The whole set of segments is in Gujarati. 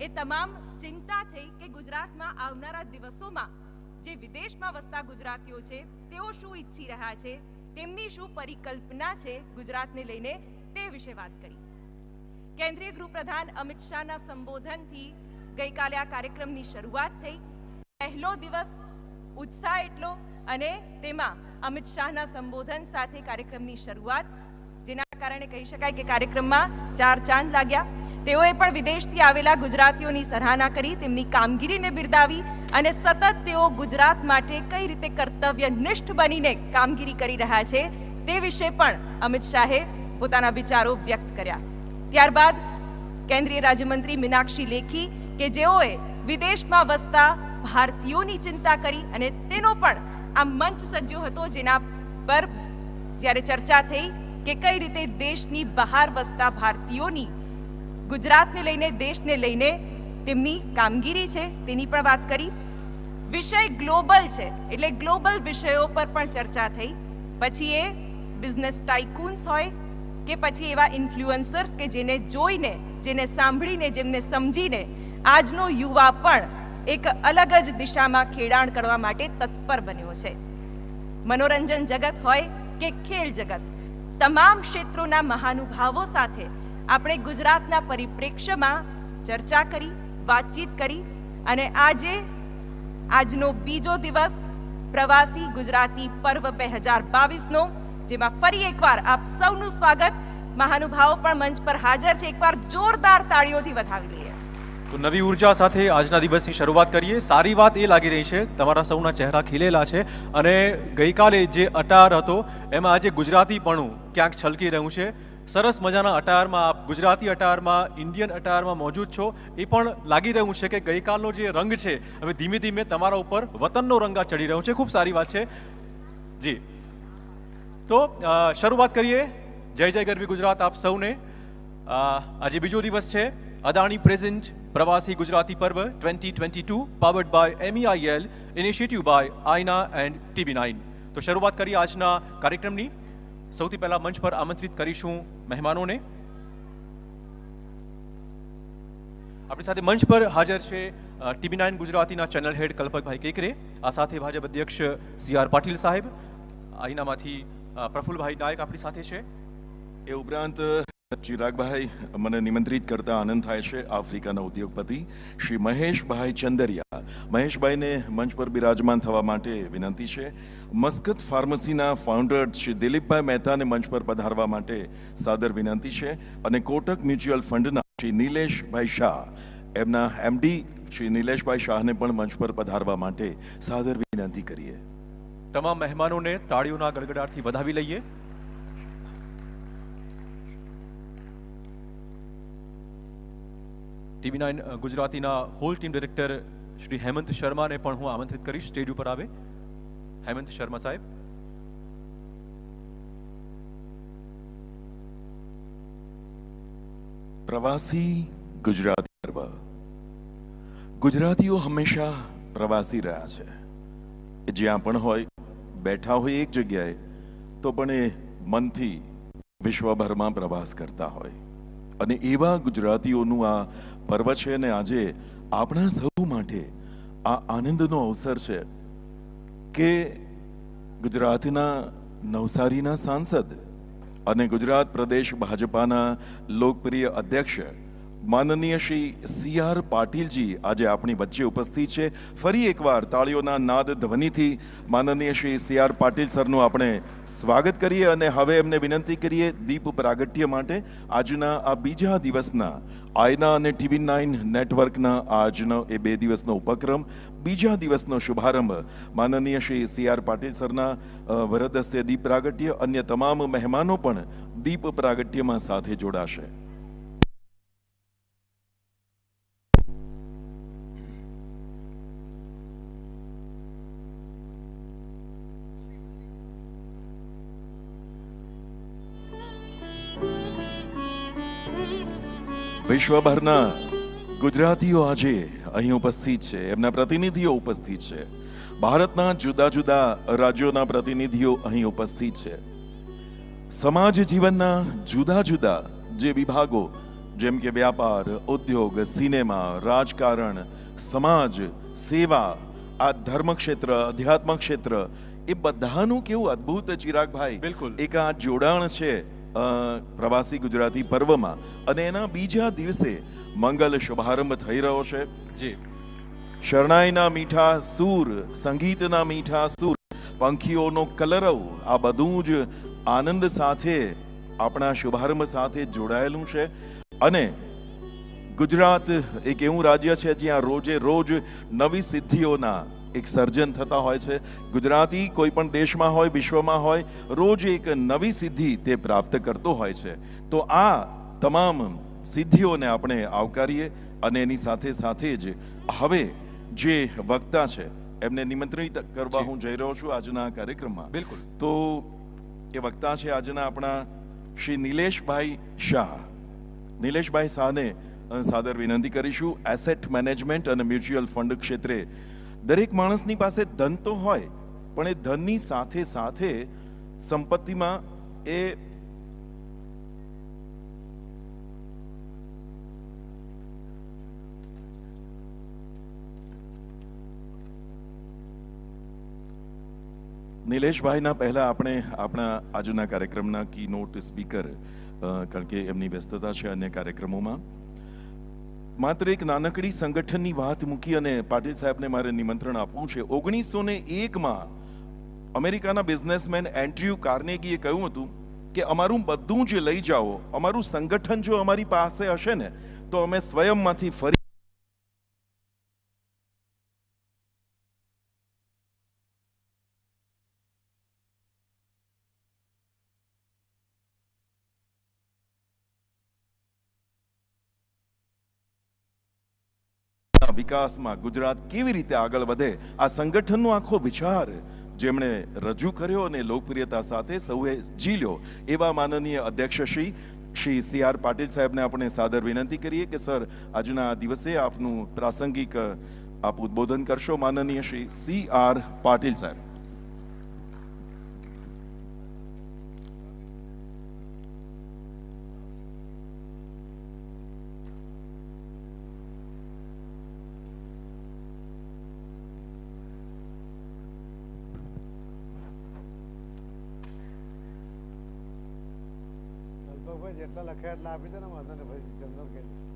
એ તમામ ચિંતા થઈ કે ગુજરાતમાં આવનારા દિવસોમાં જે વિદેશમાં વસતા ગુજરાતીઓ છે તેઓ શું ઈચ્છી રહ્યા છે, તેમની શું પરિકલ્પના છે ગુજરાતને લઈને, તે વિશે વાત કરી. કેન્દ્રીય ગૃહપ્રધાન અમિત શાહના સંબોધનથી ગઈકાલે આ કાર્યક્રમની શરૂઆત થઈ. પહેલો દિવસ ઉત્સાહ એટલો અને તેમાં અમિત શાહના સંબોધન સાથે કાર્યક્રમની શરૂઆત, જેના કારણે કહી શકાય કે કાર્યક્રમમાં ચાર ચાંદ લાગ્યા. તેઓએ પણ વિદેશથી આવેલા ગુજરાતીઓની સરાહના કરી, તેમની કામગીરીને બિરદાવી અને સતત તેઓ ગુજરાત માટે કઈ રીતે કર્તવ્યનિષ્ઠ બનીને કામગીરી કરી રહ્યા છે તે વિશે પણ અમિત શાહે પોતાના વિચારો વ્યક્ત કર્યા. ત્યારબાદ કેન્દ્રીય રાજ્યમંત્રી મીનાક્ષી લેખી કે જેઓએ વિદેશમાં વસતા ભારતીયોની ચિંતા કરી અને તેનો પણ આ મંચ સજ્જો હતો, જેના પર જ્યારે ચર્ચા થઈ કે કઈ રીતે દેશની બહાર વસતા ભારતીયોની ગુજરાતને લઈને, દેશને લઈને તેમની કામગીરી છે તેની પણ વાત કરી. વિષય ગ્લોબલ છે એટલે ગ્લોબલ વિષયો પર પણ ચર્ચા થઈ. પછી એ બિઝનેસ ટાઇકૂન્સ હોય કે પછી એવા ઇન્ફ્લુએન્સર્સ કે જેને જોઈને, જેને સાંભળીને, જેમને સમજીને આજનો યુવા પણ એક અલગ જ દિશામાં ખેડાણ કરવા માટે તત્પર બન્યો છે. મનોરંજન જગત હોય કે ખેલ જગત, તમામ ક્ષેત્રોના મહાનુભાવો સાથે આપણે ગુજરાતના પરિપ્રેક્ષ્યમાં ચર્ચા કરી, વાતચીત કરી અને આજનો બીજો દિવસ પ્રવાસી ગુજરાતી પર્વ 2022નો, જેમાં ફરી એકવાર આપ સૌનું સ્વાગત. મહાનુભાવો પણ મંચ પર હાજર છે, એકવાર જોરદાર તાળીઓથી વધાવી લઈએ. તો નવી ઉર્જા સાથે આજના દિવસની શરૂઆત કરીએ. સારી વાત એ લાગી રહી છે, તમારા સૌના ચહેરા ખીલેલા છે અને ગઈકાલે જે અટાર હતો એમાં આજે ગુજરાતીપણું ક્યાંક છલકી રહ્યું છે. સરસ મજાના અટારમાં, આપ ગુજરાતી અટારમાં, ઇન્ડિયન અટારમાં મોજૂદ છો. એ પણ લાગી રહ્યું છે કે ગઈકાલનો જે રંગ છે હવે ધીમે ધીમે તમારા ઉપર વતનનો રંગ ચડી રહ્યો છે. ખૂબ સારી વાત છે જી. તો શરૂઆત કરીએ. જય જય ગરવી ગુજરાત આપ સૌને. આજે બીજો દિવસ છે. અદાણી પ્રેઝન્ટ પ્રવાસી ગુજરાતી પર્વ 2022 powered by MEIL, initiative by Aaina and TV9. તો શરૂઆત કરીએ આજના કાર્યક્રમની. સૌથી પહેલા મંચ પર આમંત્રિત કરીશું મહેમાનોને. આપણી સાથે મંચ પર હાજર છે TV9 ગુજરાતીના ચેનલ હેડ કલ્પકભાઈ કેકરે, આ સાથે ભાજપ અધ્યક્ષ CR પાટીલ સાહેબ, આઈનામાંથી પ્રફુલભાઈ નાયક આપણી સાથે છે. એ ઉપરાંત ચિરાગભાઈ મને નિમંત્રિત કરતા આનંદ થાય છે. આફ્રિકાના ઉદ્યોગપતિ શ્રી મહેશભાઈ ચંદરિયા, મહેશભાઈને મંચ પર બિરાજમાન થવા માટે વિનંતી છે. મસ્કત ફાર્મસીના ફાઉન્ડર શ્રી દિલીપભાઈ મહેતાને મંચ પર પધારવા માટે સાદર વિનંતી છે. અને કોટક મ્યુચ્યુઅલ ફંડના શ્રી નિલેશભાઈ શાહ, એમના MD શ્રી નિલેશભાઈ શાહને પણ મંચ પર પધારવા માટે સાદર વિનંતી કરીએ. તમામ મહેમાનોને તાળીઓના ગડગડાટથી વધાવી લઈએ. TV9 ગુજરાતીના whole team director Shri Hemant શર્માને પણ હું આમંત્રિત કરીશ સ્ટેજ ઉપર આવે. હેમંત શર્મા સાહેબ. પ્રવાસી ગુજરાતી પર્વ. ગુજરાતીઓ હંમેશા પ્રવાસી રહ્યા છે. જ્યાં પણ હોય, બેઠા હોય એક જગ્યાએ તો પણ એ મનથી વિશ્વભરમાં પ્રવાસ કરતા હોય. અને એવા ગુજરાતીઓનું આ પર્વ છે ને આજે આપણા સૌ માટે આ આનંદનો અવસર છે કે ગુજરાતના નવસારીના સાંસદ અને ગુજરાત પ્રદેશ ભાજપાના લોકપ્રિય અધ્યક્ષ માનનીય શ્રી CR પાટીલજી આજે આપણી વચ્ચે ઉપસ્થિત છે. ફરી એકવાર તાળીઓના નાદ ધ્વનિથી માનનીય શ્રી CR પાટીલ સરનું આપણે સ્વાગત કરીએ અને હવે એમને વિનંતી કરીએ દીપ પ્રાગટ્ય માટે. આજના આ બીજા દિવસના આઈના અને TV9 નેટવર્કના આજનો એ 2 દિવસનો ઉપક્રમ, બીજા દિવસનો શુભારંભ માનનીય શ્રી CR પાટીલ સરના વરદ હસ્તે દીપ પ્રાગટ્ય. અન્ય તમામ મહેમાનો પણ દીપ પ્રાગટ્યમાં સાથે જોડાશે. વિશ્વભરના ગુજરાતીઓ આજે અહીં ઉપસ્થિત છે, એમના પ્રતિનિધિઓ ઉપસ્થિત છે. ભારતના જુદા જુદા રાજ્યોના પ્રતિનિધિઓ અહીં ઉપસ્થિત છે. સમાજ જીવનના જુદા જુદા જે વિભાગો જેમ કે વ્યાપાર, ઉદ્યોગ, સિનેમા, રાજકારણ, સમાજ સેવા, આ ધર્મ ક્ષેત્ર, અધ્યાત્મ ક્ષેત્ર, એ બધાનું કેવું અદ્ભુત ચિરાગભાઈ બિલકુલ. એક આ જોડાણ છે પ્રવાસી ગુજરાતી પર્વમાં, અને એના બીજા દિવસે મંગલ શુભારંભ થઈ રહ્યો છે. જી, શરણાઈના મીઠા સૂર, સંગીતના મીઠા સૂર, પંખીઓનો કલરવ, આ બધું જ આનંદ સાથે આપણા શુભારંભ સાથે જોડાયેલું છે. અને ગુજરાત એક એવું રાજ્ય છે જ્યાં રોજે રોજ નવી સિદ્ધિઓના એક સર્જન થતા હોય છે. ગુજરાતી કોઈ પણ દેશમાં હોય, વિશ્વમાં હોય, રોજ એક નવી સિદ્ધિ તે પ્રાપ્ત કરતો હોય છે. તો આ તમામ સિદ્ધિઓને આપણે આવકારીએ, અને એની સાથે સાથે જ હવે જે વક્તા છે એમને નિમંત્રિત કરવા હું જઈ રહ્યો છું આજના કાર્યક્રમમાં. બિલકુલ. તો એ વક્તા છે આજના આપણા શ્રી નિલેશભાઈ શાહ. નિલેશભાઈ શાહને સાદર વિનંતી કરીશું. એસેટ મેનેજમેન્ટ અને મ્યુચ્યુઅલ ફંડ ક્ષેત્રે દરેક માણસની પાસે ધન તો હોય, પણ એ ધનની સાથે સાથે સંપત્તિમાં એ નિલેશભાઈના પહેલા આપણે આપણા આજના કાર્યક્રમના કી નોટ સ્પીકર, કારણ કે એમની વ્યસ્તતા છે અન્ય કાર્યક્રમોમાં, માત્ર એક નાનકડી સંગઠનની વાત મૂકી અને પાટીલ સાહેબને મારે નિમંત્રણ આપવું છે. 1901માં અમેરિકાના બિઝનેસમેન એન્ડ્રયુ કાર્નેગીએ કહ્યું હતું કે અમારું બધું જ લઈ જાઓ, અમારું સંગઠન જો અમારી પાસે હશે ને તો અમે સ્વયંમાંથી ફરી વિકાસમાં ગુજરાત કેવી રીતે આગળ વધે, આ સંગઠનનો આખો વિચાર જેમણે રજૂ કર્યો અને લોકપ્રિયતા સાથે સૌએ ઝીલ્યો, એવા માનનીય અધ્યક્ષ શ્રી CR પાટીલ સાહેબને આપણે સાદર વિનંતી કરીએ કે સર, આજના આ દિવસે આપનું પ્રાસંગિક આપ ઉદ્બોધન કરશો. માનનીય શ્રી CR પાટીલ સાહેબ. જેટલા લખ્યા એટલા આપી દે ને, વાંધો ને ભાઈ, જનરલ કહી દઈશ.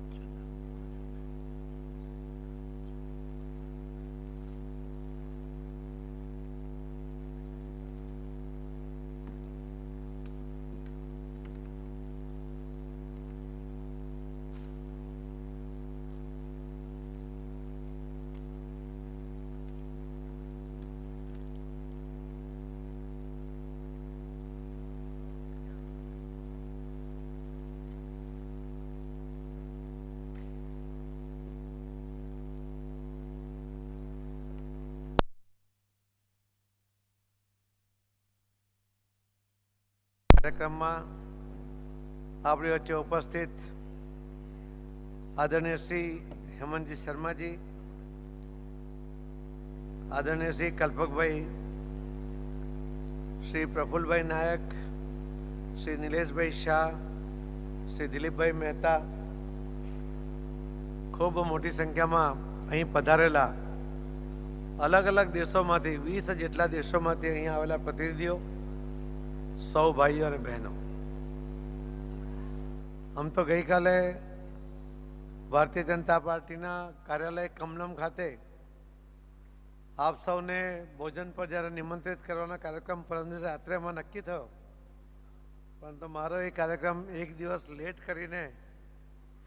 કાર્યક્રમમાં આપણી વચ્ચે ઉપસ્થિત આદરણીય શ્રી હેમંતજી શર્માજી, આદરણીય શ્રી કલ્પકભાઈ, શ્રી પ્રફુલભાઈ નાયક, શ્રી નિલેશભાઈ શાહ, શ્રી દિલીપભાઈ મહેતા, ખૂબ મોટી સંખ્યામાં અહીં પધારેલા અલગ અલગ દેશોમાંથી 20 જેટલા દેશોમાંથી અહીં આવેલા પ્રતિનિધિઓ, સૌ ભાઈઓ અને બહેનો. આમ તો ગઈકાલે ભારતીય જનતા પાર્ટીના કાર્યાલય કમલમ ખાતે આપ સૌને ભોજન પર જ્યારે નિમંત્રિત કરવાના કાર્યક્રમ પરમ રાત્રે એમાં નક્કી થયો, પરંતુ મારો એ કાર્યક્રમ એક દિવસ લેટ કરીને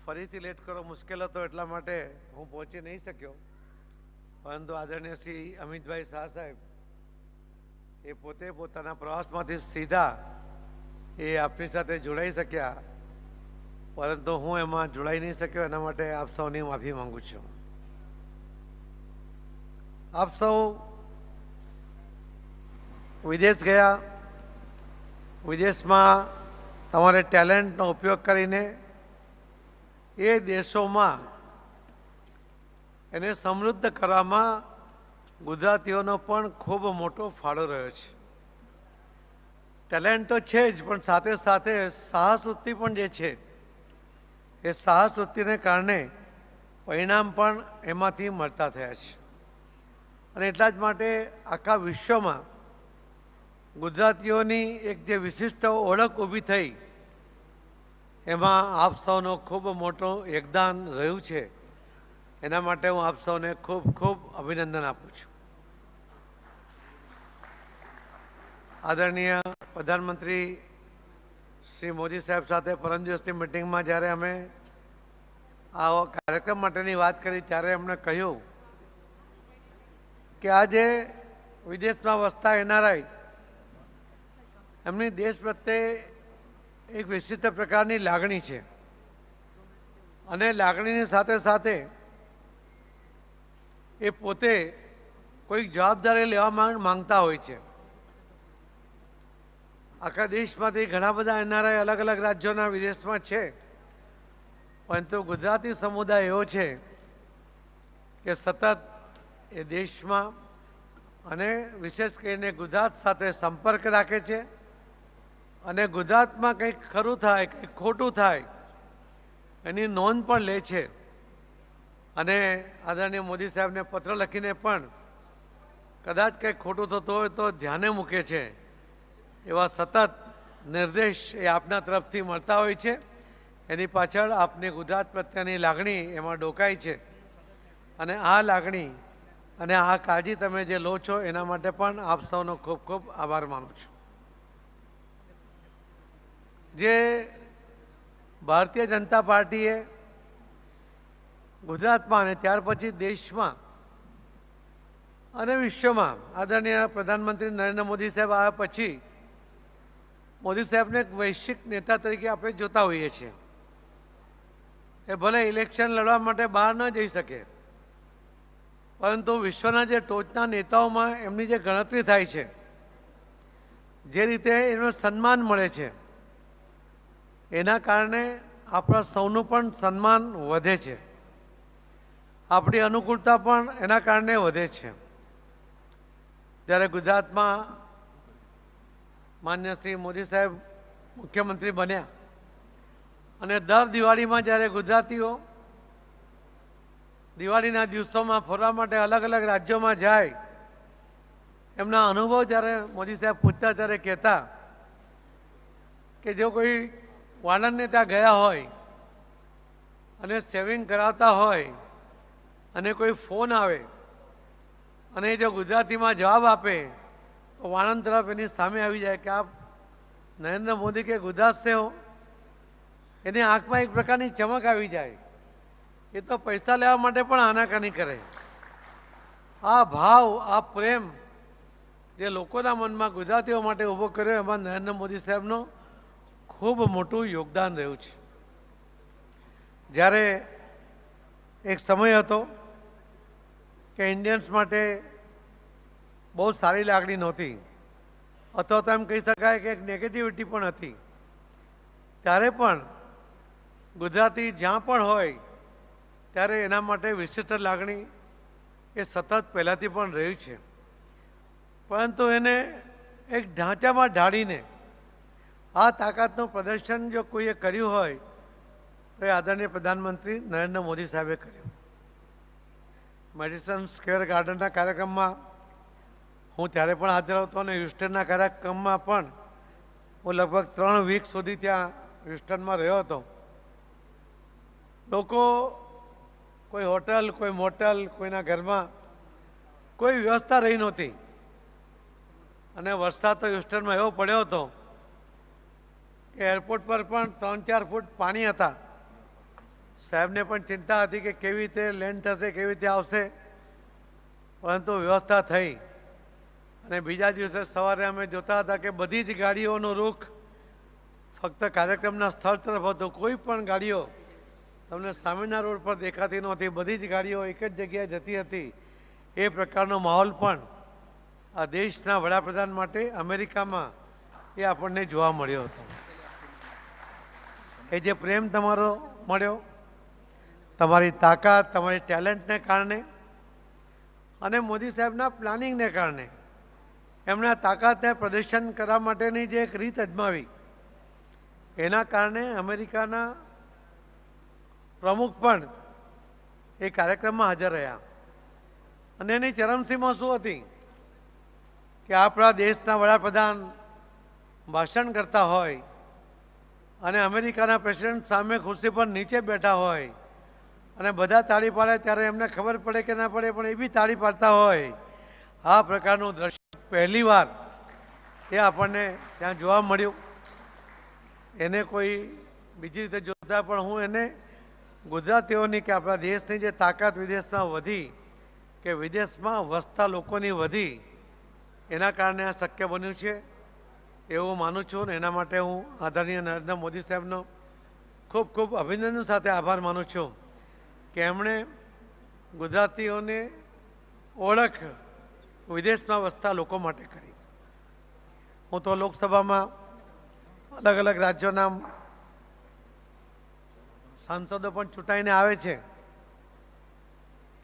ફરીથી લેટ કરવો મુશ્કેલ હતો, એટલા માટે હું પહોંચી નહીં શક્યો. પરંતુ આદરણીય શ્રી અમિતભાઈ શાહ સાહેબ એ પોતે પોતાના પ્રવાસમાંથી સીધા એ આપની સાથે જોડાઈ શક્યા, પરંતુ હું એમાં જોડાઈ નહીં શક્યો. એના માટે આપ સૌની માફી માંગુ છું. આપ સૌ વિદેશ ગયા, વિદેશમાં તમારે ટેલેન્ટનો ઉપયોગ કરીને એ દેશોમાં એને સમૃદ્ધ કરવામાં ગુજરાતીઓનો પણ ખૂબ મોટો ફાળો રહ્યો છે. ટેલેન્ટ તો છે જ, પણ સાથે સાથે સાહસવૃત્તિ પણ જે છે એ સાહસ વૃત્તિને કારણે પરિણામ પણ એમાંથી મળતા થયા છે. અને એટલા જ માટે આખા વિશ્વમાં ગુજરાતીઓની એક જે વિશિષ્ટ ઓળખ ઊભી થઈ એમાં આપ સૌનો ખૂબ મોટું યોગદાન રહ્યું છે. એના માટે હું આપ સૌને ખૂબ ખૂબ અભિનંદન આપું છું. આદરણીય પ્રધાનમંત્રી શ્રી મોદી સાહેબ સાથે પરમ દિવસની મિટિંગમાં જ્યારે અમે આ કાર્યક્રમ માટેની વાત કરી ત્યારે એમણે કહ્યું કે આજે વિદેશમાં વસતા એનઆરઆઈ એમની દેશ પ્રત્યે એક વિશિષ્ટ પ્રકારની લાગણી છે અને લાગણીની સાથે સાથે એ પોતે કોઈક જવાબદારી લેવા માંગતા હોય છે. આખા દેશમાંથી ઘણા બધા એનઆરઆઈ અલગ અલગ રાજ્યોના વિદેશમાં છે, પરંતુ ગુજરાતી સમુદાય એવો છે કે સતત એ દેશમાં અને વિશેષ કરીને ગુજરાત સાથે સંપર્ક રાખે છે અને ગુજરાતમાં કંઈક ખરું થાય કંઈક ખોટું થાય એની નોંધ પણ લે છે. અને આદરણીય મોદી સાહેબને પત્ર લખીને પણ કદાચ કંઈક ખોટું થતું હોય તો ધ્યાને મૂકે છે. એવા સતત નિર્દેશ એ આપના તરફથી મળતા હોય છે. એની પાછળ આપની ગુજરાત પ્રત્યેની લાગણી એમાં ડોકાય છે અને આ લાગણી અને આ કાળજી તમે જે લો છો એના માટે પણ આપ સૌનો ખૂબ ખૂબ આભાર માનું છું. જે ભારતીય જનતા પાર્ટીએ ગુજરાતમાં અને ત્યાર પછી દેશમાં અને વિશ્વમાં આદરણીય પ્રધાનમંત્રી નરેન્દ્ર મોદી સાહેબ આવ્યા પછી મોદી સાહેબને એક વૈશ્વિક નેતા તરીકે આપણે જોતા હોઈએ છીએ. એ ભલે ઇલેક્શન લડવા માટે બહાર ન જઈ શકે, પરંતુ વિશ્વના જે ટોચના નેતાઓમાં એમની જે ગણતરી થાય છે, જે રીતે એનું સન્માન મળે છે, એના કારણે આપણા સૌનું પણ સન્માન વધે છે. આપણી અનુકૂળતા પણ એના કારણે વધે છે. જ્યારે ગુજરાતમાં માન્ય શ્રી મોદી સાહેબ મુખ્યમંત્રી બન્યા અને દર દિવાળીમાં જ્યારે ગુજરાતીઓ દિવાળીના દિવસોમાં ફરવા માટે અલગ અલગ રાજ્યોમાં જાય, એમના અનુભવ જ્યારે મોદી સાહેબ પૂછતા ત્યારે કહેતા કે જો કોઈ વાળંદને ત્યાં ગયા હોય અને સેવિંગ કરાવતા હોય અને કોઈ ફોન આવે અને જો ગુજરાતીમાં જવાબ આપે તો વાળંદ તરફ એની સામે આવી જાય કે આપ નરેન્દ્ર મોદી કે ગુજરાત સે હો. એની આંખમાં એક પ્રકારની ચમક આવી જાય. એ તો પૈસા લેવા માટે પણ આનાકાની કરે. આ ભાવ, આ પ્રેમ જે લોકોના મનમાં ગુજરાતીઓ માટે ઊભો કર્યો, એમાં નરેન્દ્ર મોદી સાહેબનો ખૂબ મોટું યોગદાન રહ્યું છે. જ્યારે એક સમય હતો કે ઇન્ડિયન્સ માટે બહુ સારી લાગણી નહોતી, અથવા તો એમ કહી શકાય કે એક નેગેટિવિટી પણ હતી, ત્યારે પણ ગુજરાતી જ્યાં પણ હોય ત્યારે એના માટે વિશિષ્ટ લાગણી એ સતત પહેલાંથી પણ રહી છે. પરંતુ એને એક ઢાંચામાં ઢાળીને આ તાકાતનું પ્રદર્શન જો કોઈએ કર્યું હોય તો એ આદરણીય પ્રધાનમંત્રી નરેન્દ્ર મોદી સાહેબે કર્યું. મેડિસન સ્ક્વેર ગાર્ડનના કાર્યક્રમમાં હું ત્યારે પણ હાજર હતો અને હ્યુસ્ટનના કાર્યક્રમમાં પણ હું લગભગ 3 વીક સુધી ત્યાં હ્યુસ્ટનમાં રહ્યો હતો. લોકો કોઈ હોટલ, કોઈ મોટલ, કોઈના ઘરમાં કોઈ વ્યવસ્થા રહી નહોતી અને વરસાદ તો હ્યુસ્ટનમાં એવો પડ્યો હતો કે એરપોર્ટ પર પણ 3-4 ફૂટ પાણી હતા. સાહેબને પણ ચિંતા હતી કે કેવી રીતે લેન્ડ થશે, કેવી રીતે આવશે, પરંતુ વ્યવસ્થા થઈ. અને બીજા દિવસે સવારે અમે જોતા હતા કે બધી જ ગાડીઓનું રૂખ ફક્ત કાર્યક્રમના સ્થળ તરફ હતું. કોઈ પણ ગાડીઓ તમને સામેના રોડ પર દેખાતી નહોતી. બધી જ ગાડીઓ એક જ જગ્યાએ જતી હતી. એ પ્રકારનો માહોલ પણ આ દેશના વડાપ્રધાન માટે અમેરિકામાં એ આપણને જોવા મળ્યો હતો. એ જે પ્રેમ તમારો મળ્યો, તમારી તાકાત, તમારી ટેલેન્ટને કારણે અને મોદી સાહેબના પ્લાનિંગને કારણે એમણે તાકાતને પ્રદર્શન કરવા માટેની જે એક રીત અજમાવી, એના કારણે અમેરિકાના પ્રમુખ પણ એ કાર્યક્રમમાં હાજર રહ્યા અને એની ચરમસીમા શું હતી કે આપણા દેશના વડાપ્રધાન ભાષણ કરતા હોય અને અમેરિકાના પ્રેસિડેન્ટ સામે ખુરશી પર નીચે બેઠા હોય અને બધા તાળી પાડે ત્યારે એમને ખબર પડે કે ના પડે પણ એ બી તાળી પાડતા હોય. આ પ્રકારનું દ્રશ્ય પહેલી વાર એ આપણને ત્યાં જોવા મળ્યું. એને કોઈ બીજી રીતે જોતા પણ હું એને ગુજરાતીઓની કે આપણા દેશની જે તાકાત વિદેશમાં વધી કે વિદેશમાં વસતા લોકોની વધી એના કારણે આ શક્ય બન્યું છે એવું માનું છું ને એના માટે હું આદરણીય નરેન્દ્ર મોદી સાહેબનો ખૂબ ખૂબ અભિનંદન સાથે આભાર માનું છું કે એમણે ગુજરાતીઓને ઓળખ વિદેશમાં વસતા લોકો માટે કરી. હું તો લોકસભામાં અલગ અલગ રાજ્યોના સાંસદો પણ ચૂંટાઈને આવે છે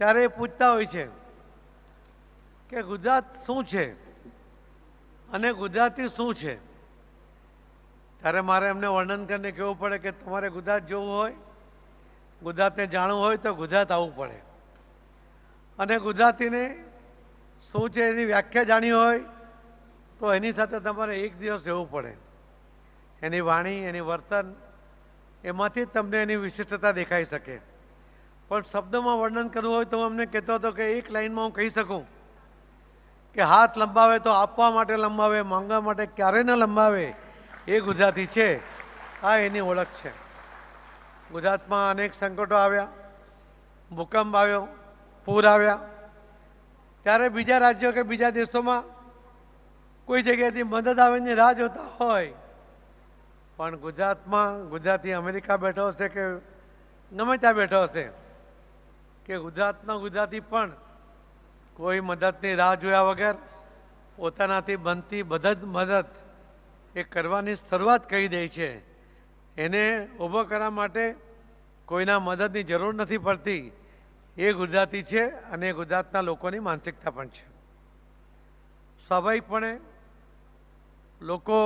ત્યારે એ પૂછતા હોય છે કે ગુજરાત શું છે અને ગુજરાતી શું છે. ત્યારે મારે એમને વર્ણન કરીને કહેવું પડે કે તમારે ગુજરાત જોવું હોય, ગુજરાતને જાણવું હોય તો ગુજરાત આવવું પડે અને ગુજરાતીને શું છે એની વ્યાખ્યા જાણવી હોય તો એની સાથે તમારે એક દિવસ રહેવું પડે. એની વાણી, એની વર્તન, એમાંથી જ તમને એની વિશિષ્ટતા દેખાઈ શકે. પણ શબ્દોમાં વર્ણન કરવું હોય તો હું અમને કહેતો હતો કે એક લાઈનમાં હું કહી શકું કે હાથ લંબાવે તો આપવા માટે લંબાવે, માંગવા માટે ક્યારેય ન લંબાવે, એ ગુજરાતી છે. આ એની ઓળખ છે. ગુજરાતમાં અનેક સંકટો આવ્યા, ભૂકંપ આવ્યો, પૂર આવ્યા, ત્યારે બીજા રાજ્યો કે બીજા દેશોમાં કોઈ જગ્યાએથી મદદ આવીને રાહ જોતા હોય પણ ગુજરાતમાં ગુજરાતી અમેરિકા બેઠો હશે કે ગમે ત્યાં બેઠો હશે કે ગુજરાતના ગુજરાતી પણ કોઈ મદદની રાહ જોયા વગર પોતાનાથી બનતી મદદ એ કરવાની શરૂઆત કરી દે છે. એને ઊભો કરવા માટે કોઈના મદદની જરૂર નથી પડતી. એ ગુજરાતી છે અને ગુજરાતના લોકોની માનસિકતા પણ છે. સ્વાભાવિકપણે લોકો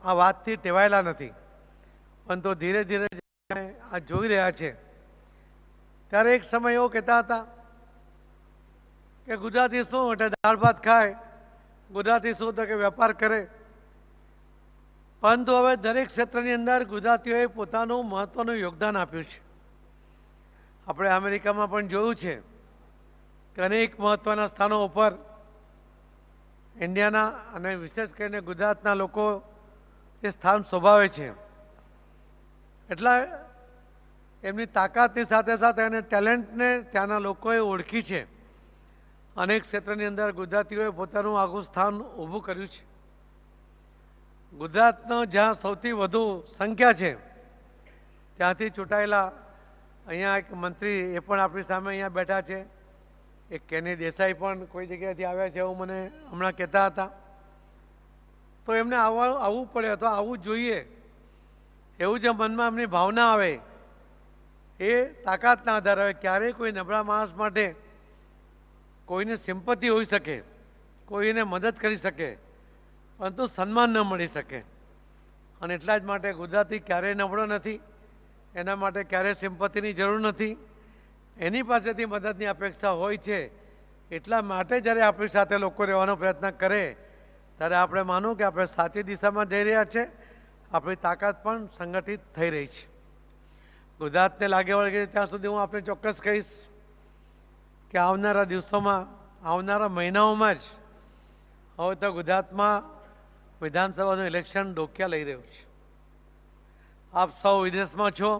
આ વાતથી ટેવાયેલા નથી, પરંતુ ધીરે ધીરે આ જોઈ રહ્યા છે ત્યારે એક સમય એવો કહેતા હતા કે ગુજરાતી શું એટલે દાળ ભાત ખાય, ગુજરાતી શું તો કે વેપાર કરે. પરંતુ હવે દરેક ક્ષેત્રની અંદર ગુજરાતીઓએ પોતાનું મહત્ત્વનું યોગદાન આપ્યું છે. આપણે અમેરિકામાં પણ જોયું છે કે અનેક મહત્ત્વના સ્થાનો ઉપર ઇન્ડિયાના અને વિશેષ કરીને ગુજરાતના લોકો એ સ્થાન શોભાવે છે. એટલા એમની તાકાતની સાથે સાથે એને ટેલેન્ટને ત્યાંના લોકોએ ઓળખી છે. અનેક ક્ષેત્રની અંદર ગુજરાતીઓએ પોતાનું આગવું સ્થાન ઊભું કર્યું છે. ગુજરાતનો જ્યાં સૌથી વધુ સંખ્યા છે ત્યાંથી ચૂંટાયેલા અહીંયા એક મંત્રી એ પણ આપણી સામે અહીંયા બેઠા છે. એક કેની દેસાઈ પણ કોઈ જગ્યાએથી આવ્યા છે એવું મને હમણાં કહેતા હતા. તો એમને આવવું પડે અથવા આવવું જોઈએ એવું જે મનમાં એમની ભાવના આવે એ તાકાતના આધારે આવે. ક્યારેય કોઈ નબળા માણસ માટે કોઈને સિમ્પતિ હોઈ શકે, કોઈને મદદ કરી શકે, પરંતુ સન્માન ન મળી શકે. અને એટલા જ માટે ગુજરાતી ક્યારેય નબળો નથી, એના માટે ક્યારેય સિમ્પતિની જરૂર નથી. એની પાસેથી મદદની અપેક્ષા હોય છે. એટલા માટે જ્યારે આપણી સાથે લોકો રહેવાનો પ્રયત્ન કરે ત્યારે આપણે માનું કે આપણે સાચી દિશામાં જઈ રહ્યા છે. આપણી તાકાત પણ સંગઠિત થઈ રહી છે. ગુજરાતને લાગે વળગે ત્યાં સુધી હું આપણે ચોક્કસ કહીશ કે આવનારા દિવસોમાં, આવનારા મહિનાઓમાં જ હવે તો ગુજરાતમાં વિધાનસભાનું ઇલેક્શન ડોક્યા લઈ રહ્યું છે. આપ સૌ વિદેશમાં છો,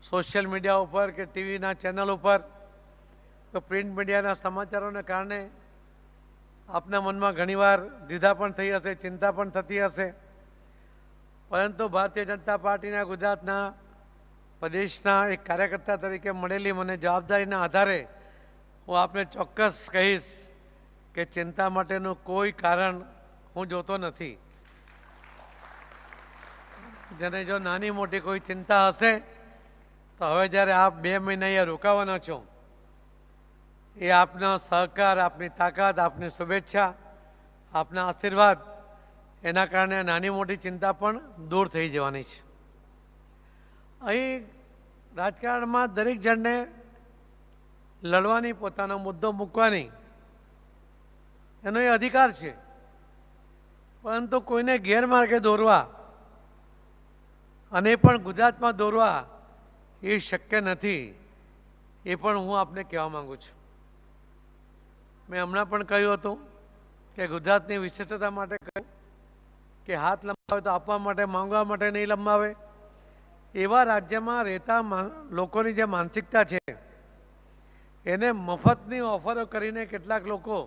સોશિયલ મીડિયા ઉપર કે ટીવીના ચેનલ ઉપર તો પ્રિન્ટ મીડિયાના સમાચારોને કારણે આપના મનમાં ઘણીવાર દ્વિધા પણ થઈ હશે, ચિંતા પણ થતી હશે. પરંતુ ભારતીય જનતા પાર્ટીના ગુજરાતના પ્રદેશના એક કાર્યકર્તા તરીકે મળેલી મને જવાબદારીના આધારે હું આપને ચોક્કસ કહીશ કે ચિંતા માટેનું કોઈ કારણ હું જોતો નથી. જેને જો નાની મોટી કોઈ ચિંતા હશે તો હવે જ્યારે આપ 2 મહિના અહીંયા રોકાવાના છો એ આપનો સહકાર, આપની તાકાત, આપની શુભેચ્છા, આપના આશીર્વાદ એના કારણે નાની મોટી ચિંતા પણ દૂર થઈ જવાની છે. અહીં રાજકારણમાં દરેક જણને લડવાની, પોતાનો મુદ્દો મૂકવાની એનો એ અધિકાર છે, પરંતુ કોઈને ગેરમાર્ગે દોરવા અને પણ ગુજરાતમાં દોરવા એ શક્ય નથી, એ પણ હું આપને કહેવા માંગુ છું. મેં હમણાં પણ કહ્યું હતું કે ગુજરાતની વિશિષ્ટતા માટે કહ્યું કે હાથ લંબાવે તો આપવા માટે, માંગવા માટે નહીં લંબાવે. એવા રાજ્યમાં રહેતા લોકોની જે માનસિકતા છે એને મફતની ઓફરો કરીને કેટલાક લોકો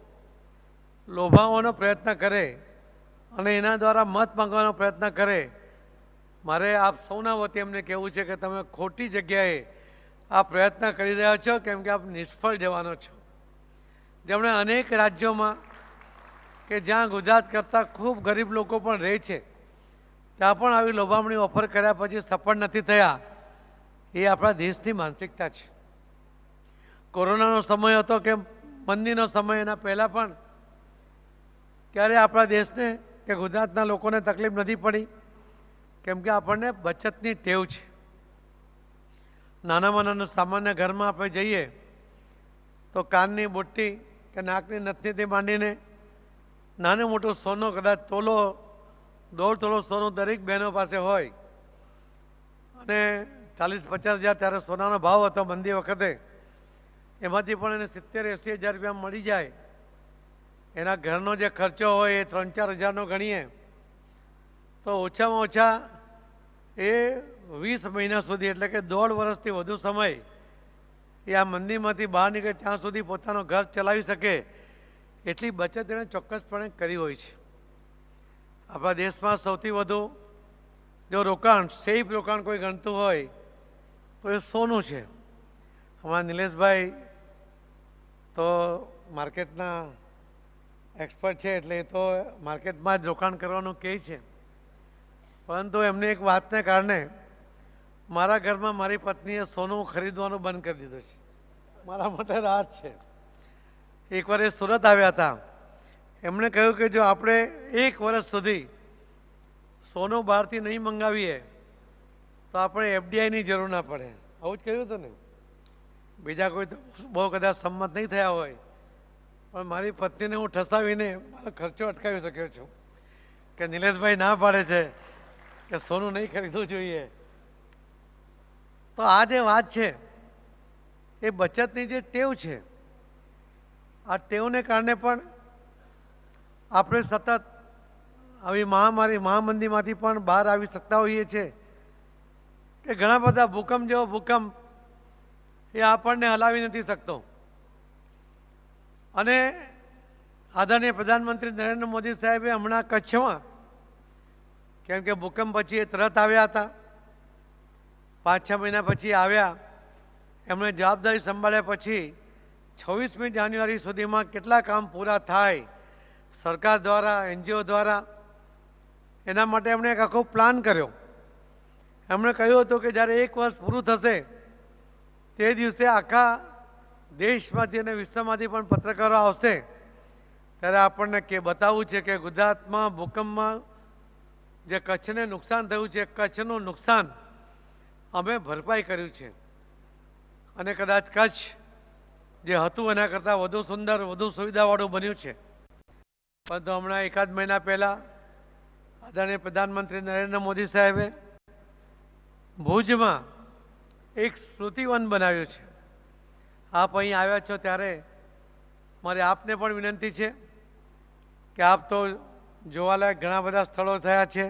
લોભાવવાનો પ્રયત્ન કરે અને એના દ્વારા મત માંગવાનો પ્રયત્ન કરે. મારે આપ સૌના વતી એમને કહેવું છે કે તમે ખોટી જગ્યાએ આ પ્રયત્ન કરી રહ્યા છો, કેમ કે આપ નિષ્ફળ જવાનો છો. જેમણે અનેક રાજ્યોમાં કે જ્યાં ગુજરાત કરતાં ખૂબ ગરીબ લોકો પણ રહે છે ત્યાં પણ આવી લોભામણી ઓફર કર્યા પછી સફળ નથી થયા. એ આપણા દેશની માનસિકતા છે. કોરોનાનો સમય હતો કે મંદીનો સમય, એના પહેલાં પણ ક્યારે આપણા દેશને કે ગુજરાતના લોકોને તકલીફ નથી પડી, કેમ કે આપણને બચતની ટેવ છે. નાનામાં નાનું સામાન્ય ઘરમાં આપણે જઈએ તો કાનની બુટ્ટી કે નાકની નથનીથી માંડીને નાનું મોટું સોનું, કદાચ તોલો, 1.5 તોલો સોનું દરેક બહેનો પાસે હોય. અને 40-50 હજાર ત્યારે સોનાનો ભાવ હતો મંદી વખતે, એમાંથી પણ એને 70-80 હજાર રૂપિયા મળી જાય. એના ઘરનો જે ખર્ચો હોય એ 3-4 હજારનો ગણીએ તો ઓછામાં ઓછા એ 20 મહિના સુધી, એટલે કે 1.5 વર્ષથી વધુ સમય એ આ મંદીમાંથી બહાર નીકળે ત્યાં સુધી પોતાનું ઘર ચલાવી શકે એટલી બચત એણે ચોક્કસપણે કરી હોય છે. આપણા દેશમાં સૌથી વધુ જો રોકાણ, સેફ રોકાણ કોઈ ગણતું હોય તો એ સોનું છે. હમણાં નિલેશભાઈ તો માર્કેટના એક્સપર્ટ છે, એટલે એ તો માર્કેટમાં જ રોકાણ કરવાનું કહે છે. પરંતુ એમને એક વાતને કારણે મારા ઘરમાં મારી પત્નીએ સોનું ખરીદવાનું બંધ કરી દીધું છે. મારા માટે રાહત છે. એકવાર એ સુરત આવ્યા હતા, એમણે કહ્યું કે જો આપણે 1 વર્ષ સુધી સોનું બહારથી નહીં મંગાવીએ તો આપણે એફડીઆઈની જરૂર ના પડે. આવું જ કહ્યું હતું ને. બીજા કોઈ તો બહુ કદાચ સંમત નહીં થયા હોય, પણ મારી પત્નીને હું ઠસાવીને મારો ખર્ચો અટકાવી શક્યો છું કે નિલેશભાઈ ના પાડે છે કે સોનું નહીં ખરીદવું જોઈએ. તો આ જે વાત છે એ બચતની જે ટેવ છે, આ ટેવને કારણે પણ આપણે સતત આવી મહામંદીમાંથી પણ બહાર આવી શકતા હોઈએ છીએ. કે ઘણા બધા ભૂકંપ જેવો ભૂકંપ એ આપણને હલાવી નથી શકતો. અને આદરણીય પ્રધાનમંત્રી નરેન્દ્ર મોદી સાહેબે હમણાં કચ્છમાં, કેમ કે ભૂકંપ પછી એ તરત આવ્યા હતા, 5-6 મહિના પછી આવ્યા, એમણે જવાબદારી સંભાળ્યા પછી 26મી જાન્યુઆરી સુધીમાં કેટલા કામ પૂરા થાય સરકાર દ્વારા, એનજીઓ દ્વારા, એના માટે એમણે એક આખો પ્લાન કર્યો. એમણે કહ્યું હતું કે જ્યારે 1 વર્ષ પૂરું થશે તે દિવસે આખા દેશમાંથી અને વિશ્વમાંથી પણ પત્રકારો આવશે, ત્યારે આપણને બતાવવું છે કે ગુજરાતમાં ભૂકંપમાં જે કચ્છને નુકસાન થયું છે, કચ્છનું નુકસાન અમે ભરપાઈ કર્યું છે. અને કદાચ કચ્છ જે હતું એના કરતાં વધુ સુંદર, વધુ સુવિધાવાળું બન્યું છે. પરંતુ હમણાં 1 મહિના પહેલાં આદરણીય પ્રધાનમંત્રી નરેન્દ્ર મોદી સાહેબે ભુજમાં એક સ્મૃતિવન બનાવ્યું છે. આપ અહીં આવ્યા છો ત્યારે મારે આપને પણ વિનંતી છે કે આપ તો જોવાલાયક ઘણા બધા સ્થળો થયા છે.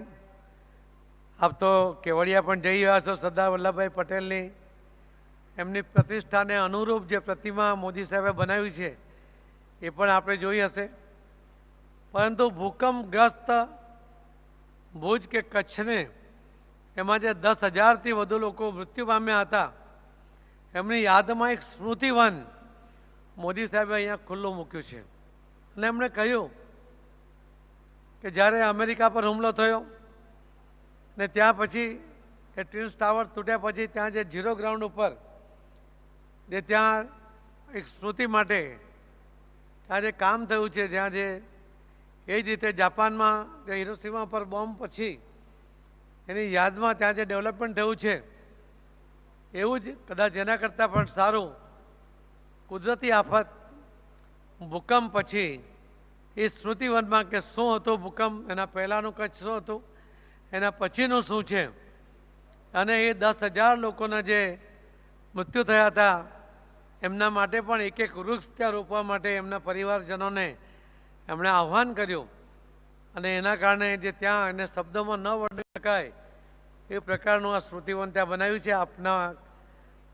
આપ તો કેવડિયા પણ જઈ રહ્યા છો. સરદાર વલ્લભભાઈ પટેલની એમની પ્રતિષ્ઠાને અનુરૂપ જે પ્રતિમા મોદી સાહેબે બનાવી છે એ પણ આપણે જોઈ હશે. પરંતુ ભૂકંપગ્રસ્ત ભુજ કે કચ્છને, એમાં જે 10,000થી વધુ લોકો મૃત્યુ પામ્યા હતા, એમની યાદમાં એક સ્મૃતિવન મોદી સાહેબે અહીંયા ખુલ્લું મૂક્યું છે. અને એમણે કહ્યું કે જ્યારે અમેરિકા પર હુમલો થયો ને ત્યાં પછી એ ટ્વિન્સ ટાવર તૂટ્યા પછી ત્યાં જે ઝીરો ગ્રાઉન્ડ ઉપર જે ત્યાં એક સ્મૃતિ માટે ત્યાં જે કામ થયું છે, ત્યાં જે એ જ રીતે જાપાનમાં જે હિરોશીમા પર બોમ્બ પછી એની યાદમાં ત્યાં જે ડેવલપમેન્ટ થયું છે એવું જ કદાચ એના કરતાં પણ સારું કુદરતી આફત ભૂકંપ પછી એ સ્મૃતિવનમાં કે શું હતું ભૂકંપ, એના પહેલાંનું કચ્છ શું હતું, એના પછીનું શું છે, અને એ 10,000 લોકોના જે મૃત્યુ થયા હતા એમના માટે પણ એક એક વૃક્ષ ત્યાં રોપવા માટે એમના પરિવારજનોને એમણે આહ્વાન કર્યું, અને એના કારણે જે ત્યાં એને શબ્દોમાં ન વર્ણવી શકાય એ પ્રકારનું આ સ્મૃતિવન ત્યાં બનાવ્યું છે. આપના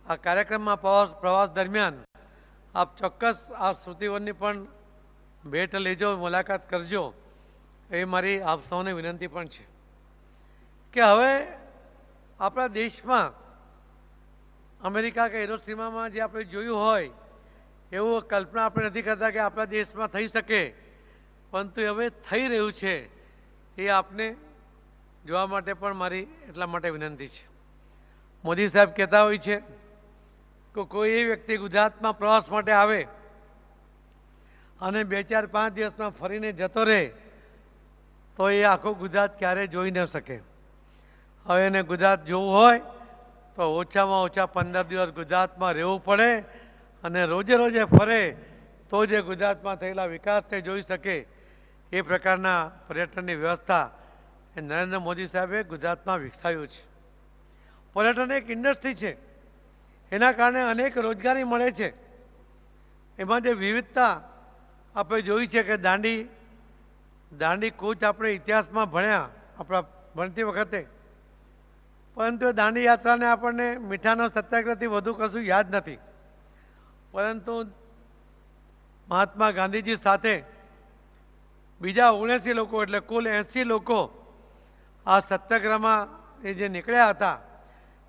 આ કાર્યક્રમમાં પ્રવાસ દરમિયાન આપ ચોક્કસ આ સ્મૃતિવનની પણ ભેટ લેજો, મુલાકાત કરજો, એ મારી આપ સૌને વિનંતી પણ છે. કે હવે આપણા દેશમાં અમેરિકા કે હિરોશીમામાં જે આપણે જોયું હોય એવું કલ્પના આપણે નથી કરતા કે આપણા દેશમાં થઈ શકે, પરંતુ હવે થઈ રહ્યું છે એ આપને જોવા માટે પણ મારી એટલા માટે વિનંતી છે. મોદી સાહેબ કહેતા હોય છે કે કોઈ એ વ્યક્તિ ગુજરાતમાં પ્રવાસ માટે આવે અને 2, 4, 5 દિવસમાં ફરીને જતો રહે તો એ આખું ગુજરાત ક્યારેય જોઈ ન શકે. હવે એને ગુજરાત જોવું હોય તો ઓછામાં ઓછા 15 દિવસ ગુજરાતમાં રહેવું પડે, અને રોજે રોજે ફરે તો જે ગુજરાતમાં થયેલા વિકાસને જોઈ શકે એ પ્રકારના પર્યટનની વ્યવસ્થા એ નરેન્દ્ર મોદી સાહેબે ગુજરાતમાં વિકસાવ્યું છે. પર્યટન એક ઇન્ડસ્ટ્રી છે, એના કારણે અનેક રોજગારી મળે છે. એમાં જે વિવિધતા આપણે જોઈ છે કે દાંડી કૂચ આપણે ઇતિહાસમાં ભણ્યા આપણા ભણતી વખતે, પરંતુ એ દાંડી યાત્રાને આપણને મીઠાનો સત્યાગ્રહથી વધુ કશું યાદ નથી. પરંતુ મહાત્મા ગાંધીજી સાથે બીજા 79 લોકો એટલે કુલ 80 લોકો આ સત્યાગ્રહમાં એ જે નીકળ્યા હતા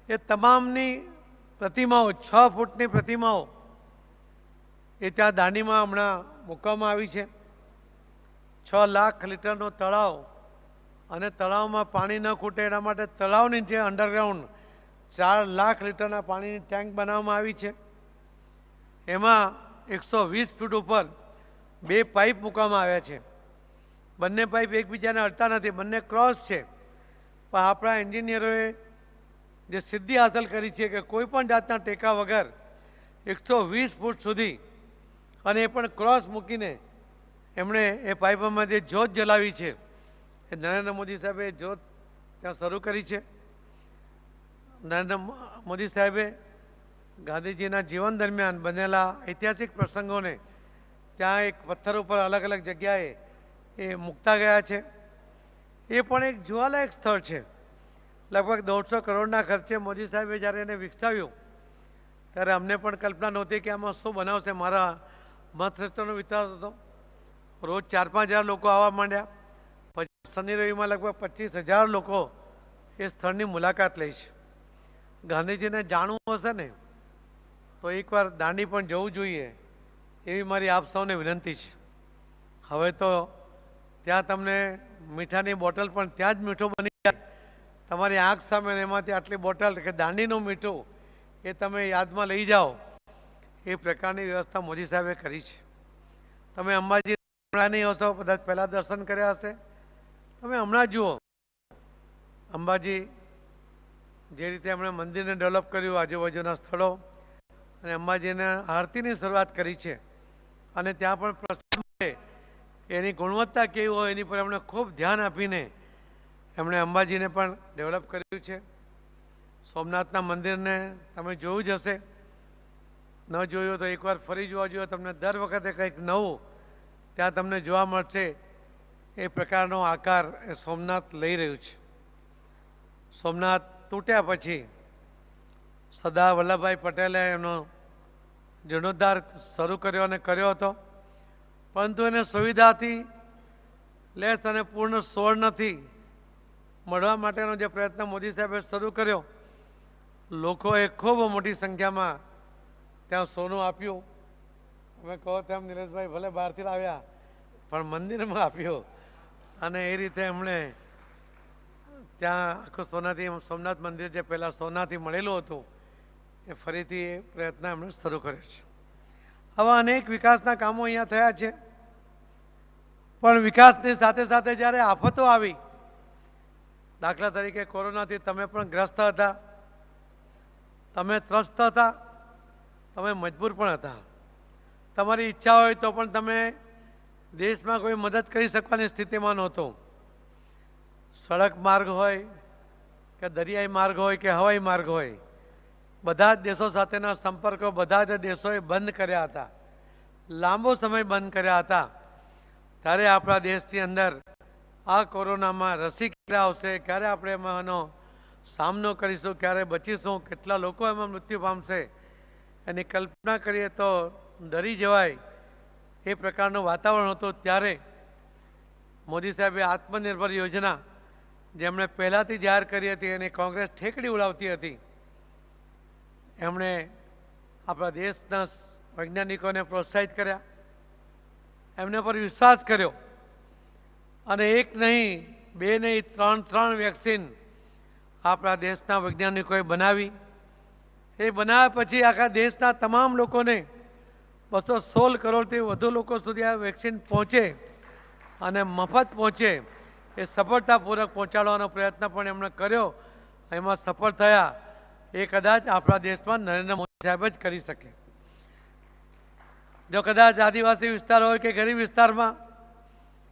એ તમામની પ્રતિમાઓ 6 ફૂટની પ્રતિમાઓ એ ત્યાં દાંડીમાં હમણાં મૂકવામાં આવી છે. 6 લાખ લીટરનો તળાવ, અને તળાવમાં પાણી ન ખૂટે એના માટે તળાવની નીચે અંડરગ્રાઉન્ડ 4 લાખ લીટરના પાણીની ટેન્ક બનાવવામાં આવી છે. એમાં 120 ફૂટ ઉપર 2 પાઇપ મૂકવામાં આવ્યા છે. બંને પાઇપ એકબીજાને અડતા નથી, બંને ક્રોસ છે. પણ આપણા એન્જિનિયરોએ જે સિદ્ધિ હાંસલ કરી છે કે કોઈ પણ જાતના ટેકા વગર 120 ફૂટ સુધી, અને એ પણ ક્રોસ મૂકીને એમણે એ પાઇપોમાં જે જ્યોત જલાવી છે એ નરેન્દ્ર મોદી સાહેબે જ્યોત ત્યાં શરૂ કરી છે. નરેન્દ્ર મોદી સાહેબે ગાંધીજીના જીવન દરમિયાન બનેલા ઐતિહાસિક પ્રસંગોને ત્યાં એક પથ્થર ઉપર અલગ અલગ જગ્યાએ એ મૂકતા ગયા છે. એ પણ એક જોવાલાયક સ્થળ છે. લગભગ 150 કરોડના ખર્ચે મોદી સાહેબે જ્યારે એને વિકસાવ્યું ત્યારે અમને પણ કલ્પના નહોતી કે આમાં શું બનાવશે. મારા મત શ્રેષ્ઠનો વિચાર હતો. રોજ 4-5 હજાર લોકો આવવા માંડ્યા. પછી શનિ રવિમાં લગભગ 25,000 લોકો એ સ્થળની મુલાકાત લે છે. ગાંધીજીને જાણવું હશે ને તો એકવાર દાંડી પણ જવું જોઈએ એવી મારી આપ સૌને વિનંતી છે. હવે તો ત્યાં તમને મીઠાની બોટલ પણ ત્યાં જ મીઠું બની જાય તમારી આંખ સામે, એમાંથી આટલી બોટલ કે દાંડીનું મીઠું એ તમે યાદમાં લઈ જાઓ એ પ્રકારની વ્યવસ્થા મોદી સાહેબે કરી છે. તમે અંબાજી હમણાં નહીં હશો, કદાચ પહેલાં દર્શન કર્યા હશે. તમે હમણાં જુઓ અંબાજી જે રીતે એમણે મંદિરને ડેવલપ કર્યું, આજુબાજુના સ્થળો, અને અંબાજીના આરતીની શરૂઆત કરી છે. અને ત્યાં પણ પ્રસાદ એની ગુણવત્તા કેવી હોય એની પર એમણે ખૂબ ધ્યાન આપીને એમણે અંબાજીને પણ ડેવલપ કર્યું છે. સોમનાથના મંદિરને તમે જોયું જ હશે, ન જોયું તો એકવાર ફરી જોવા જોઈએ. તમને દર વખતે કંઈક નવું ત્યાં તમને જોવા મળશે. એ પ્રકારનો આકાર એ સોમનાથ લઈ રહ્યું છે. સોમનાથ તૂટ્યા પછી સરદાર વલ્લભભાઈ પટેલે એનો જીર્ણોદ્ધાર શરૂ કર્યો અને કર્યો હતો, પરંતુ એને સુવિધાથી લેસ અને પૂર્ણ સોળથી મળવા માટેનો જે પ્રયત્ન મોદી સાહેબે શરૂ કર્યો, લોકોએ ખૂબ મોટી સંખ્યામાં ત્યાં સોનું આપ્યું. તમે કહો તેમ નિલેશભાઈ ભલે બહારથી આવ્યા પણ મંદિરમાં આપ્યું, અને એ રીતે એમણે ત્યાં આખું સોનાથી સોમનાથ મંદિર જે પહેલાં સોનાથી મળેલું હતું એ ફરીથી એ પ્રયત્ન એમણે શરૂ કર્યો છે. આવા અનેક વિકાસના કામો અહીંયા થયા છે. પણ વિકાસની સાથે સાથે જ્યારે આફતો આવી, દાખલા તરીકે કોરોનાથી તમે પણ ગ્રસ્ત હતા, તમે ત્રસ્ત હતા, તમે મજબૂર પણ હતા. તમારી ઈચ્છા હોય તો પણ તમે દેશમાં કોઈ મદદ કરી શકવાની સ્થિતિમાં નહોતો. સડક માર્ગ હોય કે દરિયાઈ માર્ગ હોય કે હવાઈ માર્ગ હોય, બધા જ દેશો સાથેના સંપર્કો બધા જ દેશોએ બંધ કર્યા હતા, લાંબો સમય બંધ કર્યા હતા. ત્યારે આપણા દેશની અંદર આ કોરોનામાં રસી ક્યારે આવશે, ક્યારે આપણે એમાંનો સામનો કરીશું, ક્યારે બચીશું, કેટલા લોકો એમાં મૃત્યુ પામશે, એની કલ્પના કરીએ તો ડરી જવાય એ પ્રકારનું વાતાવરણ હતું. ત્યારે મોદી સાહેબે આત્મનિર્ભર યોજના જેમણે પહેલાંથી જાહેર કરી હતી અને કોંગ્રેસ ઠેકડી ઉડાવતી હતી, એમણે આપણા દેશના વૈજ્ઞાનિકોને પ્રોત્સાહિત કર્યા, એમના પર વિશ્વાસ કર્યો અને એક નહીં, બે નહીં, ત્રણ વેક્સિન આપણા દેશના વૈજ્ઞાનિકોએ બનાવી. એ બનાવ્યા પછી આખા દેશના તમામ લોકોને 216 કરોડથી વધુ લોકો સુધી આ વેક્સિન પહોંચે અને મફત પહોંચે એ સફળતાપૂર્વક પહોંચાડવાનો પ્રયત્ન પણ એમણે કર્યો. એમાં સફળ થયા. એ કદાચ આપણા દેશમાં નરેન્દ્ર મોદી સાહેબ જ કરી શકે. જો કદાચ આદિવાસી વિસ્તાર હોય કે ગરીબ વિસ્તારમાં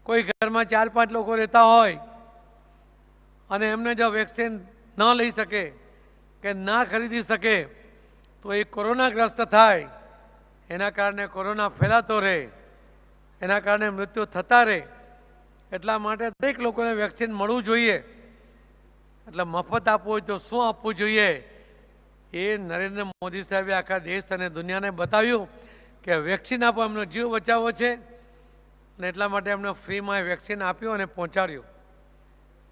કોઈ ઘરમાં 4-5 લોકો રહેતા હોય અને એમને જો વેક્સિન ન લઈ શકે કે ના ખરીદી શકે તો એ કોરોનાગ્રસ્ત થાય, એના કારણે કોરોના ફેલાતો રહે, એના કારણે મૃત્યુ થતા રહે. એટલા માટે દરેક લોકોને વેક્સિન મળવું જોઈએ. એટલે મફત આપવું હોય તો શું આપવું જોઈએ એ નરેન્દ્ર મોદી સાહેબે આખા દેશ અને દુનિયાને બતાવ્યું કે વેક્સિન આપો, એમનો જીવ બચાવવો છે. અને એટલા માટે એમને ફ્રીમાં વેક્સિન આપ્યું અને પહોંચાડ્યું.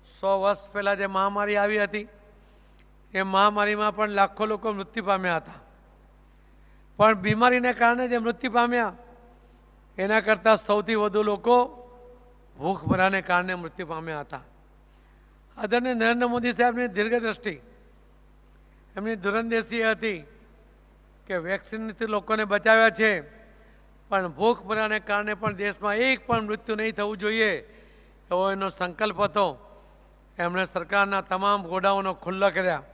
100 વર્ષ પહેલાં જે મહામારી આવી હતી એ મહામારીમાં પણ લાખો લોકો મૃત્યુ પામ્યા હતા, પણ બીમારીને કારણે જે મૃત્યુ પામ્યા એના કરતાં સૌથી વધુ લોકો ભૂખમરાને કારણે મૃત્યુ પામ્યા હતા. આદરણીય નરેન્દ્ર મોદી સાહેબની દીર્ઘદ્રષ્ટિ, એમની દૂરંદેશી હતી કે વેક્સિનથી લોકોને બચાવ્યા છે, પણ ભૂખમરાને કારણે પણ દેશમાં એક પણ મૃત્યુ નહીં થવું જોઈએ એવો એનો સંકલ્પ હતો. એમણે સરકારના તમામ ગોડાઉનો ખુલ્લા કર્યા.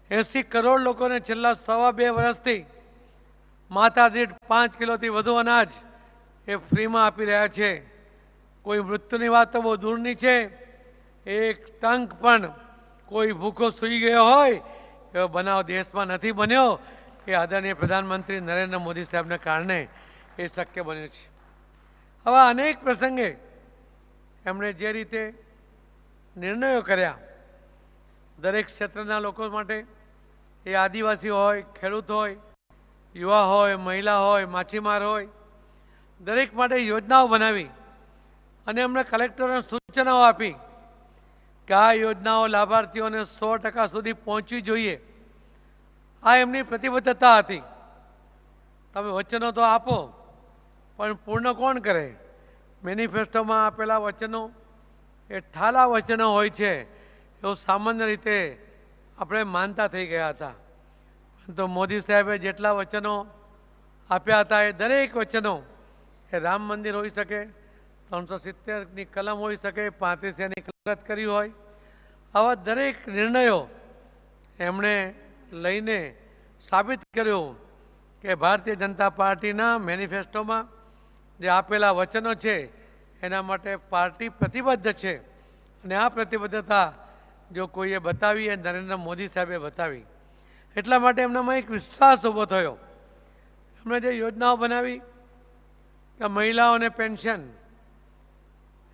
80 કરોડ લોકોને છેલ્લા 2.5 વર્ષથી માથા દીઠ 5 કિલોથી વધુ અનાજ એ ફ્રીમાં આપી રહ્યા છે. કોઈ મૃત્યુની વાત તો બહુ દૂરની છે. એક ટંક પણ કોઈ ભૂખો સૂઈ ગયો હોય એવો બનાવ દેશમાં નથી બન્યો. એ આદરણીય પ્રધાનમંત્રી નરેન્દ્ર મોદી સાહેબને કારણે એ શક્ય બન્યું છે. હવે અનેક પ્રસંગે એમણે જે રીતે નિર્ણયો કર્યા દરેક ક્ષેત્રના લોકો માટે, એ આદિવાસી હોય, ખેડૂત હોય, યુવા હોય, મહિલા હોય, માછીમાર હોય, દરેક માટે યોજનાઓ બનાવી અને એમણે કલેક્ટરોને સૂચનાઓ આપી કે આ યોજનાઓ લાભાર્થીઓને 100% સુધી પહોંચવી જોઈએ. આ એમની પ્રતિબદ્ધતા હતી. તમે વચનો તો આપો પણ પૂર્ણ કોણ કરે? મેનિફેસ્ટોમાં આપેલા વચનો એ ઠાલા વચનો હોય છે એવું સામાન્ય રીતે આપણે માનતા થઈ ગયા હતા. તો મોદી સાહેબે જેટલા વચનો આપ્યા હતા એ દરેક વચનો, એ રામ મંદિર હોઈ શકે, 370ની કલમ હોઈ શકે, 35ની કલત કરી હોય, આવા દરેક નિર્ણયો એમણે લઈને સાબિત કર્યું કે ભારતીય જનતા પાર્ટીના મેનિફેસ્ટોમાં જે આપેલા વચનો છે એના માટે પાર્ટી પ્રતિબદ્ધ છે. અને આ પ્રતિબદ્ધતા જો કોઈએ બતાવી એ નરેન્દ્ર મોદી સાહેબે બતાવી. એટલા માટે એમનામાં એક વિશ્વાસ ઊભો થયો. એમણે જે યોજનાઓ બનાવી કે મહિલાઓને પેન્શન,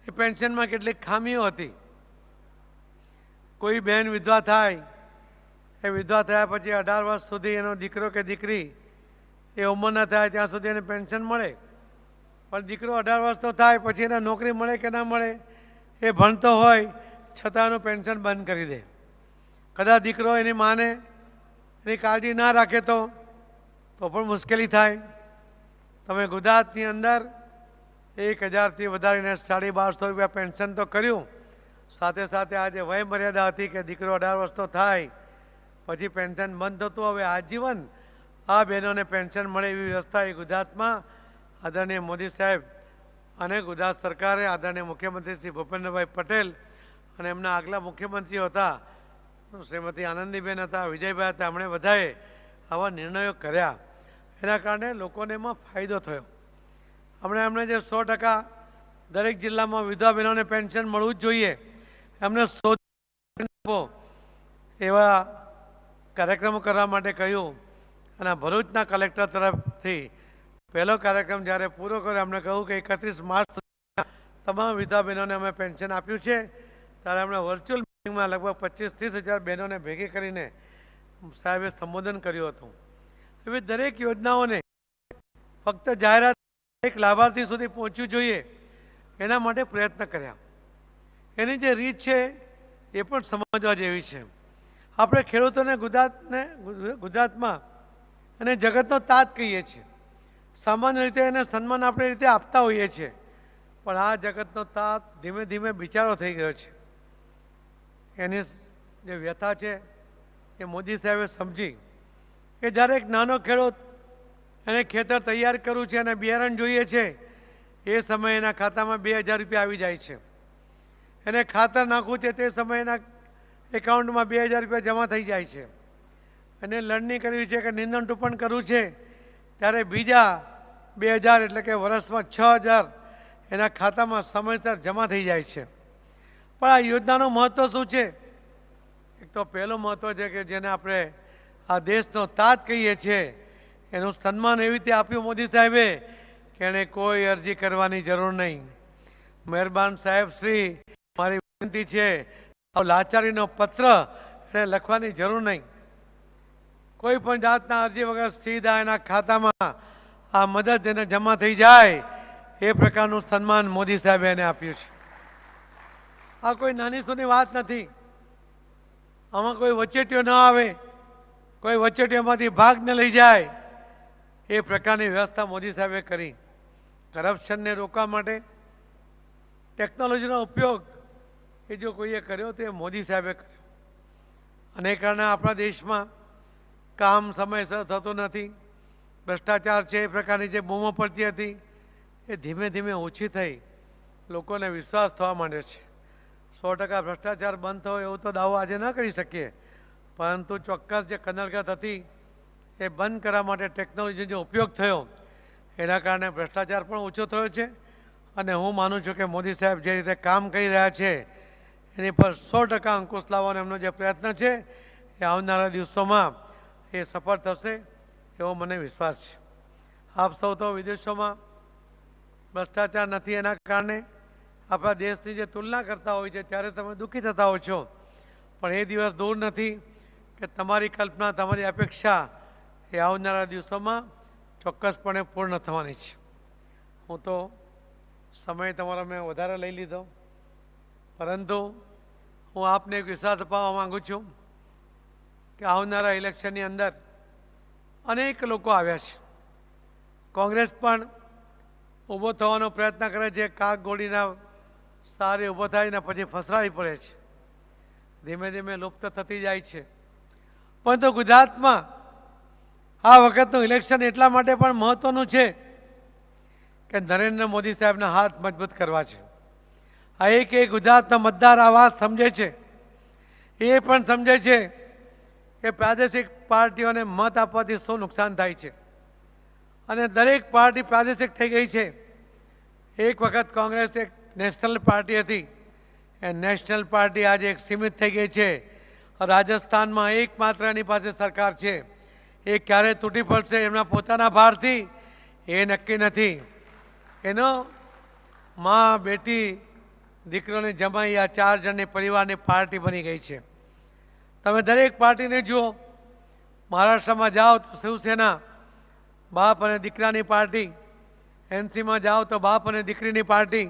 એ પેન્શનમાં કેટલીક ખામીઓ હતી. કોઈ બહેન વિધવા થાય, એ વિધવા થયા પછી 18 વર્ષ સુધી એનો દીકરો કે દીકરી એ ઉંમર ના થાય ત્યાં સુધી એને પેન્શન મળે. પણ દીકરો 18 વર્ષ તો થાય પછી એને નોકરી મળે કે ના મળે, એ ભણતો હોય છતાં એનું પેન્શન બંધ કરી દે. કદાચ દીકરો એની માને એની કાળજી ના રાખે તો પણ મુશ્કેલી થાય. તમે ગુજરાતની અંદર 1000થી વધારીને 1250 રૂપિયા પેન્શન તો કર્યું. સાથે સાથે આજે વય મર્યાદા હતી કે દીકરો 18 વર્ષ તો થાય પછી પેન્શન બંધ થતું. હવે આજીવન આ બહેનોને પેન્શન મળે એવી વ્યવસ્થા એ ગુજરાતમાં આદરણીય મોદી સાહેબ અને ગુજરાત સરકારે, આદરણીય મુખ્યમંત્રી શ્રી ભૂપેન્દ્રભાઈ પટેલ અને એમના આગલા મુખ્યમંત્રીઓ હતા, શ્રીમતી આનંદીબેન હતા, વિજયભાઈ હતા, એમણે બધાએ આવા નિર્ણયો કર્યા, એના કારણે લોકોને એમાં ફાયદો થયો. એમને જે 100% દરેક જિલ્લામાં વિધવા બહેનોને પેન્શન મળવું જ જોઈએ, એમને 100 એવા કાર્યક્રમો કરવા માટે કહ્યું. અને ભરૂચના કલેક્ટર તરફથી પહેલો કાર્યક્રમ જ્યારે પૂરો કર્યો, એમણે કહ્યું કે 31 માર્ચ સુધીમાં તમામ વિધવા બહેનોને અમે પેન્શન આપ્યું છે. ત્યારે એમણે વર્ચ્યુઅલ મિટિંગમાં લગભગ 25-30 હજાર બહેનોને ભેગી કરીને સાહેબે સંબોધન કર્યું હતું. એવી દરેક યોજનાઓને ફક્ત જાહેરાત એક લાભાર્થી સુધી પહોંચવું જોઈએ, એના માટે પ્રયત્ન કર્યા. એની જે રીત છે એ પણ સમજવા જેવી છે. આપણે ખેડૂતોને ગુજરાતમાં અને જગતનો તાત કહીએ છીએ. સામાન્ય રીતે એને સન્માન આપણે રીતે આપતા હોઈએ છીએ, પણ આ જગતનો તાત ધીમે ધીમે બિચારો થઈ ગયો છે. એની જે વ્યથા છે એ મોદી સાહેબે સમજી કે જ્યારે એક નાનો ખેડૂત એને ખેતર તૈયાર કરવું છે અને બિયારણ જોઈએ છે, એ સમયે એના ખાતામાં 2000 રૂપિયા આવી જાય છે. એને ખાતર નાખવું છે તે સમયે એના એકાઉન્ટમાં 2000 રૂપિયા જમા થઈ જાય છે. અને લણણી કરવી છે કે નિંદણ ટૂંપણ કરવું છે, ત્યારે બીજા 2000 એટલે કે વર્ષમાં 6000 એના ખાતામાં સમયસર જમા થઈ જાય છે. પણ આ યોજનાનું મહત્ત્વ શું છે? એક તો પહેલું મહત્ત્વ છે કે જેને આપણે આ દેશનો તાત કહીએ છીએ, એનું સન્માન એવી રીતે આપ્યું મોદી સાહેબે કે એણે કોઈ અરજી કરવાની જરૂર નહીં. મહેરબાન સાહેબ શ્રી, મારી વિનંતી છે, લાચારીનો પત્ર એને લખવાની જરૂર નહીં. કોઈ પણ જાતના અરજી વગર સીધા એના ખાતામાં આ મદદ એને જમા થઈ જાય, એ પ્રકારનું સન્માન મોદી સાહેબે એને આપ્યું છે. આ કોઈ નાની સૂની વાત નથી. આમાં કોઈ વચેટીઓ ન આવે, કોઈ વચેટીઓમાંથી ભાગ ન લઈ જાય, એ પ્રકારની વ્યવસ્થા મોદી સાહેબે કરી. કરપ્શનને રોકવા માટે ટેકનોલોજીનો ઉપયોગ એ જો કોઈએ કર્યો તો એ મોદી સાહેબે કર્યો. અને એ કારણે આપણા દેશમાં કામ સમયસર થતું નથી. ભ્રષ્ટાચાર છે એ પ્રકારની જે બૂમો પડતી હતી એ ધીમે ધીમે ઓછી થઈ લોકોને વિશ્વાસ થવા માંડ્યો છે. 100% ભ્રષ્ટાચાર બંધ થયો એવું તો દાવો આજે ન કરી શકીએ, પરંતુ ચોક્કસ જે કનલગત હતી એ બંધ કરવા માટે ટેકનોલોજીનો ઉપયોગ થયો, એના કારણે ભ્રષ્ટાચાર પણ ઓછો થયો છે. અને હું માનું છું કે મોદી સાહેબ જે રીતે કામ કરી રહ્યા છે એની પર 100% અંકુશ લાવવાનો એમનો જે પ્રયત્ન છે એ આવનારા દિવસોમાં એ સફળ થશે એવો મને વિશ્વાસ છે. આપ સૌ તો વિદેશોમાં ભ્રષ્ટાચાર નથી એના કારણે આપણા દેશની જે તુલના કરતા હોય છે ત્યારે તમે દુઃખી થતા હો છો, પણ એ દિવસ દૂર નથી કે તમારી કલ્પના, તમારી અપેક્ષા એ આવનારા દિવસોમાં ચોક્કસપણે પૂર્ણ થવાની છે. હું તો સમય તમારો મેં વધારે લઈ લીધો, પરંતુ હું આપને એક વિશ્વાસ અપાવવા માગું છું કે આવનારા ઇલેક્શનની અંદર અનેક લોકો આવ્યા છે. કોંગ્રેસ પણ ઊભો થવાનો પ્રયત્ન કરે છે, કાક ગોળીના સારે ઊભો થાય ને પછી ફસરાવી પડે છે, ધીમે ધીમે લુપ્ત થતી જાય છે. પરંતુ ગુજરાતમાં આ વખતનું ઇલેક્શન એટલા માટે પણ મહત્વનું છે કે નરેન્દ્ર મોદી સાહેબના હાથ મજબૂત કરવા છે. આ એક ગુજરાતના મતદાર આ વાત સમજે છે, એ પણ સમજે છે કે પ્રાદેશિક પાર્ટીઓને મત આપવાથી શું નુકસાન થાય છે. અને દરેક પાર્ટી પ્રાદેશિક થઈ ગઈ છે. એક વખત કોંગ્રેસ એક નેશનલ પાર્ટી હતી, એ નેશનલ પાર્ટી આજે એક સીમિત થઈ ગઈ છે. રાજસ્થાનમાં એકમાત્ર એની પાસે સરકાર છે, એ ક્યારે તૂટી પડશે એમના પોતાના ભારથી એ નક્કી નથી. એનો મા, બેટી, દીકરોને જમાઈ આ 4 જણની પરિવારની પાર્ટી બની ગઈ છે. તમે દરેક પાર્ટીને જુઓ. મહારાષ્ટ્રમાં જાઓ તો શિવસેના, બાપ અને દીકરાની પાર્ટી. એનસીમાં જાઓ તો બાપ અને દીકરીની પાર્ટી.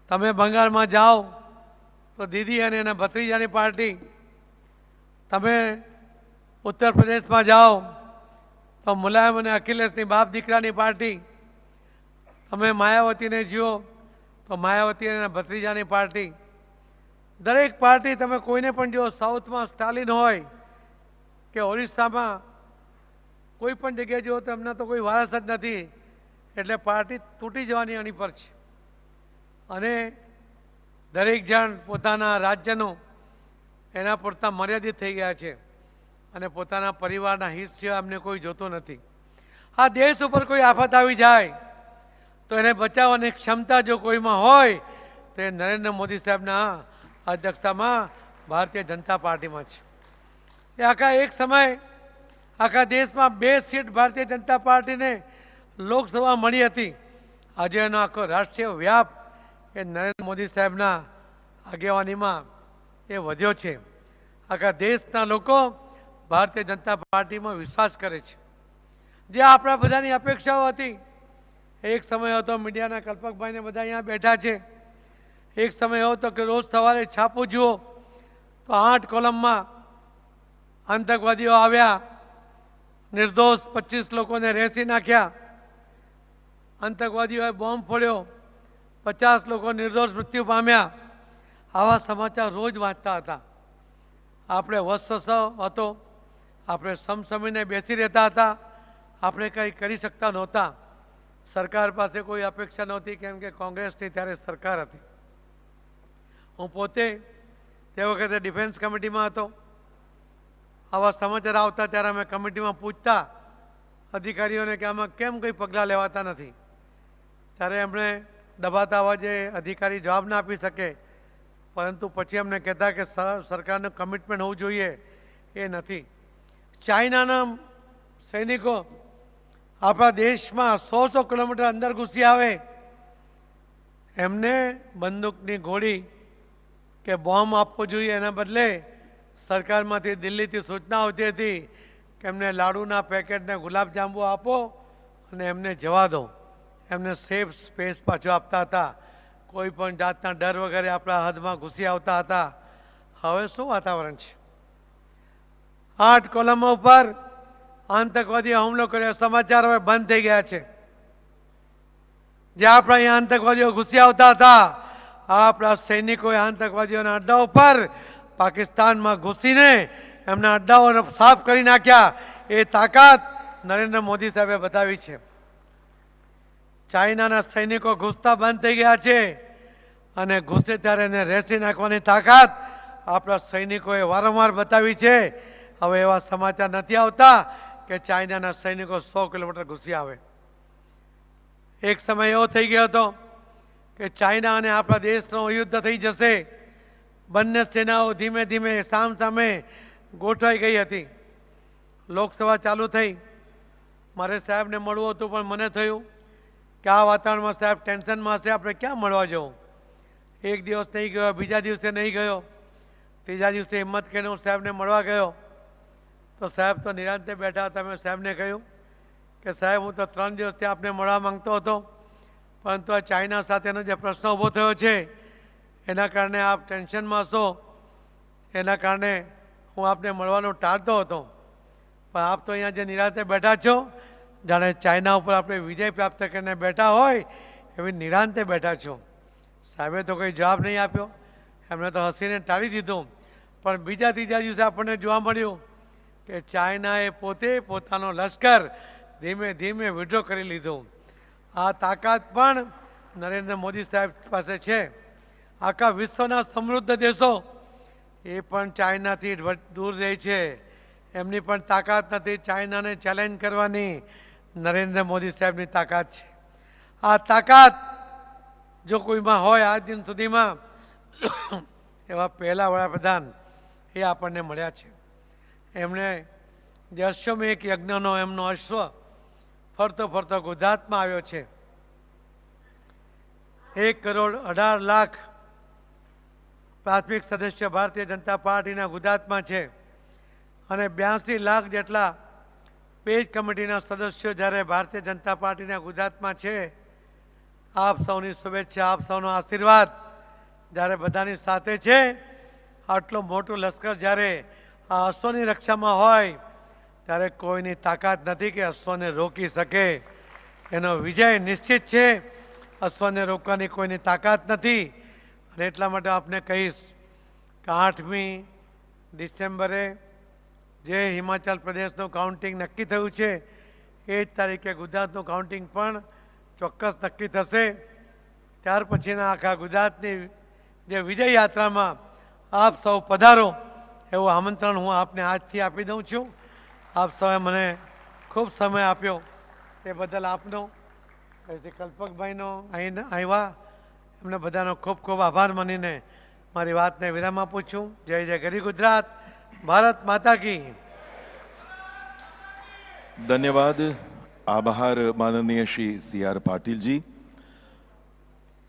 તમે બંગાળમાં જાઓ તો દીદી અને એના ભત્રીજાની પાર્ટી. તમે ઉત્તર પ્રદેશમાં જાઓ તો મુલાયમ અને અખિલેશની બાપ દીકરાની પાર્ટી. તમે માયાવતીને જુઓ તો માયાવતી અને ભત્રીજાની પાર્ટી. દરેક પાર્ટી તમે કોઈને પણ જુઓ, સાઉથમાં સ્ટાલિન હોય કે ઓરિસ્સામાં કોઈ પણ જગ્યાએ જુઓ તો એમના તો કોઈ વારસ જ નથી, એટલે પાર્ટી તૂટી જવાની આની પર છે. અને દરેક જણ પોતાના રાજ્યનું એના પૂરતા મર્યાદિત થઈ ગયા છે. અને પોતાના પરિવારના હિત સિવાય અમને કોઈ જોતો નથી. આ દેશ ઉપર કોઈ આફત આવી જાય તો એને બચાવવાની ક્ષમતા જો કોઈમાં હોય તો એ નરેન્દ્ર મોદી સાહેબના અધ્યક્ષતામાં ભારતીય જનતા પાર્ટીમાં છે. એ આખા એક સમય આખા દેશમાં 2 સીટ ભારતીય જનતા પાર્ટીને લોકસભા મળી હતી. આજે એનો આખો રાષ્ટ્રીય વ્યાપ એ નરેન્દ્ર મોદી સાહેબના આગેવાનીમાં એ વધ્યો છે. આખા દેશના લોકો ભારતીય જનતા પાર્ટીમાં વિશ્વાસ કરે છે. જે આપણા બધાની અપેક્ષાઓ હતી. એક સમય હતો મીડિયાના કલ્પકભાઈને બધા અહીંયા બેઠા છે. એક સમય એવો હતો કે રોજ સવારે છાપું જુઓ તો 8 કોલમમાં આતંકવાદીઓ આવ્યા, નિર્દોષ 25 લોકોને રેસી નાખ્યા, આતંકવાદીઓએ બોમ્બ ફોડ્યો, 50 લોકો નિર્દોષ મૃત્યુ પામ્યા. આવા સમાચાર રોજ વાંચતા હતા. આપણે વસ્વસો હતો, આપણે સમસમીને બેસી રહેતા હતા, આપણે કંઈ કરી શકતા નહોતા. સરકાર પાસે કોઈ અપેક્ષા નહોતી, કેમ કે કોંગ્રેસની ત્યારે સરકાર હતી. હું પોતે તે વખતે ડિફેન્સ કમિટીમાં હતો. આવા સમાચાર આવતા ત્યારે અમે કમિટીમાં પૂછતા અધિકારીઓને કે આમાં કેમ કંઈ પગલાં લેવાતા નથી. ત્યારે એમણે દબાતા અવાજે અધિકારી જવાબ ના આપી શકે, પરંતુ પછી અમને કહેતા કે સરકારનું કમિટમેન્ટ હોવું જોઈએ, એ નથી. ચાઇનાના સૈનિકો આપણા દેશમાં 100 કિલોમીટર અંદર ઘૂસી આવે, એમને બંદૂકની ગોળી કે બોમ્બ આપવો જોઈએ, એના બદલે સરકારમાંથી દિલ્હીથી સૂચના આવતી હતી કે એમને લાડુના પેકેટને ગુલાબજાંબુ આપો અને એમને જવા દો. એમને સેફ સ્પેસ પાછો આપતા હતા. કોઈ પણ જાતના ડર વગેરે આપણા હદમાં ઘૂસી આવતા હતા. હવે શું વાતાવરણ છે? 8 કોલમો ઉપર આતંકવાદીઓ હુમલો કર્યો, સમાચાર હવે બંધ થઈ ગયા છે. જે આપણા અહીંયા આતંકવાદીઓ ઘૂસી આવતા હતા, આપણા સૈનિકોએ આતંકવાદીઓના અડ્ડા ઉપર પાકિસ્તાનમાં ઘૂસીને એમના અડ્ડાઓને સાફ કરી નાખ્યા. એ તાકાત નરેન્દ્ર મોદી સાહેબે બતાવી છે. ચાઇનાના સૈનિકો ઘૂસતા બંધ થઈ ગયા છે અને ઘૂસે ત્યારે એને રેસી નાખવાની તાકાત આપણા સૈનિકોએ વારંવાર બતાવી છે. હવે એવા સમાચાર નથી આવતા કે ચાઇનાના સૈનિકો 100 કિલોમીટર ઘૂસી આવે. એક સમય એવો થઈ ગયો હતો કે ચાઇના અને આપણા દેશનો યુદ્ધ થઈ જશે. બંને સેનાઓ ધીમે ધીમે સામસામે ગોઠવાઈ ગઈ હતી. લોકસભા ચાલુ થઈ, મારે સાહેબને મળવું હતું, પણ મને થયું કે આ વાતાવરણમાં સાહેબ ટેન્શનમાં હશે, આપણે ક્યાં મળવા જવું. એક દિવસ નહીં ગયો, બીજા દિવસે નહીં ગયો, ત્રીજા દિવસે હિંમત કરીને હું સાહેબને મળવા ગયો તો સાહેબ તો નિરાંતે બેઠા હતા. મેં સાહેબને કહ્યું કે સાહેબ, હું તો 3 દિવસથી આપને મળવા માંગતો હતો, પરંતુ આ ચાઇના સાથેનો જે પ્રશ્ન ઊભો થયો છે એના કારણે આપ ટેન્શનમાં હશો, એના કારણે હું આપને મળવાનું ટાળતો હતો. પણ આપ તો અહીંયા જે નિરાંતે બેઠા છો, જાણે ચાઇના ઉપર આપણે વિજય પ્રાપ્ત કરીને બેઠા હોય એવી નિરાંતે બેઠા છો. સાહેબે તો કોઈ જવાબ નહીં આપ્યો, એમણે તો હસીને ટાળી દીધું. પણ બીજા ત્રીજા દિવસે આપણને જોવા મળ્યું કે ચાઇનાએ પોતે પોતાનો લશ્કર ધીમે ધીમે વિડ્રો કરી લીધો. આ તાકાત પણ નરેન્દ્ર મોદી સાહેબ પાસે છે. આખા વિશ્વના સમૃદ્ધ દેશો એ પણ ચાઇનાથી દૂર રહે છે. એમની પણ તાકાત નથી ચાઇનાને ચેલેન્જ કરવાની. નરેન્દ્ર મોદી સાહેબની તાકાત છે. આ તાકાત જો કોઈમાં હોય આજ દિન સુધીમાં એવા પહેલા વડાપ્રધાન એ આપણને મળ્યા છે. એમણે જે અશ્વમેઘ યજ્ઞનો એમનો અશ્વ ફરતો ફરતો ગુજરાતમાં આવ્યો છે. 1,18,00,000 પ્રાથમિક સદસ્ય ભારતીય જનતા પાર્ટીના ગુજરાતમાં છે અને 82 લાખ જેટલા પેજ કમિટીના સદસ્યો જ્યારે ભારતીય જનતા પાર્ટીના ગુજરાતમાં છે. આપ સૌની શુભેચ્છા, આપ સૌનો આશીર્વાદ જ્યારે બધાની સાથે છે, આટલું મોટું લશ્કર જ્યારે આ અશ્વની રક્ષામાં હોય ત્યારે કોઈની તાકાત નથી કે અશ્વને રોકી શકે. એનો વિજય નિશ્ચિત છે. અશ્વને રોકવાની કોઈની તાકાત નથી. અને એટલા માટે આપને કહીશ કે 8મી ડિસેમ્બરે જે હિમાચલ પ્રદેશનું કાઉન્ટિંગ નક્કી થયું છે એ જ તારીખે ગુજરાતનું કાઉન્ટિંગ પણ ચોક્કસ નક્કી થશે. ત્યાર પછીના આખા ગુજરાતની જે વિજય યાત્રામાં આપ સૌ પધારો એવું આમંત્રણ હું આપને આજથી આપી દઉં છું. આપ સૌએ મને ખૂબ સમય આપ્યો એ બદલ આપનો, પછી કલ્પકભાઈનો અહીં આવ્યા એમને બધાનો ખૂબ ખૂબ આભાર માનીને મારી વાતને વિરામ આપું છું. જય જય ગરી ગુજરાત, ભારત માતા કી. ધન્યવાદ, આભાર માનનીય શ્રી CR પાટીલજી.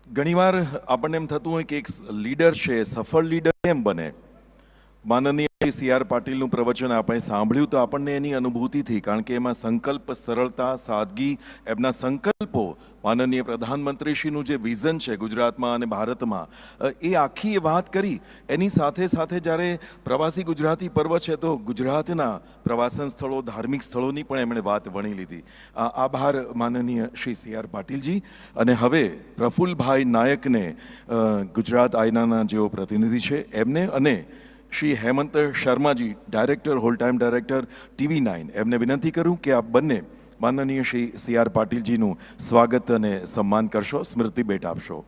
ઘણીવાર આપણને એમ થતું હોય કે એક લીડર છે, સફળ લીડર કેમ બને. માનનીય શ્રી CR પાટીલનું પ્રવચન આપણે સાંભળ્યું તો આપણને એની અનુભૂતિ થઈ, કારણ કે એમાં સંકલ્પ, સરળતા, સાદગી, એમના સંકલ્પો, માનનીય પ્રધાનમંત્રીશ્રીનું જે વિઝન છે ગુજરાતમાં અને ભારતમાં, એ આખી એ વાત કરી. એની સાથે સાથે જ્યારે પ્રવાસી ગુજરાતી પર્વ છે તો ગુજરાતના પ્રવાસન સ્થળો, ધાર્મિક સ્થળોની પણ એમણે વાત વણી લીધી. આભાર માનનીય શ્રી CR પાટીલજી. અને હવે પ્રફુલ્લભાઈ નાયકને, ગુજરાત આયનાના જેઓ પ્રતિનિધિ છે એમને, અને Shri Hemant Sharmaji, director, whole time director TV9, એમને વિનંતી કરું કે આપ બંને માનનીય શ્રી CR પાટીલજીનું સ્વાગત અને સન્માન કરશો, સ્મૃતિ ભેટ આપશો.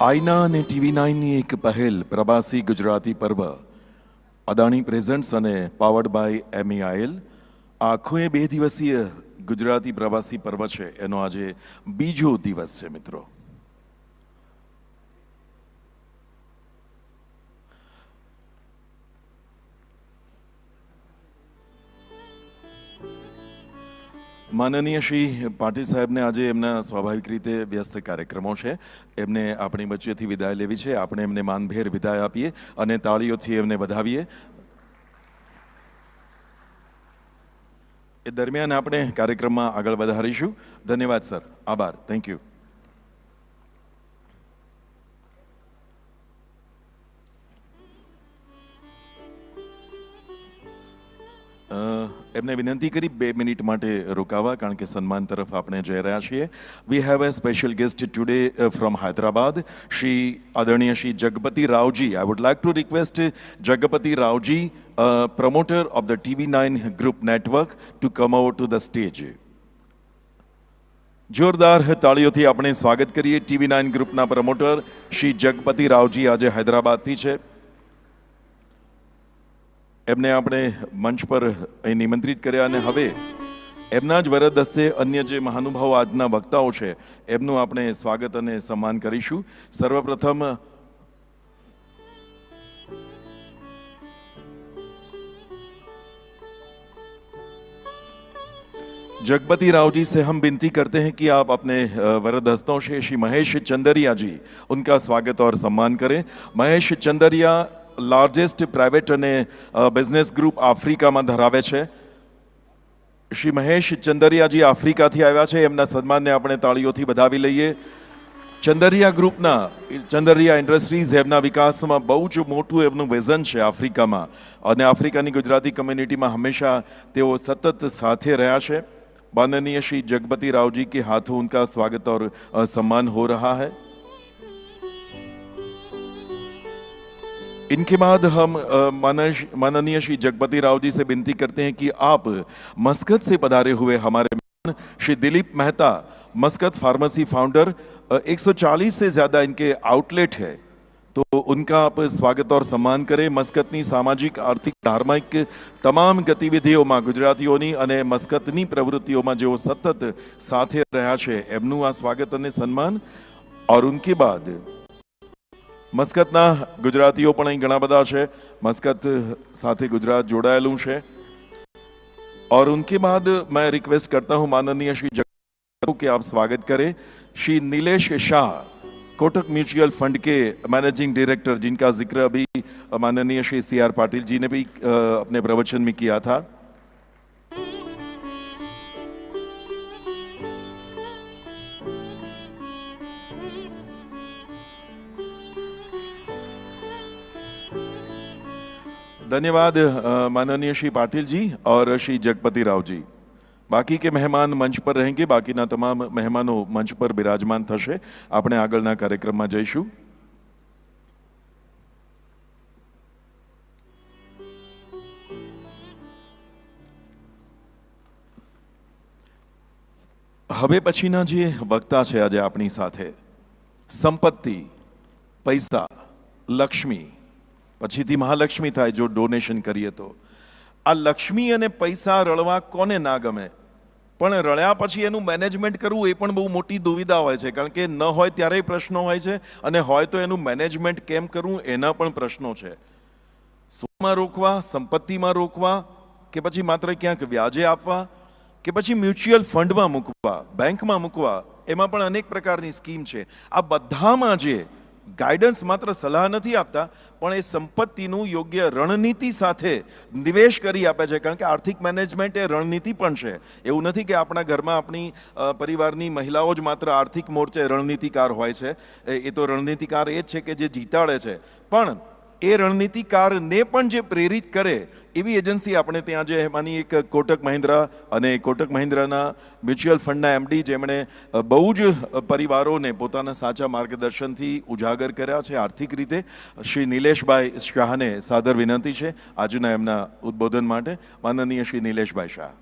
આઈના અને TV9ની એક પહેલ પ્રવાસી ગુજરાતી પર્વ, અદાણી પ્રેઝન્ટ્સ અને પાવર્ડ બાય MEIL. આખો એ 2 દિવસીય ગુજરાતી પ્રવાસી પર્વ છે, એનો આજે બીજો દિવસ છે મિત્રો. માનનીય શ્રી પાટીલ સાહેબને આજે એમના સ્વાભાવિક રીતે વ્યસ્ત કાર્યક્રમો છે, એમને આપણી વચ્ચેથી વિદાય લેવી છે. આપણે એમને માનભેર વિદાય આપીએ અને તાળીઓથી એમને વધાવીએ. એ દરમિયાન આપણે કાર્યક્રમમાં આગળ વધારીશું. ધન્યવાદ સર, આભાર, થેન્ક યુ. એમને વિનંતી કરી 2 મિનિટ માટે રોકાવા, કારણ કે સન્માન તરફ આપણે જઈ રહ્યા છીએ. We have a special guest today from Hyderabad, Shri આદરણીય Shri Jagapati Raoji. I would like to request Jagapati Raoji, promoter of the TV9 group network, to come over to the stage. જોરદાર તાળીઓથી આપણે સ્વાગત કરીએ. TV9 ગ્રુપના પ્રમોટર શ્રી જગપતિ રાવજી આજે હૈદરાબાદથી છે. એમને આપણે મંચ પર અહીં નિમંત્રિત કર્યા અને હવે એમના જ વરદ હસ્તે અન્ય જે મહાનુભાવો આજના વક્તાઓ છે એમનું આપણે સ્વાગત અને સન્માન કરીશું. સર્વપ્રથમ जगपति राव जी से हम विनती करते हैं कि आप अपने वरद हस्तों से श्री महेश चंदरिया जी, उनका स्वागत और सम्मान करें. महेश चंदरिया લાર્જેસ્ટ પ્રાઇવેટ અને બિઝનેસ ગ્રુપ આફ્રિકામાં ધરાવે છે. શ્રી મહેશ ચંદરિયાજી આફ્રિકાથી આવ્યા છે. એમના સન્માનને આપણે તાળીઓથી વધાવી લઈએ. ચંદરિયા ગ્રુપના, ચંદરિયા ઇન્ડસ્ટ્રીઝ એમના વિકાસમાં બહુ જ મોટું એમનું વિઝન છે આફ્રિકામાં, અને આફ્રિકાની ગુજરાતી કમ્યુનિટીમાં હંમેશા તેઓ સતત સાથે રહ્યા છે. माननीय श्री जगपति राव जी के हाथों उनका स्वागत और सम्मान हो रहा है. इनके बाद हम माननीय श्री जगपति राव जी से विनती करते हैं कि आप मस्कत से पधारे हुए हमारे श्री दिलीप मेहता, मस्कत फार्मेसी फाउंडर, 140 से ज़्यादा इनके आउटलेट है, तो उनका आप स्वागत और सम्मान करें. मस्कतनी सामाजिक, आर्थिक, धार्मिक તમામ ગતિવિધિઓમાં ગુજરાતીઓની અને મસ્કતની પ્રવૃત્તિઓમાં જેઓ સતત સાથે રહ્યા છે એમનું આ સ્વાગત અને સન્માન. और उनके बाद મસ્કતના ગુજરાતીઓ પણ અહીં ઘણા બધા છે, મસ્કત સાથે ગુજરાત જોડાયેલું છે. और उनके बाद मैं रिक्वेस्ट करता हूँ माननीय श्री जगपति के आप स्वागत करें श्री नीलेश शाह, कोटक म्यूचुअल फंड के मैनेजिंग डायरेक्टर, जिनका जिक्र अभी माननीय श्री CR पाटिल जी ने भी अपने प्रवचन में किया था. धन्यवाद माननीय श्री पाटिल जी और श्री जगपति राव जी. बाकी के मेहमान मंच पर रहेंगे, बाकीना તમામ મહેમાનો મંચ પર બિરાજમાન થશે. આપણે આગળના કાર્યક્રમમાં જઈશું. હવે પછીના જે વક્તા છે આજે આપણી સાથે, સંપત્તિ, પૈસા, લક્ષ્મી, પછીથી મહાલક્ષ્મી થાય જો ડોનેશન કરીએ તો. આ લક્ષ્મી અને પૈસા રળવા કોને ના ગમે, પણ રળ્યા પછી એનું મેનેજમેન્ટ કરવું એ પણ બહુ મોટી દુવિધા હોય છે, કારણ કે ન હોય ત્યારે પ્રશ્નો હોય છે અને હોય તો એનું મેનેજમેન્ટ કેમ કરવું એના પણ પ્રશ્નો છે. સોમાં રોકવા, સંપત્તિમાં રોકવા, કે પછી માત્ર ક્યાંક વ્યાજે આપવા, કે પછી મ્યુચ્યુઅલ ફંડમાં મૂકવા, બેંકમાં મૂકવા, એમાં પણ અનેક પ્રકારની સ્કીમ છે. આ બધામાં જે ગાઈડન્સ માત્ર સલાહ નથી આપતા, પણ એ સંપત્તિનું યોગ્ય રણનીતિ સાથે નિવેશ કરી આપે છે, કારણ કે આર્થિક મેનેજમેન્ટ એ રણનીતિ પણ છે. એવું નથી કે આપણા ઘરમાં આપણી પરિવારની મહિલાઓ જ માત્ર આર્થિક મોરચે રણનીતિકાર હોય છે. એ તો રણનીતિકાર એ જ છે કે જે જીતાડે છે, પણ એ રણનીતિકારને પણ જે પ્રેરિત કરે એવી એજન્સી આપણે ત્યાં જે એમાંની એક કોટક મહિન્દ્રા, અને કોટક મહિન્દ્રાના મ્યુચ્યુઅલ ફંડના એમડી, જેમણે બહુ જ પરિવારોને પોતાના સાચા માર્ગદર્શનથી ઉજાગર કર્યા છે આર્થિક રીતે, શ્રી નિલેશભાઈ શાહને સાદર વિનંતી છે આજના એમના ઉદ્બોધન માટે. માનનીય શ્રી નિલેશભાઈ શાહ.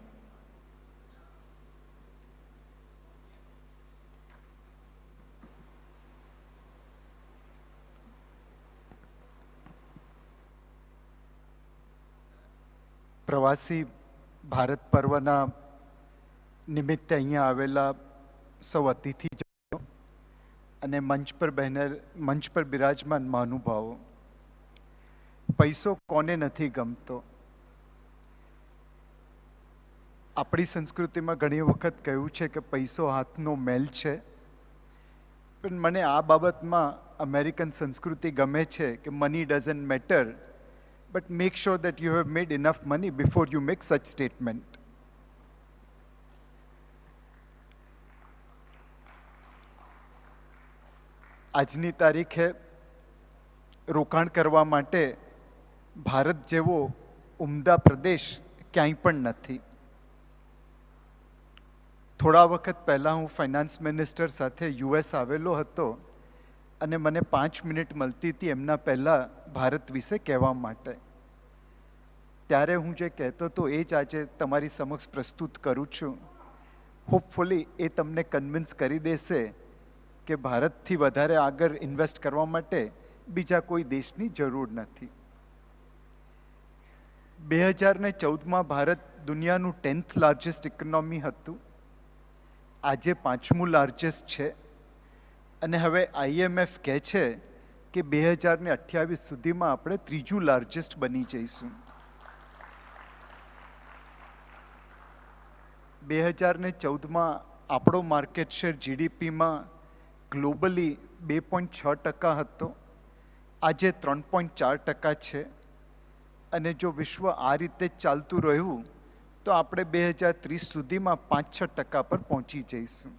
પ્રવાસી ભારત પર્વના નિમિત્તે અહીંયા આવેલા સૌ અતિથિજનો અને મંચ પર બિરાજમાન મહાનુભાવો, પૈસો કોને નથી ગમતો? આપણી સંસ્કૃતિમાં ઘણી વખત કહ્યું છે કે પૈસો હાથનો મેલ છે, પણ મને આ બાબતમાં અમેરિકન સંસ્કૃતિ ગમે છે કે money doesn't matter, but make sure that you have made enough money before you make such statement. આજની તારીખે રોકાણ કરવા માટે ભારત જેવો ઉમદા પ્રદેશ ક્યાંય પણ નથી. થોડા વખત પહેલાં હું ફાઇનાન્સ મિનિસ્ટર સાથે યુએસ આવેલો હતો અને મને 5 મિનિટ મળતી હતી એમના પહેલાં ભારત વિશે કહેવા માટે. ત્યારે હું જે કહેતો હતો એ જ આજે તમારી સમક્ષ પ્રસ્તુત કરું છું. હોપફુલી એ તમને કન્વિન્સ કરી દેશે કે ભારતથી વધારે આગળ ઇન્વેસ્ટ કરવા માટે બીજા કોઈ દેશની જરૂર નથી. 2014માં ભારત દુનિયાનું 10th લાર્જેસ્ટ ઇકોનોમી હતું, આજે 5મું લાર્જેસ્ટ છે, અને હવે IMF કહે છે કે 2028 સુધીમાં આપણે 3જું લાર્જેસ્ટ બની જઈશું. 2014માં આપણો માર્કેટ શેર GDPમાં ગ્લોબલી 2.6% હતો, આજે 3.4% છે, અને જો વિશ્વ આ રીતે જ ચાલતું રહ્યું તો આપણે 2030 સુધીમાં 5-6% પર પહોંચી જઈશું.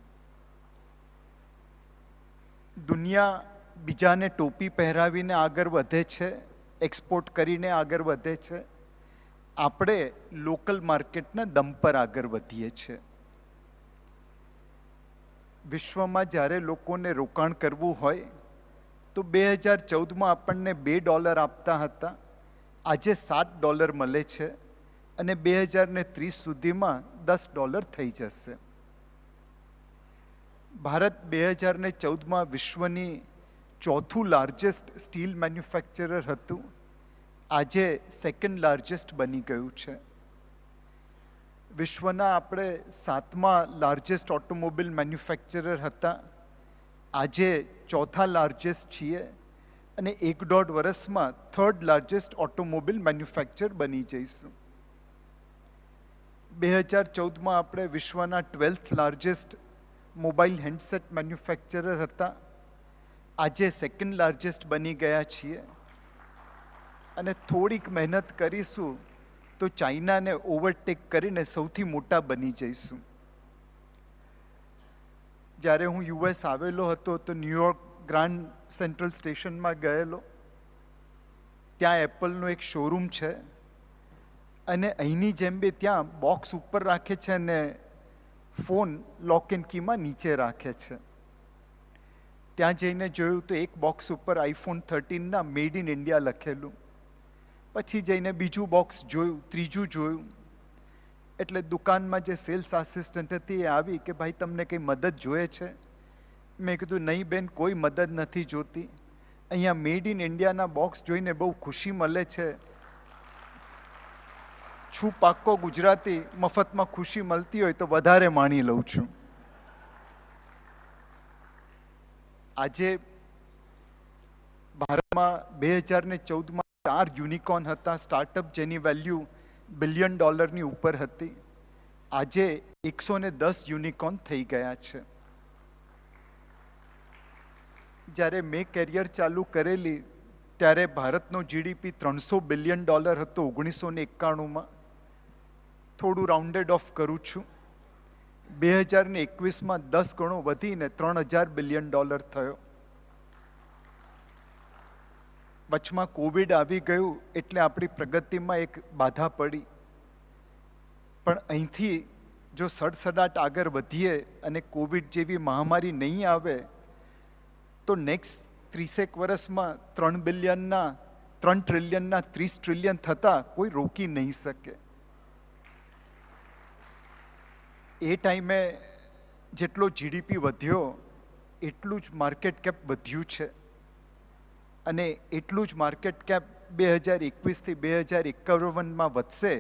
દુનિયા બીજાને ટોપી પહેરાવીને આગળ વધે છે, એક્સપોર્ટ કરીને આગળ વધે છે, આપણે લોકલ માર્કેટના દમ પર આગળ વધીએ છીએ. વિશ્વમાં જ્યારે લોકોને રોકાણ કરવું હોય તો 2014માં આપણને $2 આપતા હતા, આજે $7 મળે છે, અને 2030 સુધીમાં $10 થઈ જશે. ભારત 2014માં વિશ્વની 4થું લાર્જેસ્ટ સ્ટીલ મેન્યુફેક્ચરર હતું, આજે 2nd લાર્જેસ્ટ બની ગયું છે. વિશ્વના આપણે 7મા લાર્જેસ્ટ ઓટોમોબાઈલ મેન્યુફેક્ચરર હતા, આજે 4થા લાર્જેસ્ટ છીએ, અને 1.5 વર્ષમાં 3rd લાર્જેસ્ટ ઓટોમોબાઈલ મેન્યુફેક્ચર બની જઈશું. 2014માં આપણે વિશ્વના 12th largest mobile handset manufacturer હતા, આજે 2nd લાર્જેસ્ટ બની ગયા છીએ, અને થોડીક મહેનત કરીશું તો ચાઇનાને ઓવરટેક કરીને સૌથી મોટા બની જઈશું. જ્યારે હું US આવેલો હતો તો ન્યુયોર્ક ગ્રાન્ડ સેન્ટ્રલ સ્ટેશનમાં ગયેલો, ત્યાં એપલનો એક શોરૂમ છે, અને અહીંની જેમ બી ત્યાં બોક્સ ઉપર રાખે છે અને ફોન લોક એન્ડ કીમાં નીચે રાખે છે. ત્યાં જઈને જોયું તો એક બોક્સ ઉપર iPhone 13ના મેડ ઇન ઇન્ડિયા લખેલું. પછી જઈને બીજું બોક્સ જોયું, ત્રીજું જોયું, એટલે દુકાનમાં જે સેલ્સ આસિસ્ટન્ટ હતી એ આવી કે ભાઈ તમને કંઈ મદદ જોઈએ છે? મેં કીધું નહીં બેન, કોઈ મદદ નથી જોતી. અહીંયા મેડ ઇન ઇન્ડિયાના બોક્સ જોઈને બહુ ખુશી મળે છે. છું પાક્કો ગુજરાતી, મફતમાં ખુશી મળતી હોય તો વધારે માણી લઉં છું. આજે ભારતમાં 2014માં 4 યુનિકોર્ન હતા સ્ટાર્ટઅપ, જેની વેલ્યુ $1 બિલિયન ઉપર હતી. આજે 110 યુનિકોર્ન થઈ ગયા છે. જ્યારે મેં કેરિયર ચાલુ કરેલી ત્યારે ભારતનો જીડીપી $300 બિલિયન હતો 1991માં. થોડું રાઉન્ડેડ ઓફ કરું છું. 2021માં 10 ગણો વધીને $3000 બિલિયન થયો. વચમાં કોવિડ આવી ગયું એટલે આપણી પ્રગતિમાં એક બાધા પડી. પણ અહીંથી જો સડસડાટ આગળ વધીએ અને કોવિડ જેવી મહામારી નહીં આવે તો નેક્સ્ટ 30 વર્ષમાં 3 ટ્રિલિયનના 30 ટ્રિલિયન થતા કોઈ રોકી નહીં શકે. એ ટાઈમે જેટલો જીડીપી વધ્યો એટલું જ માર્કેટ કેપ વધ્યું છે. અને એટલું જ માર્કેટ કેપ 2021થી 2051માં વધશે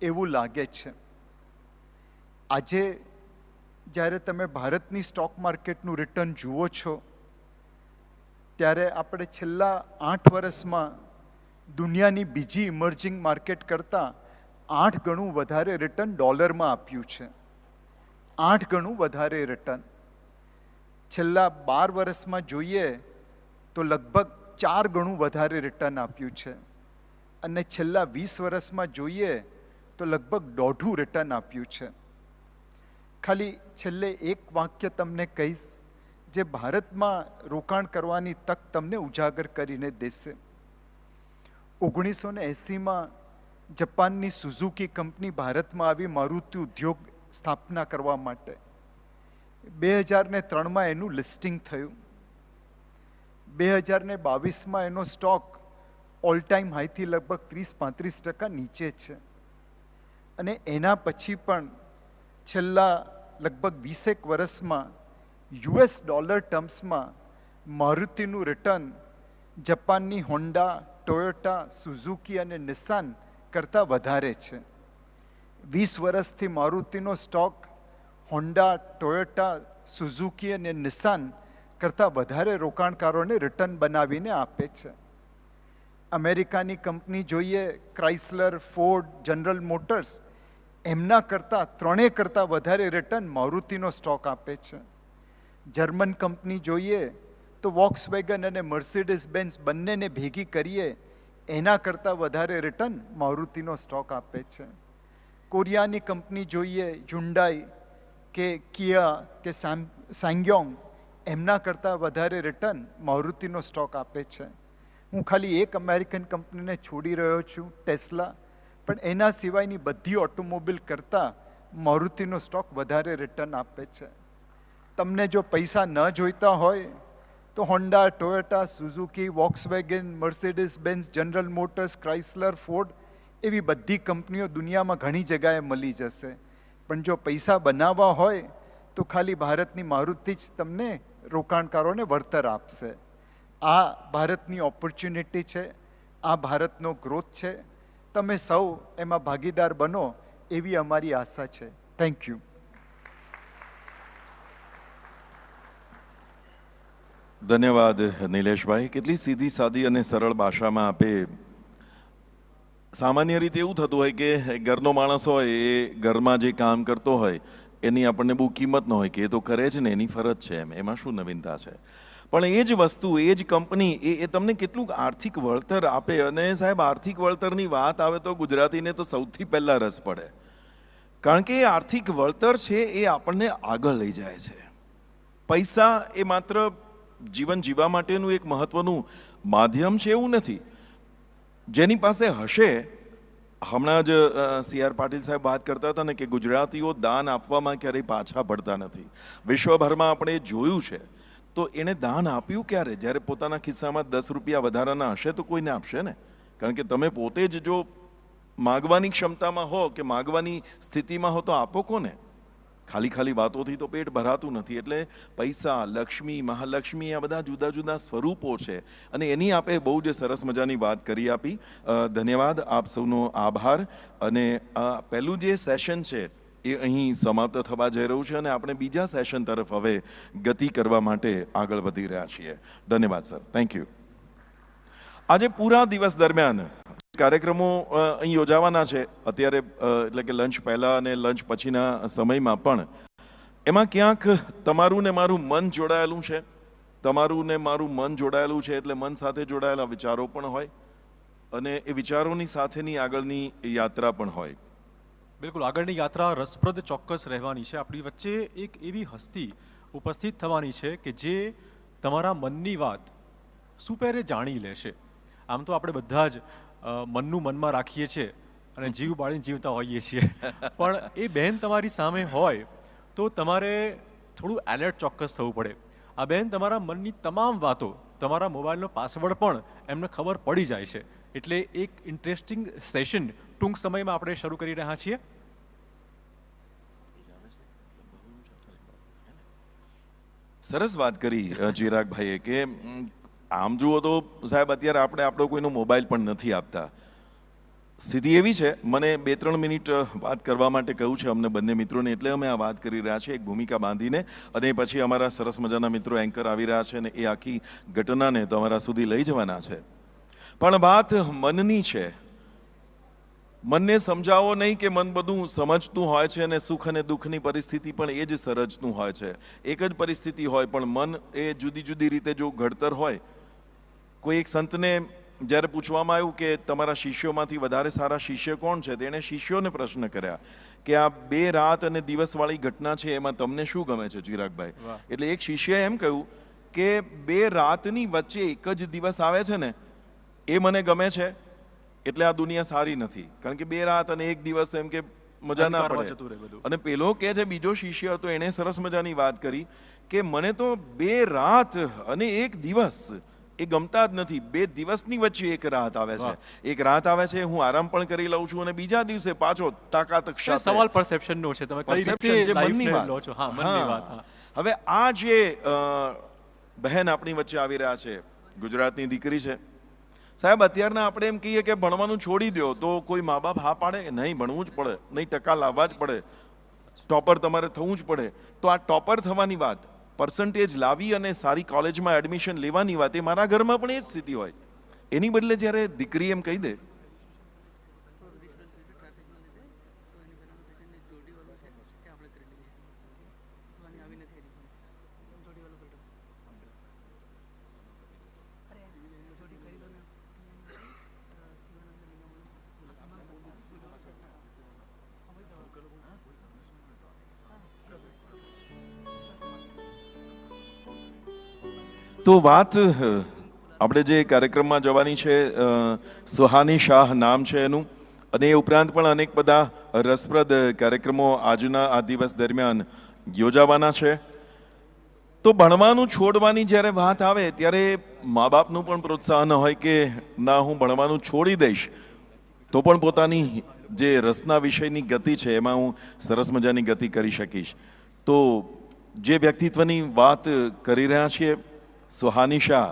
એવું લાગે છે. આજે જ્યારે તમે ભારતની સ્ટોક માર્કેટનું રિટર્ન જુઓ છો ત્યારે આપણે છેલ્લા 8 વર્ષમાં દુનિયાની બીજી ઇમર્જિંગ માર્કેટ કરતાં 8 ગણું વધારે રિટર્ન ડોલરમાં આપ્યું છે. 8 ગણું વધારે રિટર્ન. છેલ્લા 12 વર્ષમાં જોઈએ તો લગભગ 4 ગણું વધારે રિટર્ન આપ્યું છે. અને છેલ્લા 20 વર્ષમાં જોઈએ તો લગભગ 1.5 રિટર્ન આપ્યું છે. ખાલી છેલ્લે એક વાક્ય તમને કહીશ જે ભારતમાં રોકાણ કરવાની તક તમને ઉજાગર કરીને દેશે. 1980માં જાપાનની સુઝુકી કંપની ભારતમાં આવી મારુતિ ઉદ્યોગ સ્થાપના કરવા માટે. 2003માં એનું લિસ્ટિંગ થયું. 2022માં એનો સ્ટોક ઓલ ટાઈમ હાઈથી લગભગ 30-35% નીચે છે. અને એના પછી પણ છેલ્લા લગભગ 20 વર્ષમાં $, ટર્મ્સમાં મારુતિનું રિટર્ન જાપાનની હોન્ડા, ટોયોટા, સુઝુકી અને નિસાન કરતાં વધારે છે. 20 વર્ષથી મારુતિનો સ્ટોક હોન્ડા, ટોયોટા, સુઝુકી અને નિસાન કરતાં વધારે રોકાણકારોને રિટર્ન બનાવીને આપે છે. અમેરિકાની કંપની જોઈએ, ક્રાઇસલર, ફોર્ડ, જનરલ મોટર્સ, એમના કરતાં 3 કરતાં વધારે રિટર્ન મારુતિનો સ્ટોક આપે છે. જર્મન કંપની જોઈએ તો વોક્સવેગન અને મર્સિડીઝ બેન્ઝ બંનેને ભેગી કરીએ એના કરતાં વધારે રિટર્ન મારુતિનો સ્ટોક આપે છે. કોરિયાની કંપની જોઈએ, હ્યુન્ડાઈ કે કિયા કે સાંગ્યોંગ, એમના કરતાં વધારે રિટર્ન મારુતિનો સ્ટોક આપે છે. હું ખાલી એક અમેરિકન કંપનીને છોડી રહ્યો છું, ટેસ્લા, પણ એના સિવાયની બધી ઓટોમોબિલ કરતાં મારુતિનો સ્ટોક વધારે રિટર્ન આપે છે. તમને જો પૈસા ન જોઈતા હોય તો Honda, Toyota, Suzuki, Volkswagen, Mercedes Benz, General Motors, Chrysler, Ford એવી બધી કંપનીઓ દુનિયામાં ઘણી જગ્યાએ મળી જશે. પણ જો પૈસા બનાવવા હોય તો ખાલી ભારતની મારુતિ જ તમને રોકાણકારોને વળતર આપશે. આ ભારતની ઓપોર્ચ્યુનિટી છે, આ ભારતનો ગ્રોથ છે. તમે સૌ એમાં ભાગીદાર બનો એવી અમારી આશા છે. Thank you. ધન્યવાદ નિલેશભાઈ. કેટલી સીધી સાદી અને સરળ ભાષામાં આપે. સામાન્ય રીતે એવું થતું હોય કે ઘરનો માણસ હોય એ ઘરમાં જે કામ કરતો હોય એની આપણને બહુ કિંમત ન હોય કે એ તો કરે જ ને, એની ફરજ છે, એમાં શું નવીનતા છે. પણ એ જ વસ્તુ, એ જ કંપની એ તમને કેટલું આર્થિક વળતર આપે. અને સાહેબ, આર્થિક વળતરની વાત આવે તો ગુજરાતીને તો સૌથી પહેલાં રસ પડે, કારણ કે એ આર્થિક વળતર છે એ આપણને આગળ લઈ જાય છે. પૈસા એ માત્ર જીવન જીવવા માટેનું એક મહત્વનું માધ્યમ છે એવું નથી. જેની પાસે હશે, હમણાં જ CR પાટીલ સાહેબ વાત કરતા હતા ને કે ગુજરાતીઓ દાન આપવામાં ક્યારેય પાછા પડતા નથી. વિશ્વભરમાં આપણે જોયું છે. તો એણે દાન આપ્યું ક્યારે? જ્યારે પોતાના ખિસ્સામાં 10 રૂપિયા વધારાના હશે તો કોઈને આપશે ને. કારણ કે તમે પોતે જ જો માગવાની ક્ષમતામાં હો કે માગવાની સ્થિતિમાં હો તો આપો કોને? ખાલી ખાલી વાતોથી તો પેટ ભરાતું નથી. એટલે પૈસા, લક્ષ્મી, મહાલક્ષ્મી આ બધા જુદા જુદા સ્વરૂપો છે અને એની આપે બહુ જ સરસ મજાની વાત કરી આપી. ધન્યવાદ, આપ સૌનો આભાર. અને પહેલું જે સેશન છે એ અહીં સમાપ્ત થવા જઈ રહ્યું છે અને આપણે બીજા સેશન તરફ હવે ગતિ કરવા માટે આગળ વધી રહ્યા છીએ. ધન્યવાદ સર, થેન્ક યુ. આજે પૂરા દિવસ દરમિયાન કાર્યક્રમો અહીં યોજાવાના છે. અત્યારે એટલે કે લંચ પહેલાં અને લંચ પછીના સમયમાં પણ એમાં ક્યાંક તમારું ને મારું મન જોડાયેલું છે. તમારું ને મારું મન જોડાયેલું છે એટલે મન સાથે જોડાયેલા વિચારો પણ હોય અને એ વિચારોની સાથેની આગળની યાત્રા પણ હોય. બિલકુલ, આગળની યાત્રા રસપ્રદ ચોક્કસ રહેવાની છે. આપણી વચ્ચે એક એવી હસ્તી ઉપસ્થિત થવાની છે કે જે તમારા મનની વાત સુપેરે જાણી લેશે. આમ તો આપણે બધા જ મનનું મનમાં રાખીએ છીએ અને જીવ બાળીને જીવતા હોઈએ છીએ, પણ એ બહેન તમારી સામે હોય તો તમારે થોડું એલર્ટ ચોક્કસ થવું પડે. આ બહેન તમારા મનની તમામ વાતો, તમારા મોબાઈલનો પાસવર્ડ પણ એમને ખબર પડી જાય છે. એટલે એક ઇન્ટરેસ્ટિંગ સેશન ટૂંક સમયમાં આપણે શરૂ કરી રહ્યા છીએ. સરસ વાત કરી ચિરાગભાઈએ કે આમ જુઓ તો સાહેબ અત્યારે આપણે આપણો કોઈનો મોબાઈલ પણ નથી આપતા. સ્થિતિ એવી છે, મને 2-3 મિનિટ વાત કરવા માટે કહ્યું છે અમને બંને મિત્રોને, એટલે અમે આ વાત કરી રહ્યા છીએ એક ભૂમિકા બાંધીને. અને પછી અમારા સરસ મજાના મિત્રો એન્કર આવી રહ્યા છે અને એ આખી ઘટનાને તમારા સુધી લઈ જવાના છે. પણ વાત મનની છે. મનને સમજાવો નહીં કે મન બધું સમજતું હોય છે અને સુખ અને દુઃખની પરિસ્થિતિ પણ એ જ સર્જતું હોય છે. એક જ પરિસ્થિતિ હોય પણ મન એ જુદી જુદી રીતે જો ઘડતર હોય. કોઈ એક સંતને જ્યારે પૂછવામાં આવ્યું કે તમારા શિષ્યોમાંથી વધારે સારા શિષ્ય કોણ છે, તેણે શિષ્યોને પ્રશ્ન કર્યા કે આ 2 રાત અને દિવસવાળી ઘટના છે એમાં તમને શું ગમે છે ચિરાગભાઈ? એટલે એક શિષ્યએ એમ કહ્યું કે 2 રાતની વચ્ચે એક જ દિવસ આવે છે ને એ મને ગમે છે. એટલે આ દુનિયા સારી નથી, કારણ કે 2 રાત અને 1 દિવસ એમ કે મજા ના પડે. અને પેલો કે જે બીજો શિષ્ય હતો એણે સરસ મજાની વાત કરી કે મને તો 2 રાત અને 1 દિવસ એ ગમતા જ નથી. 2 દિવસની વચ્ચે એક રાત આવે છે. એક રાત આવે છે, હું આરામ પણ કરી લઉં છું અને બીજા દિવસે પાછો તાકાત સાથે. સવાલ પરસેપ્શનનો છે, તમે કઈ રીતે લાઈફને લો છો. હા, મનની વાત. હવે આ જે બહેન આપણી વચ્ચે આવી રહ્યા છે, ગુજરાતની દીકરી છે. સાહેબ અત્યારના આપણે એમ કહીએ કે ભણવાનું છોડી દો તો કોઈ મા બાપ હા પાડે? નહીં, ભણવું જ પડે, નહીં ટકા લાવવા જ પડે, ટોપર તમારે થવું જ પડે. તો આ ટોપર થવાની વાત, પર્સન્ટેજ લાવી અને સારી કોલેજમાં એડમિશન લેવાની વાત, એ મારા ઘરમાં પણ એ જ સ્થિતિ હોય. એની બદલે જ્યારે દીકરી એમ કહી દે તો વાત આપણે જે કાર્યક્રમમાં જવાની છે, સુહાની શાહ નામ છે એનું, અને એ ઉપરાંત પણ અનેક બધા રસપ્રદ કાર્યક્રમો આજના આ દિવસ દરમિયાન યોજાવાના છે. તો ભણવાનું છોડવાની જ્યારે વાત આવે ત્યારે મા બાપનું પણ પ્રોત્સાહન હોય કે ના, હું ભણવાનું છોડી દઈશ તો પણ પોતાની જે રસના વિષયની ગતિ છે એમાં હું સરસ મજાની ગતિ કરી શકીશ. તો જે વ્યક્તિત્વની વાત કરી રહ્યા છીએ, સુહાની શાહ,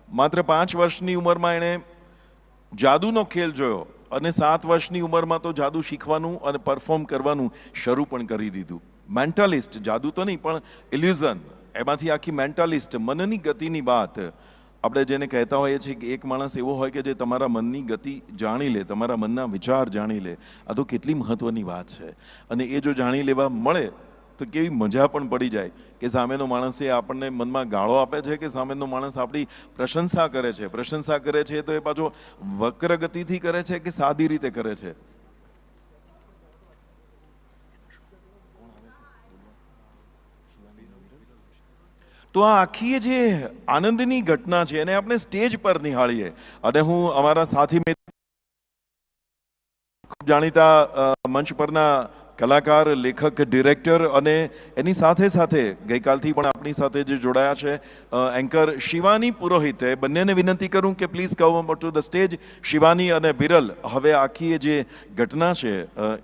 માત્ર 5 વર્ષની ઉંમરમાં એણે જાદુનો ખેલ જોયો અને 7 વર્ષની ઉંમરમાં તો જાદુ શીખવાનું અને પરફોર્મ કરવાનું શરૂ પણ કરી દીધું. મેન્ટાલિસ્ટ, જાદુ તો નહીં પણ ઇલ્યુઝન, એમાંથી આખી મેન્ટાલિસ્ટ, મનની ગતિની વાત આપણે જેને કહેતા હોઈએ છીએ કે એક માણસ એવો હોય કે જે તમારા મનની ગતિ જાણી લે, તમારા મનના વિચાર જાણી લે. આ તો કેટલી મહત્વની વાત છે. અને એ જો જાણી લેવા મળે તો કેવી મજા પણ પડી જાય કે સામેનો માણસ એ આપણને મનમાં ગાળો આપે છે કે સામેનો માણસ આપણી પ્રશંસા કરે છે. પ્રશંસા કરે છે તો એ પાછો વક્ર ગતિથી કરે છે કે સાદી રીતે કરે છે. તો આ આખી જે આનંદની ઘટના છે એને આપણે સ્ટેજ પર નિહાળીએ. અને હું અમારા સાથી જાણીતા મંચ પરના કલાકાર, લેખક, ડિરેક્ટર અને એની સાથે સાથે ગઈકાલથી પણ આપણી સાથે જે જોડાયા છે એન્કર શિવાની પુરોહિત, એ બંનેને વિનંતી કરું કે please come to the stage. Shivani અને વિરલ હવે આખી જે ઘટના છે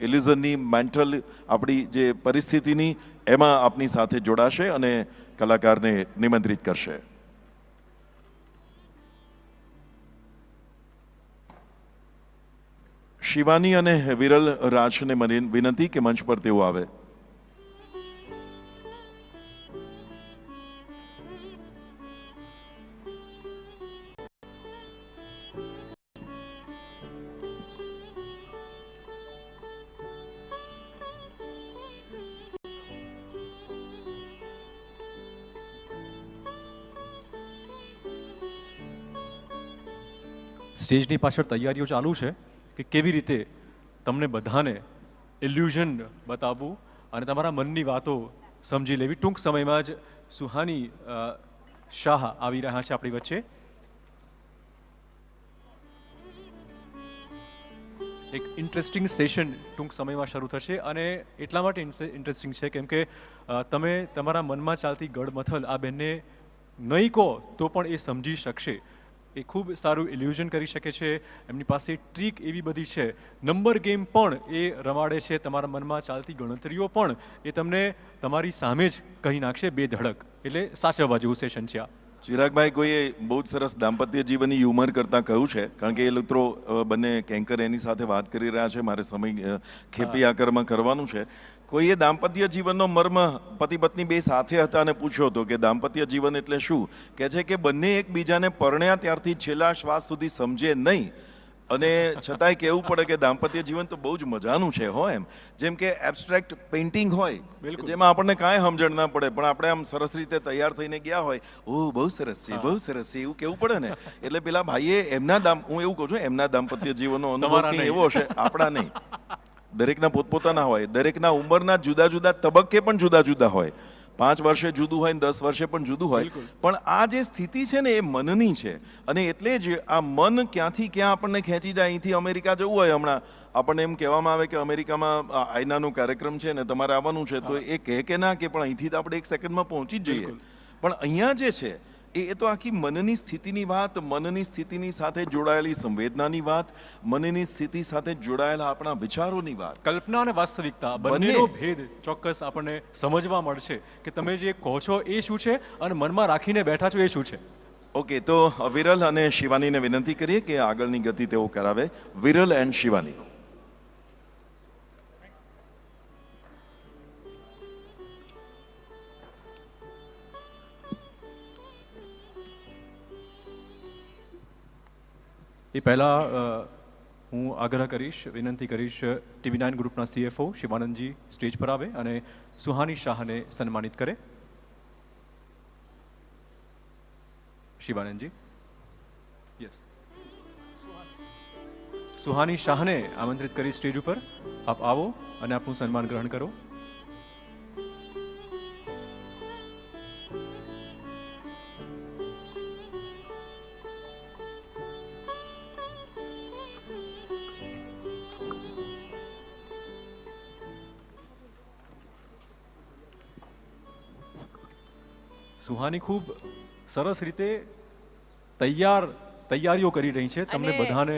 ઇલ્યુઝનની, મેન્ટલ આપણી જે પરિસ્થિતિની, એમાં આપની સાથે જોડાશે અને કલાકારને નિમંત્રિત કરશે. શિવાની અને વિરલ રાજને મને વિનંતી કે મંચ પર તેઓ આવે. સ્ટેજની પાછળ તૈયારીઓ ચાલુ છે કે કેવી રીતે તમને બધાને ઇલ્યુઝન બતાવવું અને તમારા મનની વાતો સમજી લેવી. ટૂંક સમયમાં જ સુહાની શાહ આવી રહ્યા છે આપણી વચ્ચે. એક ઇન્ટરેસ્ટિંગ સેશન ટૂંક સમયમાં શરૂ થશે અને એટલા માટે ઇન્ટરેસ્ટિંગ છે કેમ કે તમે તમારા મનમાં ચાલતી ગડમથલ આ બેનને નહીં કહો તો પણ એ સમજી શકશે. એ ખૂબ સારું ઇલ્યુઝન કરી શકે છે. એમની પાસે ટ્રીક એવી બધી છે, નંબર ગેમ પણ એ રમાડે છે. તમારા મનમાં ચાલતી ગણતરીઓ પણ એ તમને તમારી સામે જ કહી નાખશે બે ધડક. એટલે સાચવવા જેવું સેશન છે આ. ચિરાગભાઈ, કોઈએ બહુ જ સરસ દાંપત્ય જીવનની હ્યુમર કરતાં કહ્યું છે, કારણ કે એ લોકો બંને કેન્કર એની સાથે વાત કરી રહ્યા છે, મારે સમય ખેપી આકારમાં કરવાનું છે. કોઈએ દાંપત્ય જીવનનો મર્મ પતિ પત્ની બે સાથે હતા અને પૂછ્યો હતો કે દાંપત્ય જીવન એટલે શું. કહે છે કે બંને એકબીજાને પરણ્યા ત્યારથી છેલ્લા શ્વાસ સુધી સમજે નહીં અને છતાંય કહેવું પડે કે દાંપત્ય જીવન તો બહુ જ મજાનું છે હો. એમ જેમ કે એબ્સ્ટ્રેક્ટ પેઇન્ટિંગ હોય, જેમાં આપણને કાંઈ સમજણ ના પડે, પણ આપણે આમ સરસ રીતે તૈયાર થઈને ગયા હોય, ઓહ બહુ સરસ છે, બહુ સરસ છે, એવું કહેવું પડે ને. એટલે પેલા ભાઈએ હું એવું કહું છું, એમના દાંપત્ય જીવનનો અનુભવ કંઈ એવો હશે, આપણા નહીં. દરેકના પોતપોતાના હોય, દરેકના ઉંમરના જુદા જુદા તબક્કે પણ જુદા જુદા હોય. 5 વર્ષે જુદું હોય ને 10 વર્ષે પણ જુદું હોય. પણ આ જે સ્થિતિ છે ને એ મનની છે. અને એટલે જ આ મન ક્યાંથી ક્યાં આપણને ખેંચી જાય. અહીંથી અમેરિકા જવું હોય, હમણાં આપણને એમ કહેવામાં આવે કે અમેરિકામાં આઈનાનો કાર્યક્રમ છે ને તમારે આવવાનું છે, તો એ કહે કે ના કે પણ અહીંથી તો આપણે 1 સેકન્ડમાં પહોંચી જ જઈએ. પણ અહીંયા જે છે એ તો આખી મનની સ્થિતિની વાત, મનની સ્થિતિની સાથે જોડાયેલી સંવેદનાની વાત, મનની સ્થિતિ સાથે જોડાયેલા આપણા વિચારોની વાત. કલ્પના અને વાસ્તવિકતા બંનેનો ભેદ ચોક્કસ આપણને સમજવા મળશે કે તમે જે કહો છો એ શું છે અને મનમાં રાખીને બેઠા છો એ શું છે. ઓકે, તો વિરલ અને શિવાનીને વિનંતી કરીએ કે આગળની ગતિ તેઓ કરાવે. વિરલ એન્ડ શિવાની. એ પહેલાં હું આગ્રહ કરીશ, વિનંતી કરીશ TV9 ગ્રુપના CFO શિવાનંદજી સ્ટેજ પર આવે અને સુહાની શાહને સન્માનિત કરે. શિવાનંદજી, યસ. સુહાની શાહને આમંત્રિત કરી સ્ટેજ ઉપર. આપ આવો અને આપનું સન્માન ગ્રહણ કરો. સુહાની ખૂબ સરસ રીતે તૈયારીઓ કરી રહી છે તમને બધાને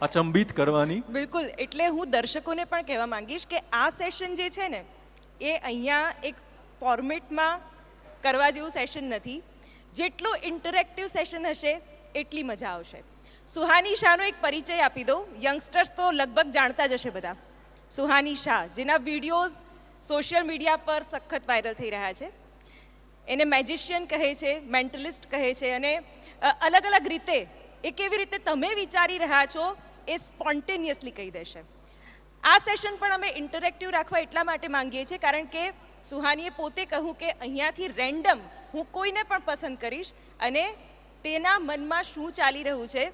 અચંબિત કરવાની. બિલકુલ. એટલે હું દર્શકોને પણ કહેવા માંગીશ કે આ સેશન જે છે ને એ અહીંયા એક ફોર્મેટમાં કરવા જેવું સેશન નથી. જેટલું ઇન્ટરેક્ટિવ સેશન હશે એટલી મજા આવશે. સુહાની શાહનો એક પરિચય આપી દઉં. યંગસ્ટર્સ તો લગભગ જાણતા જ હશે બધા. સુહાની શાહ, જેના વિડીયોઝ સોશિયલ મીડિયા પર સખત વાયરલ થઈ રહ્યા છે. એને મેજિશિયન કહે છે, મેન્ટલિસ્ટ કહે છે અને અલગ અલગ રીતે એ કેવી રીતે તમે વિચારી રહ્યા છો એ સ્પોન્ટેનિયસલી કહી દેશે. આ સેશન પણ અમે ઇન્ટરેક્ટિવ રાખવા એટલા માટે માંગીએ છીએ કારણ કે સુહાનીએ પોતે કહ્યું કે અહીંયાથી રેન્ડમ હું કોઈને પણ પસંદ કરીશ અને તેના મનમાં શું ચાલી રહ્યું છે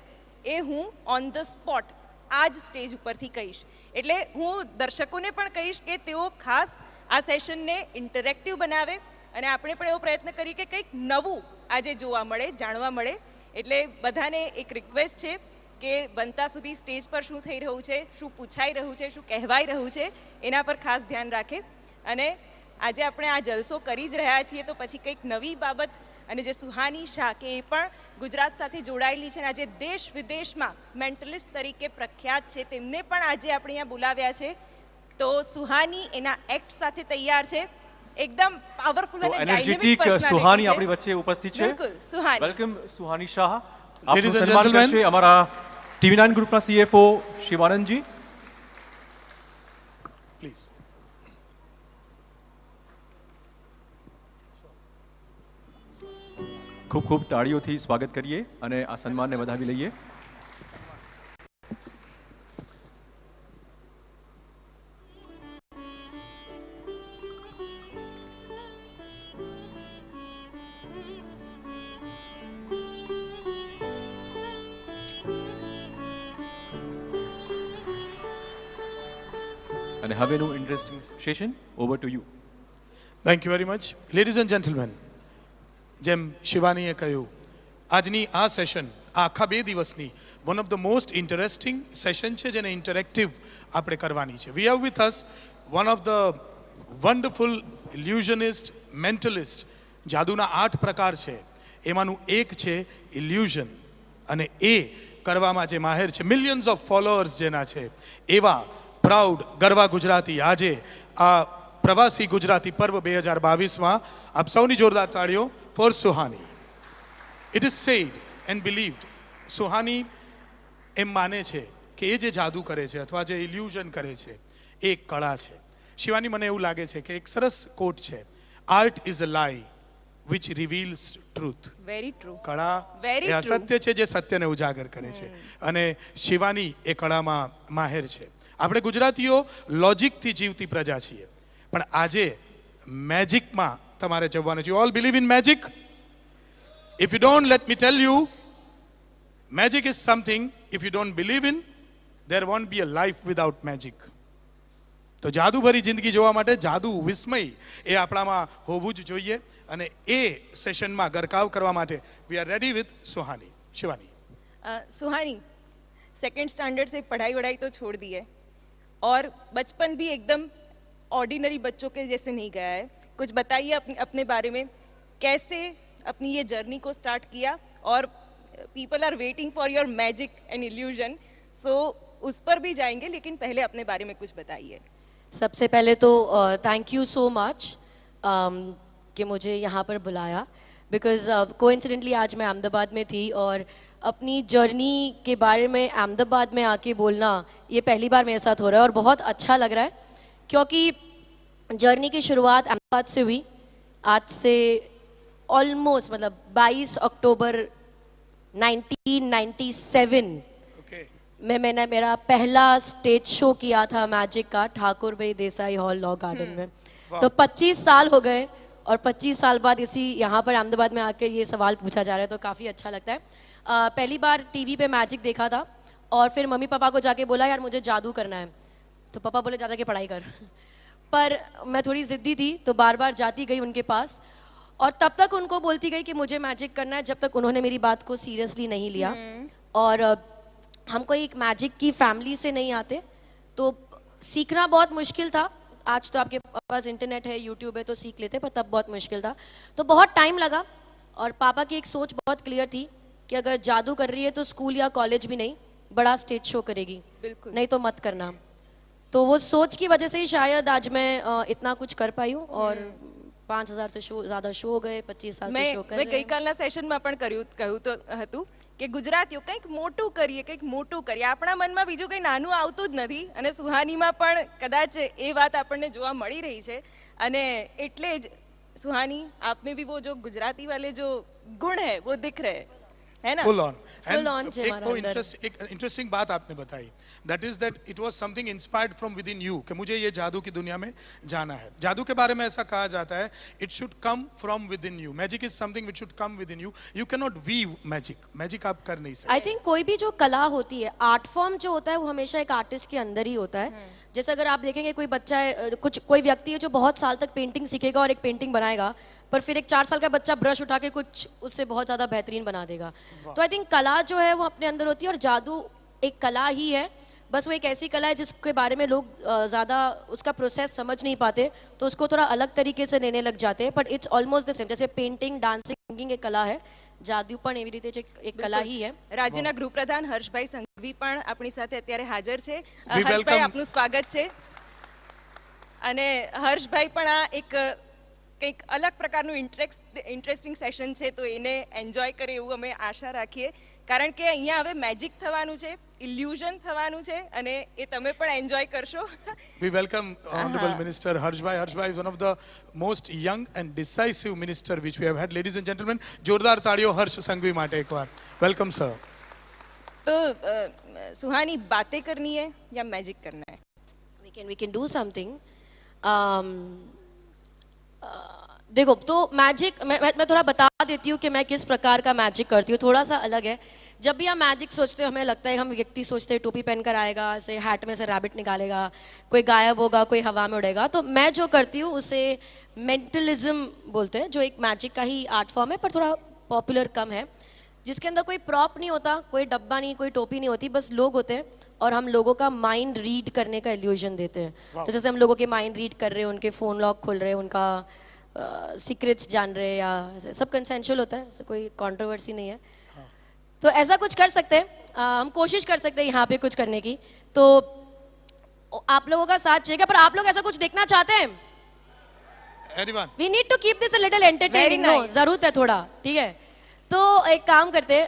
એ હું ઓન ધ સ્પોટ આ જ સ્ટેજ ઉપરથી કહીશ. એટલે હું દર્શકોને પણ કહીશ કે તેઓ ખાસ આ સેશનને ઇન્ટરેક્ટિવ બનાવે અને આપણે પણ એવો પ્રયત્ન કરીએ કે કંઈક નવું આજે જોવા મળે, જાણવા મળે. એટલે બધાને એક રિક્વેસ્ટ છે કે બનતા સુધી સ્ટેજ પર શું થઈ રહ્યું છે, શું પૂછાઈ રહ્યું છે, શું કહેવાઈ રહ્યું છે, એના પર ખાસ ધ્યાન રાખે. અને આજે આપણે આ જલસો કરી જ રહ્યા છીએ તો પછી કંઈક નવી બાબત, અને જે સુહાની શાહ કે એ પણ ગુજરાત સાથે જોડાયેલી છે અને આજે દેશ વિદેશમાં મેન્ટલિસ્ટ તરીકે પ્રખ્યાત છે, તેમને પણ આજે આપણે અહીંયા બોલાવ્યા છે. તો સુહાની એના એક્ટ સાથે તૈયાર છે, એકદમ પાવરફુલ અને ડાયનેમિક એનર્જેટિક સુહાની આપણી વચ્ચે ઉપસ્થિત છે. બિલકુલ Suhani. Welcome Suhani Shah. Ladies and સન્માન gentlemen. કરશે અમારા TV9 ગ્રુપના CFO શિવાનંદજી. પ્લીઝ. ખૂબ ખૂબ તાળીઓથી સ્વાગત કરીએ અને આ સન્માનને વધાવી લઈએ. અને હવેનું interesting session over to you. Thank you very much. Ladies and gentlemen, જેમ શિવાનીએ કહ્યું, આજની આ સેશન આખા 2 દિવસની one of the most interesting session છે, જેને ઇન્ટરેક્ટિવ આપણે કરવાની છે. We have with us one of the wonderful illusionist, mentalist. જાદુના 8 પ્રકાર છે, એમાંનું એક છે ઇલ્યુઝન, અને એ કરવામાં જે માહેર છે, મિલિયન્સ ઓફ ફોલોઅર્સ જેના છે, એવા પ્રાઉડ ગરવા ગુજરાતી આજે આ પ્રવાસી ગુજરાતી પર્વ 2022માં આપ સૌની જોરદાર તાળીઓ for Suhani. It is said and believed, Suhani એમ માને છે કે એ જે જાદુ કરે છે અથવા જે ઇલ્યુઝન કરે છે એ એક કળા છે. શિવાની, મને એવું લાગે છે કે એક સરસ કોટ છે, આર્ટ ઇઝ અ લાઈ વિચ રિવીલ્સ ટ્રુથ. Very true. કળા Very એ true. અસત્ય છે જે સત્યને ઉજાગર કરે છે, અને શિવાની એ કળામાં માહેર છે. આપણે ગુજરાતીઓ લોજિકથી જીવતી પ્રજા છીએ, પણ આજે મેજિકમાં તમારે જવાનું છે. You all believe in magic? If you don't, let me tell you, magic is something if you don't believe in, there won't be a life without magic. તો જાદુભરી જિંદગી જોવા માટે જાદુ, વિસ્મય એ આપણામાં હોવું જ જોઈએ, અને એ સેશનમાં ગરકાવ કરવા માટે we are ready with Suhani. Shivani. Suhani, second standard से पढ़ाई वढ़ाई तो छोड़ दी है और बचपन भी एकदम ऑर्डिनरी बच्चों के जैसे नहीं गया है. कुछ बताइए अपने बारे में, कैसे अपनी ये जर्नी को स्टार्ट किया, और people are waiting for your magic and illusion, so उस पर भी जाएंगे, लेकिन पहले अपने बारे में कुछ बताइए. सबसे पहले तो थैंक यू सो मच कि मुझे यहाँ पर बुलाया, बिकॉज कोइंसिडेंटली आज मैं अहमदाबाद में थी और अपनी जर्नी के बारे में अहमदाबाद में आके बोलना ये पहली बार मेरे साथ हो रहा है, और बहुत अच्छा लग रहा है क्योंकि जर्नी की शुरुआत अहमदाबाद से हुई. आज से ऑलमोस्ट मतलब 22 अक्टूबर 1997 मैंने मेरा पहला स्टेज शो किया था मैजिक का ठाकुर भाई देसाई हॉल लॉ गार्डन में. तो 25 साल हो गए, और 25 साल बाद इसी यहाँ पर अहमदाबाद में आकर ये सवाल पूछा जा रहा है, तो काफ़ी अच्छा लगता है. पहली बार टीवी पे मैजिक देखा था, और फिर मम्मी पापा को जाके बोला यार मुझे जादू करना है, तो पापा बोले जा के पढ़ाई कर. पर मैं थोड़ी ज़िद्दी थी, तो बार बार जाती गई उनके पास, और तब तक उनको बोलती गई कि मुझे मैजिक करना है, जब तक उन्होंने मेरी बात को सीरियसली नहीं लिया. और हम कोई एक मैजिक की फैमिली से नहीं आते, तो सीखना बहुत मुश्किल था. आज तो आपके पास इंटरनेट है, यूट्यूब है, तो सीख लेते, पर तब बहुत मुश्किल था. तो बहुत टाइम लगा, और पापा की एक सोच बहुत क्लियर थी कि अगर जादू कर रही है तो स्कूल या कॉलेज भी नहीं, बड़ा स्टेज शो करेगी, बिल्कुल नहीं तो मत करना. तो वो सोच की वजह से ही शायद आज मैं इतना कुछ कर पाई हूँ, और 5000 से ज़्यादा शो हो गए, 25 साल से शो कर મેં रहे हैं. ગઈકાલના સેશનમાં પણ કહ્યું તો હતું કે ગુજરાતીઓ કંઈક મોટું કરીએ, કંઈક મોટું કરીએ. આપણા મનમાં બીજું કંઈ નાનું આવતું જ નથી, અને સુહાનીમાં પણ કદાચ એ વાત આપણને જોવા મળી રહી છે. અને એટલે જ સુહાની, आप में भी वो जो गुजराती वाले जो गुण है वो दिख रहे हैं, है ना? Full on. Full on છે एक हमारा वो अंदर. एक इंटरेस्टिंग बात आपने बताई, that is that it was something inspired from within you, कि मुझे ये जादू की दुनिया में जाना है. जादू के बारे में ऐसा कहा जाता है, it should come from within you. Magic is something which should come within you. You can not weave magic. Magic आप कर नहीं सकते. आई थिंक कोई भी जो कला होती है, आर्ट फॉर्म जो होता है, वो हमेशा एक आर्टिस्ट के अंदर ही होता है. जैसे अगर आप देखेंगे कोई बच्चा है, कोई व्यक्ति है जो बहुत साल तक पेंटिंग सीखेगा और एक पेंटिंग बनाएगा, पर फिर एक 4 साल का बच्चा ब्रश उठा के कुछ उससे बहुत ज़्यादा बेहतरीन बना देगा। तो आई थिंक कला जो है वो अपने अंदर होती है, और जादू एक कला ही है, बस वो एक ऐसी कला है जिसके बारे में लोग ज़्यादा उसका प्रोसेस समझ नहीं पाते, तो उसको थोड़ा अलग तरीके से लेने लग जाते हैं, but it's almost the same. जैसे पेंटिंग, डांसिंग, सिंगिंग एक कला है, જાદુ પણ એવી રીતે એક કલા ही है। રાજ્યના ગૃહપ્રધાન હર્ષભાઈ સંઘવી પણ આપણી સાથે અત્યારે હાજર છે। હર્ષભાઈ, આપનું સ્વાગત છે। અને હર્ષભાઈ પણ આ એક કંઈક અલગ પ્રકારનું ઇન્ટરેસ્ટિંગ સેશન છે, તો એને એન્જોય કરે એવું અમે આશા રાખીએ, કારણ કે અહીંયા હવે મેજિક થવાનું છે, ઇલ્યુઝન થવાનું છે, અને એ તમે પણ એન્જોય કરશો। We welcome Honorable Minister Harshbhai. Harshbhai is one of the most young and decisive minister which we have had. Ladies and gentlemen, जोरदार ताड़ियों हर्ष संघवी માટે એકવાર. Welcome sir. तो सुहानी, बातें करनी है या मैजिक करना है? We can do something. देखो, तो मैजिक मैं थोड़ा बता देती हूँ कि मैं किस प्रकार का मैजिक करती हूँ, थोड़ा सा अलग है। जब भी हम मैजिक सोचते हैं, हमें लगता है, हम व्यक्ति सोचते हैं टोपी पहनकर आएगा, ऐसे हैट में से रैबिट निकालेगा, कोई गायब होगा, कोई हवा में उड़ेगा। तो मैं जो करती हूँ उसे मेंटलिज्म बोलते हैं, जो एक मैजिक का ही आर्ट फॉर्म है, पर थोड़ा पॉपुलर कम है, जिसके अंदर कोई प्रॉप नहीं होता, कोई डब्बा नहीं, कोई टोपी नहीं होती, बस लोग होते हैं और हम लोगों का माइंड रीड करने का इल्यूजन देते हैं। तो जैसे हम लोगों के माइंड रीड कर रहे हैं, उनके फ़ोन लॉक खोल रहे हैं, उनका सीक्रेट्स जान रहे हैं, या सब कंसेंशुअल होता है, ऐसे कोई कंट्रोवर्सी नहीं है। तो ऐसा कुछ कर सकते हैं, हम कोशिश कर सकते हैं यहाँ पे कुछ करने की। तो आप लोगों का साथ चाहिए, पर आप लोग ऐसा कुछ देखना चाहते हैं? We need to keep this a little entertaining. No, जरूरत है थोड़ा, ठीक है। तो एक काम करते हैं,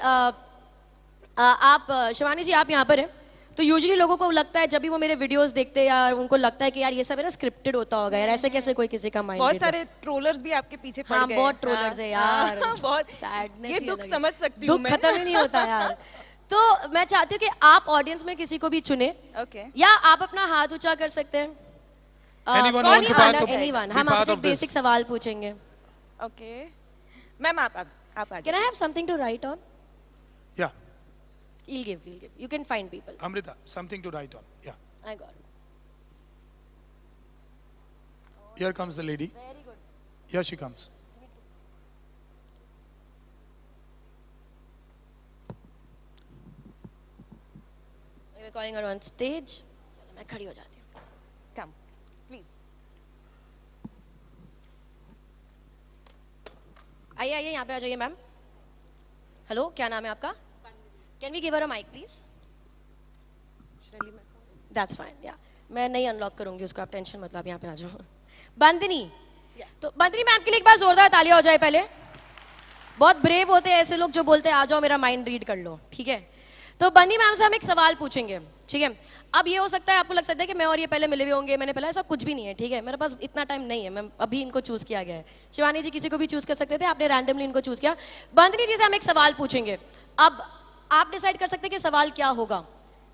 आप शिवानी जी, आप यहाँ पर हैं, तो यूजुअली लोगों को लगता है, जब भी वो मेरे वीडियोस देखते हैं, या उनको लगता है कि यार ये सब है ना स्क्रिप्टेड होता होगा, यार ऐसे कैसे कोई किसी का माइंड। बहुत सारे ट्रोलर्स भी आपके पीछे पड़ गए। हाँ, बहुत ट्रोलर्स है यार, बहुत सैडनेस। ये दुख समझ सकती हूँ मैं। दुख खत्म ही नहीं होता यार। तो मैं चाहती हूँ कि आप ऑडियंस में किसी को भी चुने, या आप अपना हाथ ऊंचा कर सकते हैं। Anyone, हम आपसे बेसिक सवाल पूछेंगे। ओके मैम, आप आ जाइए। Can I have something to write on? Yeah. He'll give. You can find people. Amrita, something to write on. Yeah. I got it. Here comes the lady. Very good. Here she comes. We're calling her on stage. चलो मैं खड़ी हो जाती हूँ. Come, please. आइए यहाँ पे आ जाइए मैम. हेलो, क्या नाम है आपका? Can we give her a mic, please? That's fine, yeah. मैं नहीं अनलॉक करूंगी उसको, आप टेंशन मत लो, आप यहाँ पे आ जाओ. बंदनी, तो बंदनी मैम के लिए एक बार जोरदार तालियां हो जाए पहले. बहुत ब्रेव होते हैं ऐसे लोग जो बोलते हैं आ जाओ मेरा माइंड रीड कर लो, ठीक है. तो बंदी मैम से हम एक सवाल पूछेंगे, ठीक है. अब ये हो सकता है आपको लग सकता है कि मैं और ये पहले मिले हुए होंगे, मैंने पहले, ऐसा कुछ भी नहीं है, ठीक है. मेरे पास इतना टाइम नहीं है, मैं अभी इनको चूज किया गया है. शिवानी जी किसी को भी चूज कर सकते थे, आपने रैंडमली इनको चूज किया. बंदनी जी से हम एक सवाल पूछेंगे. अब आप डिसाइड कर सकते हैं कि सवाल क्या होगा,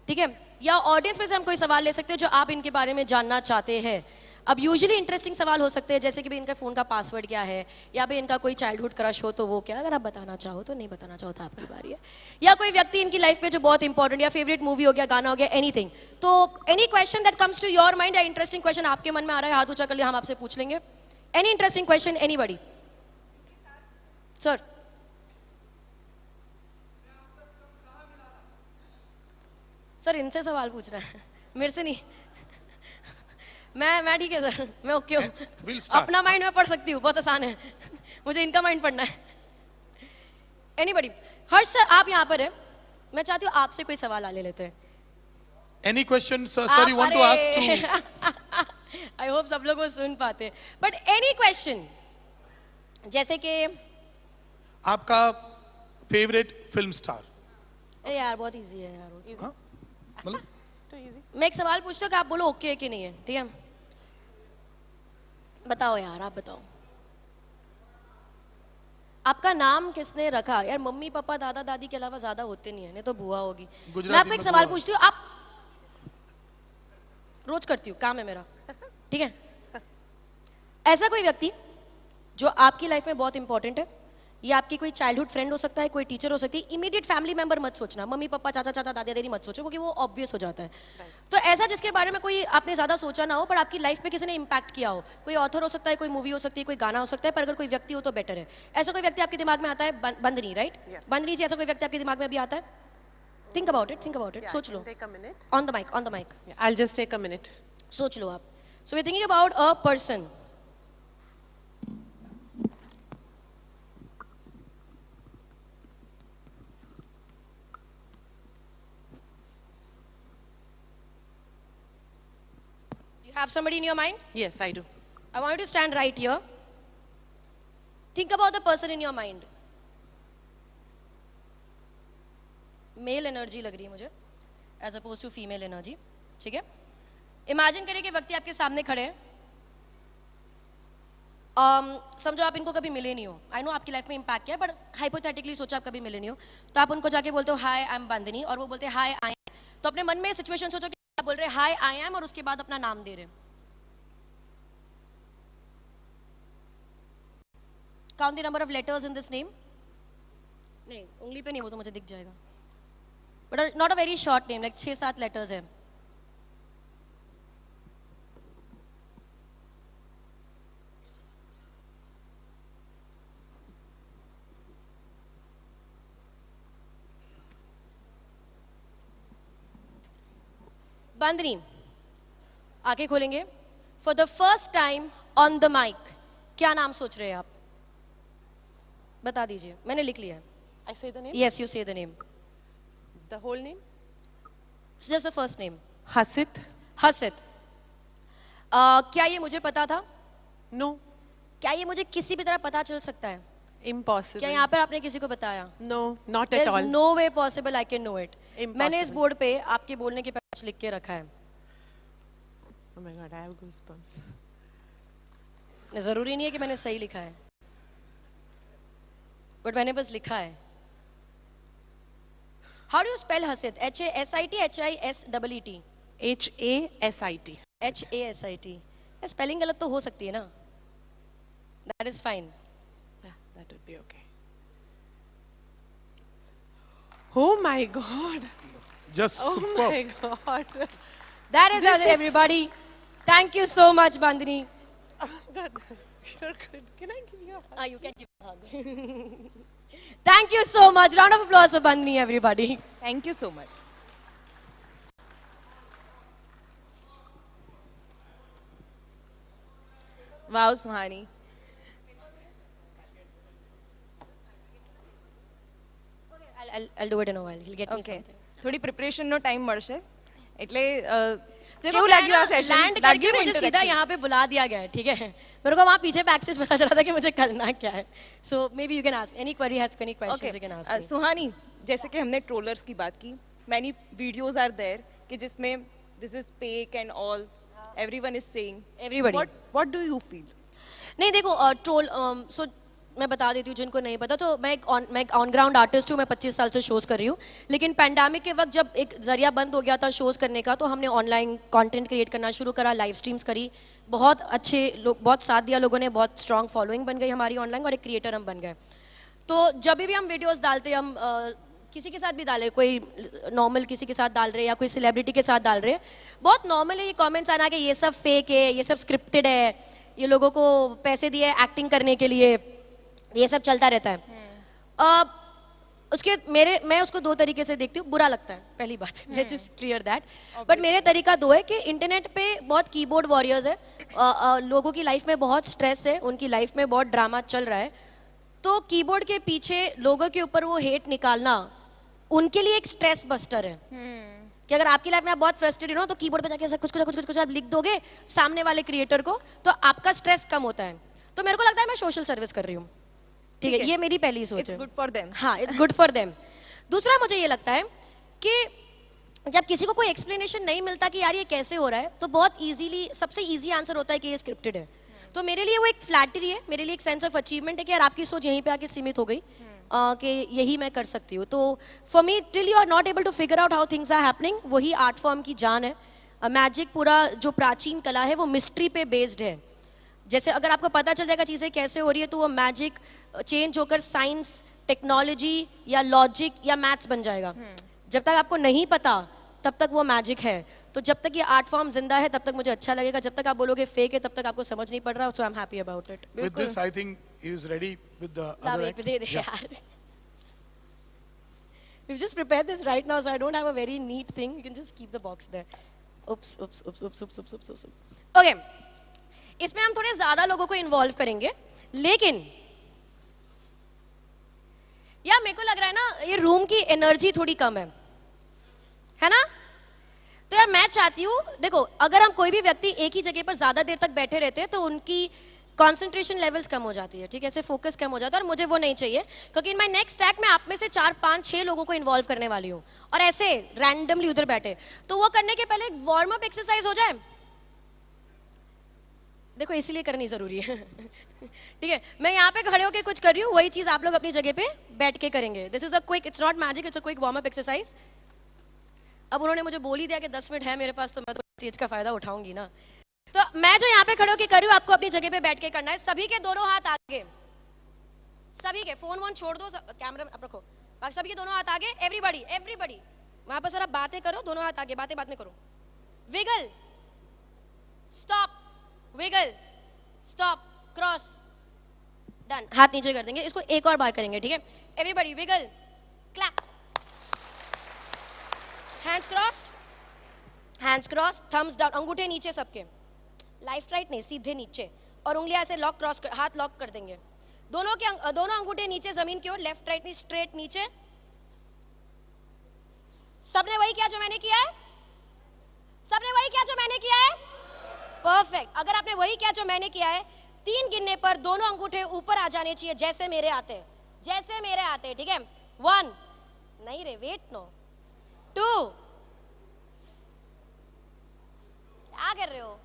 ठीक है. या ऑडियंस में से हम कोई सवाल ले सकते हैं जो आप इनके बारे में जानना चाहते हैं. अब यूजुअली इंटरेस्टिंग सवाल हो सकते हैं, जैसे कि भाई इनका फोन का पासवर्ड क्या है, या भाई इनका कोई चाइल्डहुड क्रश हो तो वो क्या, अगर आप बताना चाहो तो, नहीं बताना चाहो तो आपकी बारी है. या कोई व्यक्ति इनकी लाइफ में जो बहुत इंपॉर्टेंट, या फेवरेट मूवी हो गया, गाना हो गया, एनीथिंग. तो any question that comes to your mind, या इंटरेस्टिंग क्वेश्चन आपके मन में आ रहा है, हाथ ऊंचा कर लिया, हम आपसे पूछ लेंगे. Any interesting question, anybody. Sir, sir इनसे सवाल पूछना है, मेरे से नहीं. मैं ठीक है सर, मैं ओके हूँ. अपना माइंड मैं पढ़ सकती हूँ, बहुत आसान है. मुझे इनका माइंड पढ़ना है. एनीबॉडी. हर्ष सर, आप यहाँ पर है, मैं चाहती हूँ आपसे कोई सवाल ले लेते हैं. Any question sir you want to ask to? I hope सब लोग वो सुन पाते हैं. बट एनी क्वेश्चन, जैसे कि आपका फेवरेट फिल्म स्टार. अरे यार बहुत इजी है यार. मतलब मैं एक सवाल पूछता हूँ कि आप बोलो ओके है कि नहीं है, ठीक है. बताओ यार, आप बताओ, आपका नाम किसने रखा? यार मम्मी पापा दादा दादी के अलावा ज्यादा होते नहीं है, नहीं तो बुआ होगी. मैं आपको एक सवाल पूछती हूँ, आप रोज करती हूँ, काम है मेरा, ठीक है. ऐसा कोई व्यक्ति जो आपकी लाइफ में बहुत इंपॉर्टेंट है, ये आपकी कोई चाइल्डहुड फ्रेंड हो सकता है, कोई टीचर हो सकती है, इमीडिएट फैमिली मेंबर मत सोचना, मम्मी पापा चाचा चाचा दादा दादी मत सोचो, क्योंकि वो ऑब्वियस हो जाता है। तो ऐसा जिसके बारे में कोई आपने ज्यादा सोचा ना हो, पर आपकी लाइफ में किसी ने इंपैक्ट किया हो, कोई ऑथर हो सकता है, कोई मूवी हो सकती है, कोई गाना हो सकता है, पर अगर कोई व्यक्ति हो तो बेटर है। ऐसा कोई व्यक्ति आपके दिमाग में आता है? बंदनी, राइट? बंदनी जी, ऐसा कोई व्यक्ति आपके दिमाग में अभी आता है? थिंक अबाउट इट, सोच लो। On the mic. I'll just take a minute. सोच लो आप। So we thinking about a person. You have somebody in your mind? Yes, I do. I want you to stand right here. Think about the person in your mind. Male energy लग रही है मुझे, as opposed to female energy. ठीक है? Imagine करिए कि व्यक्ति आपके सामने खड़े हैं. समझो आप इनको कभी मिले नहीं हो. I know आपकी लाइफ में इम्पैक्ट किया है, but hypothetically सोचो आप कभी मिले नहीं हो, तो आप उनको जाके बोलते हो हाय आई एम बंदनी, और वो बोलते हैं हाय आई एम. तो अपने मन में सिचुएशन सोचो कि आप बोल रहे हैं हाय आई एम और उसके बाद अपना नाम दे रहे हैं. Count the number of letters in this name. नहीं, उंगली पे नहीं, वो तो मुझे दिख जाएगा. But not a very short name, like 6-7 letters है. बंदनी, आंखें खोलेंगे. For the first time on the mic, क्या नाम सोच रहे हैं आप? बता दीजिए, मैंने लिख लिया है. I say the name? Yes, you say the name. The whole name? It's just the first name. Hasit? हसित. क्या ये मुझे पता था? No. क्या ये मुझे किसी भी तरह पता चल सकता है? Impossible. क्या यहाँ पर आपने किसी को बताया? No, not at There's all. no way possible I can know it. Impossible. मैंने इस बोर्ड पे आपके बोलने के पहले लिख के रखा है. Oh my God, I have goosebumps. जरूरी नहीं है कि मैंने सही लिखा है, बट मैंने बस लिखा है. How do you spell हसित? H-A-S-I-T, H-I-S-E-E-T? H-A-S-I-T. H-A-S-I-T. Spelling गलत तो हो सकती है ना? That is fine. Yeah, that would be okay. Oh my God. Just Oh superb. my God. That is This is- everybody. Thank you so much, Bandini. Oh God. You're good. Can I give you a hug? You can give a hug. Thank you so much. Round of applause for Bandini, everybody. Thank you so much. Wow, Suhani. I'll do it in a while. He'll get me Okay. something. થોડી પ્રિપરેશનનો ટાઈમ મળશે એટલે देखो, કેવું मैं લાગ્યું ना આ સેશન? लैंड करके मुझे सीधा यहाँ पे बुला दिया गया है, ठीक है? मेरे को वहाँ पीछे बैक स्टेज पता चला था कि मुझे करना क्या है. So maybe you can ask any query, has any questions you can ask me. सुहानी, जैसे कि हमने ट्रोलर्स की बात की, many videos are there कि जिसमें this is fake and all, everyone is saying. Everybody. What do you feel? नहीं देखो, ट्रोल सो मैं बता देती हूँ जिनको नहीं पता, तो मैं एक ऑन ग्राउंड आर्टिस्ट हूँ. मैं 25 साल से शोज़ कर रही हूँ, लेकिन पैंडेमिक के वक्त जब एक जरिया बंद हो गया था शोज़ करने का, तो हमने ऑनलाइन कंटेंट क्रिएट करना शुरू करा, लाइव स्ट्रीम्स करी. बहुत अच्छे लोग, बहुत साथ दिया लोगों ने, बहुत स्ट्रॉन्ग फॉलोइंग बन गई हमारी ऑनलाइन, और एक क्रिएटर हम बन गए. तो जब भी हम वीडियोज़ डालते, हम किसी के साथ भी डाले, कोई नॉर्मल किसी के साथ डाल रहे या कोई सेलिब्रिटी के साथ डाल रहे, बहुत नॉर्मल है ये कमेंट्स आना कि ये सब फेक है, ये सब स्क्रिप्टेड है, ये लोगों को पैसे दिए एक्टिंग करने के लिए, ये सब चलता रहता है. उसके मैं उसको दो तरीके से देखती हूँ. बुरा लगता है, पहली बात, let's just clear that. But मेरे तरीका दो है कि इंटरनेट पे बहुत कीबोर्ड वॉरियर्स है, लोगों की लाइफ में बहुत स्ट्रेस है, उनकी लाइफ में बहुत ड्रामा चल रहा है, तो कीबोर्ड के पीछे लोगों के ऊपर वो हेट निकालना उनके लिए एक स्ट्रेस बस्टर है. कि अगर आपकी लाइफ में आप बहुत फ्रस्ट्रेटेड हो, तो कीबोर्ड पे जाके ऐसा कुछ आप लिख दोगे सामने वाले क्रिएटर को, तो आपका स्ट्रेस कम होता है. तो मेरे को लगता है मैं सोशल सर्विस कर रही हूँ, ठीक है? ये मेरी पहली सोच है. It's good for them. हाँ, इट्स गुड फॉर देम. दूसरा मुझे ये लगता है कि जब किसी को कोई एक्सप्लेनेशन नहीं मिलता कि यार ये कैसे हो रहा है, तो बहुत इजीली सबसे इजी आंसर होता है कि ये स्क्रिप्टेड है. तो मेरे लिए वो एक फ्लैटरी है, मेरे लिए एक सेंस ऑफ अचीवमेंट है कि यार आपकी सोच यहीं पे आके सीमित हो गई, कि यही मैं कर सकती हूँ. तो for me till you are not able to figure out how things are happening, वही आर्ट फॉर्म की जान है. मैजिक पूरा जो प्राचीन कला है वो मिस्ट्री पे बेस्ड है. जैसे अगर आपको पता चल जाएगा चीज़ें कैसे हो रही है तो वो मैजिक चेंज होकर साइंस, टेक्नोलॉजी या लॉजिक या मैथ्स बन जाएगा। जब तक आपको नहीं पता तब तक वो मैजिक है। तो जब तक ये आर्ट फॉर्म जिंदा है तब तक मुझे अच्छा लगेगा, जब तक आप बोलोगे फेक है तब तक आपको समझ नहीं पड़ रहा। So I am happy about it. With this, I think he is ready with the other act. दे दे यार। We've just prepared this right now, so I don't have a very neat thing. You can just keep the box there. Oops, oops, oops, oops, oops, oops, oops, oops. Okay. इसमें हम थोड़े ज्यादा लोगों को इन्वॉल्व करेंगे, लेकिन यार मेरे को लग रहा है ना ये रूम की एनर्जी थोड़ी कम है ना? तो यार मैं चाहती हूँ, देखो अगर हम कोई भी व्यक्ति एक ही जगह पर ज्यादा देर तक बैठे रहते हैं तो उनकी कंसंट्रेशन लेवल्स कम हो जाती है, ठीक है, ऐसे फोकस कम हो जाता है, और मुझे वो नहीं चाहिए। क्योंकि इन माय नेक्स्ट एक्ट में आप में से 4, 5, 6 लोगों को इन्वॉल्व करने वाली हूँ, और ऐसे रैंडमली उधर बैठे, तो वो करने के पहले एक वार्म अप एक्सरसाइज हो जाए। देखो इसीलिए करनी जरूरी है। ठीक है, मैं यहाँ पे खड़े होकर कुछ कर रही हूँ, वही चीज आप लोग अपनी जगह पे बैठ के करेंगे। This is a quick, it's not magic, it's a quick warm up exercise. अब उन्होंने मुझे बोल ही दिया कि 10 मिनट है मेरे पास, तो मैं तो चीज का फायदा उठाऊंगी ना। तो मैं जो यहाँ पे खड़े होकर कर रही हूँ, आपको अपनी जगह पे बैठ के करना है। सभी के दोनों हाथ आगे, सभी के फोन वोन छोड़ दो, कैमरा आप रखो, बाकी सभी के दोनों हाथ आगे। एवरीबॉडी एवरीबॉडी वहां पर सर आप बातें करो, दोनों हाथ आगे, बातें बात में करो। Wiggle, stop, wiggle, stop, cross, done. हाथ नीचे कर देंगे, इसको एक और बार करेंगे, ठीक है। Everybody wiggle, clap, hands crossed, hands cross, thumbs down, अंगूठे नीचे सबके, लेफ्ट राइट नहीं, सीधे नीचे, और उंगलियां ऐसे लॉक, क्रॉस, हाथ लॉक कर देंगे। दोनों अंगूठे नीचे जमीन की ओर, लेफ्ट राइट नहीं, स्ट्रेट नीचे। सबने वही किया जो मैंने किया है? सबने वही किया जो मैंने किया है? परफेक्ट। अगर आपने वही किया जो मैंने किया है, 3 गिनने पर दोनों अंगूठे ऊपर आ जाने चाहिए, जैसे मेरे आते हैं, जैसे मेरे आते हैं, ठीक है। 1 नहीं रे, वेट नो, 2, क्या कर रहे हो?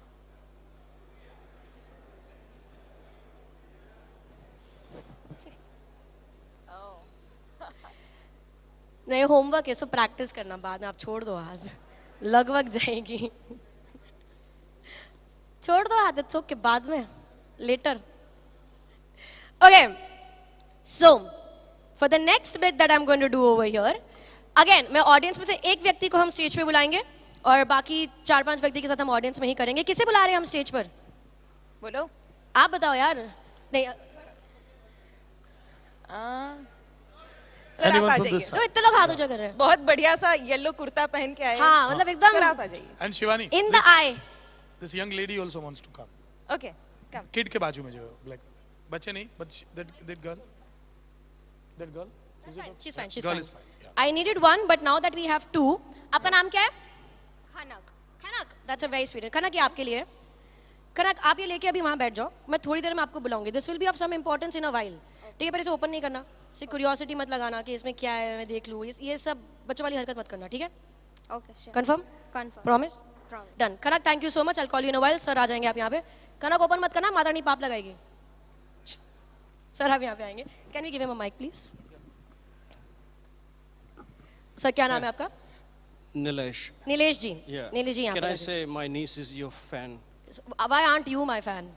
नहीं, होमवर्क है, सब प्रैक्टिस करना, बाद में आप छोड़ दो, आज लगभग जाएगी। छोड़ दो हाथ, इट्स ओके, बाद में later. Okay, so for the next bit that I am going to do over here, again मैं ऑडियंस में से एक व्यक्ति को हम स्टेज पे बुलाएंगे और बाकी 4-5 व्यक्ति के साथ हम ऑडियंस में ही करेंगे। किसे बुला रहे हैं हम स्टेज पर? बोलो, आप बताओ यार। नहीं सर आप आ जाइए। तो इतने लोग हाथ ऊंचा कर रहे हैं। बहुत बढ़िया सा येलो कुर्ता पहन के आए। हाँ, मतलब एकदम। सर आप आ जाइए। And Shivani, in the I. this young lady also wants to come. Okay, come. Kid के बाजू में जो black, बच्चे नहीं, but that girl, is it okay? She's fine, she's Girl fine. is fine. Yeah. I needed 1, but now that we have 2. आपका नाम क्या है? खनक। खनक, that's a very sweet. खनक ये आपके लिए। खनक आप ये लेके अभी वहाँ बैठ जाओ, मैं थोड़ी देर में आपको बुलाऊंगी। This will be of some importance in a while. ठीक है, पर इसे ओपन नहीं करना, सिर्फ क्यूरियोसिटी मत लगाना कि इसमें क्या है, मैं देख लूँ, ये सब बच्चों वाली हरकत मत करना, ठीक है? Okay, confirm? Promise? Done. Kanak thank you so much, I call you in a while. Sir आ जाएंगे आप यहाँ पे। कनक ओपन मत करना, माता नहीं पाप लगाएगी। सर आप यहाँ पे आएंगे। Can we give him a mic please? Sir क्या नाम है आपका? Nilesh. नीलेश जी। Yeah. नीलेश जी यहाँ Can I पे। say my niece is your fan? Why aren't you my fan?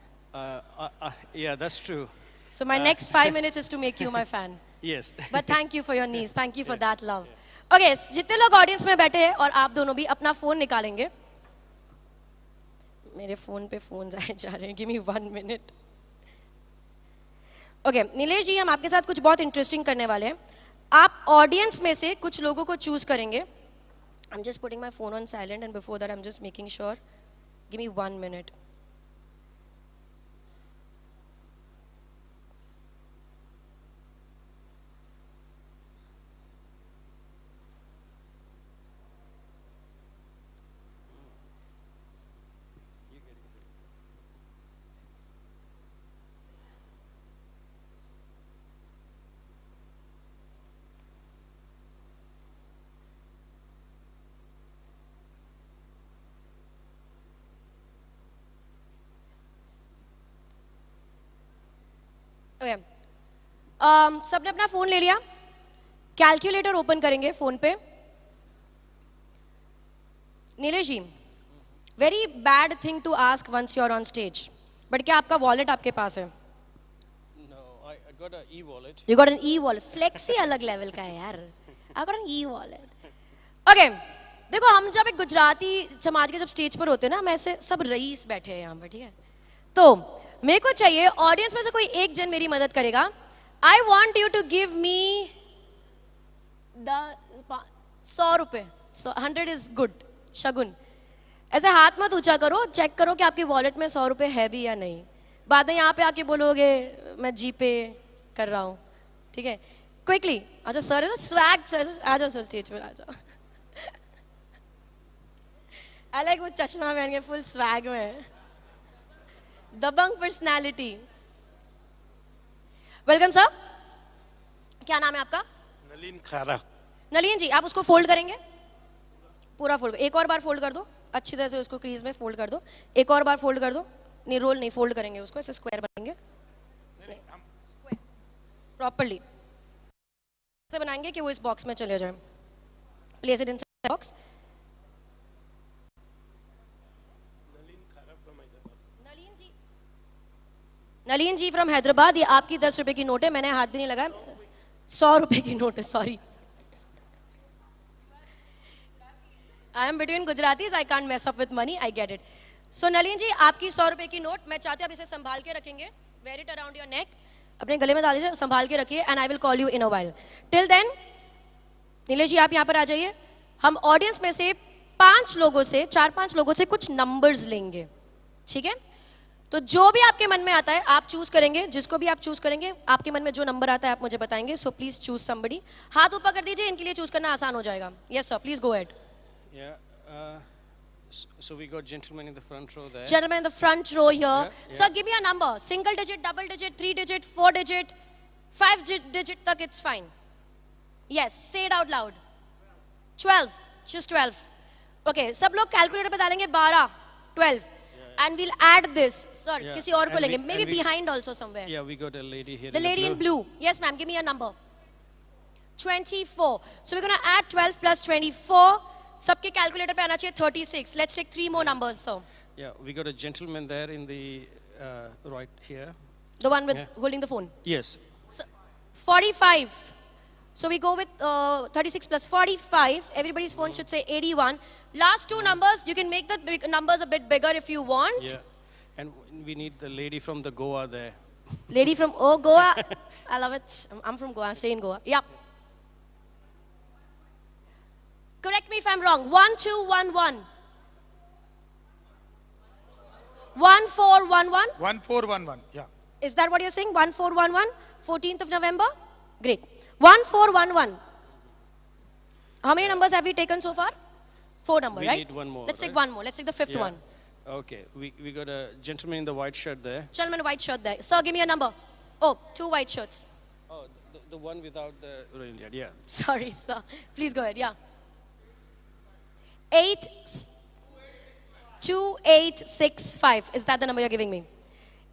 Yeah, that's true. So my next 5 minutes is to make you my fan. Yes. But thank you for your niece. Thank you for that love. Okay, जितने लोग ऑडियंस में बैठे हैं और आप दोनों भी अपना फोन निकालेंगे। मेरे फोन पे फोन आए जा रहे हैं। Give me 1 minute. Okay, Nilesh जी हम आपके साथ कुछ बहुत इंटरेस्टिंग करने वाले हैं। आप ऑडियंस में से कुछ लोगों को चूज करेंगे। I'm just putting my phone on silent and before that I'm just making sure. Give me 1 minute. Okay. सबने अपना फोन ले लिया? कैलकुलेटर ओपन करेंगे फोन पे। Nilesh ji, very bad thing to ask once you are on stage. But क्या आपका वॉलेट आपके पास है? No, I got an e-wallet. You got an e-wallet. Flexi अलग लेवल का है यार. I got an e-wallet. Okay. देखो हम जब एक गुजराती समाज के जब स्टेज पर होते हैं ना, हम ऐसे सब रईस बैठे हैं यहाँ पर, ठीक है? तो मेरे को चाहिए ऑडियंस में से कोई एक जन मेरी मदद करेगा. I want you to give me 100 रुपए. 100 is good. शगुन. ऐसे हाथ मत ऊंचा करो, चेक करो कि आपके वॉलेट में 100 रुपए है भी या नहीं. बाद में यहाँ पे आके बोलोगे मैं जीपे कर रहा हूँ, ठीक है? क्विकली. अच्छा सर, स्वैग सर, आ जाओ सर स्टेज पर आ जाओ. I like वो चश्मा पहन के फुल स्वैग में, दबंग पर्सनालिटी. Welcome sir. क्या नाम है आपका? नलीन खारा. नलीन जी, आप उसको फोल्ड करेंगे, पूरा फोल्ड. एक और बार फोल्ड कर दो, अच्छी तरह से उसको क्रीज में फोल्ड कर दो. एक और बार फोल्ड कर दो. नहीं, रोल नहीं, फोल्ड करेंगे उसको, ऐसे स्क्वायर बनेंगे प्रॉपर्ली से बनाएंगे कि वो इस बॉक्स में चले जाए. Place it in box. Nalin ji from Hyderabad. ये आपकी 10 रुपए की नोट है, मैंने हाथ भी नहीं लगाया. 100 रुपए की नोट है, sorry. I am between Gujaratis, I can't mess up with money, I get it. So Nalin ji, आपकी 100 रुपए की नोट, मैं चाहती हूँ आप इसे संभाल के रखेंगे. Wear it around your neck. अपने गले में डाल दीजिए, संभाल के रखिए. And I will call you in a while. Till then, Nilesh जी आप यहाँ पर आ जाइए. हम ऑडियंस में से 4-5 लोगों से कुछ नंबर्स लेंगे, ठीक है? तो जो भी आपके मन में आता है आप चूज करेंगे. जिसको भी आप चूज करेंगे, आपके मन में जो नंबर आता है आप मुझे बताएंगे. So please choose somebody. हाथ ऊपर कर दीजिए, इनके लिए चूज करना आसान हो जाएगा. Yes sir, please go ahead. Yeah. So we got gentlemen in the front row there. Gentlemen in the front row here. Yeah. Sir, give me a number. Single digit, double digit, 3 digit, 4 digit, 5 digit tak it's fine. Yes, say it out loud. 12. Just 12. Okay, सब लोग कैलकुलेटर पे डालेंगे 12, 12. And we'll add this. Sir, Yeah. किसी और को And लेंगे. we- Maybe and we- behind also somewhere. Yeah, we got a lady here. The lady in blue. Yes, ma'am. Give me a number. 24. So we're going to add 12 plus 24. सबके कैलकुलेटर पे आना चाहिए 36. Let's take 3 more numbers, sir. Yeah, we got a gentleman there in the right here. The one with Yeah. holding the phone. Yes. So, 45. So we go with 36 plus 45. Everybody's phone should say 81. Last 2 numbers, you can make the numbers a bit bigger if you want. Yeah. And we need the lady from the Goa there. Lady from Goa. I love it. I'm from Goa. I stay in Goa. Yeah. Correct me if I'm wrong. 1211. 1411. 1411. Yeah. Is that what you're saying? 1411? 14th of November? Great. 1411. How many numbers have we taken so far? 4 numbers, We right? need one more, Let's take right? one more. Let's take the 5th Yeah. one. Okay. We got a gentleman in the white shirt there. Gentleman, white shirt there. Sir, give me a number. Oh, 2 white shirts. Oh, the one without the rail. Yeah. Sorry, sir. Please go ahead. Yeah. 2865. Is that the number you're giving me?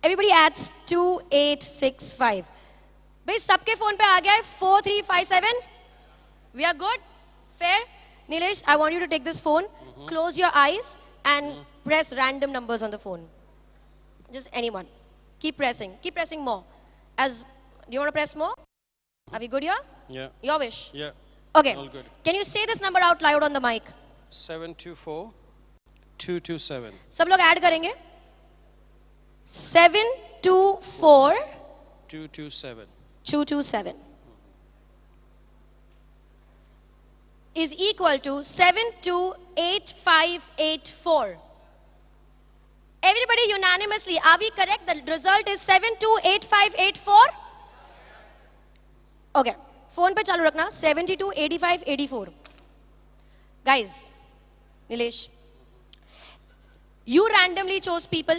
Everybody adds 2865. भाई सबके फोन पे आ गया है 4357. We are good? Fair? Nilesh, I want you to take this phone, close your eyes and press random numbers on the phone. Just anyone. Keep pressing more. Do you want to press more? Are we good here? Yeah. Your wish. Yeah. Okay. All good. Can you say this number out loud on the mic? 724 227. सब लोग ऐड करेंगे. 724 227. 227 is equal to 728584. Everybody unanimously, are we correct? The result is 728584. Okay, phone पे चालू रखना. 728584. Guys, Nilesh, you randomly chose people.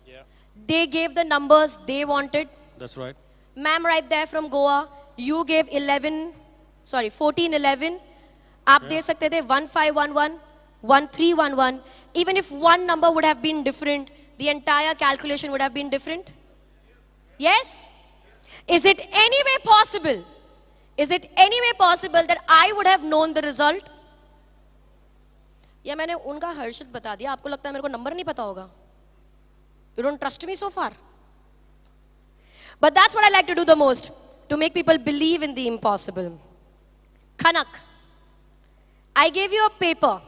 Yeah. They gave the numbers they wanted. That's right. Ma'am right there from Goa, you gave 1411. आप दे सकते थे 1511, 1311. Even if one number would have been different, the entire calculation would have been different. Yes? Is it any way possible? Is it any way possible that I would have known the result? या मैंने उनका हर्षित बता दिया, आपको लगता है मेरे को नंबर नहीं पता होगा? You don't trust me so far? But that's what I like to do the most, to make people believe in the impossible. Khanak, I gave you a paper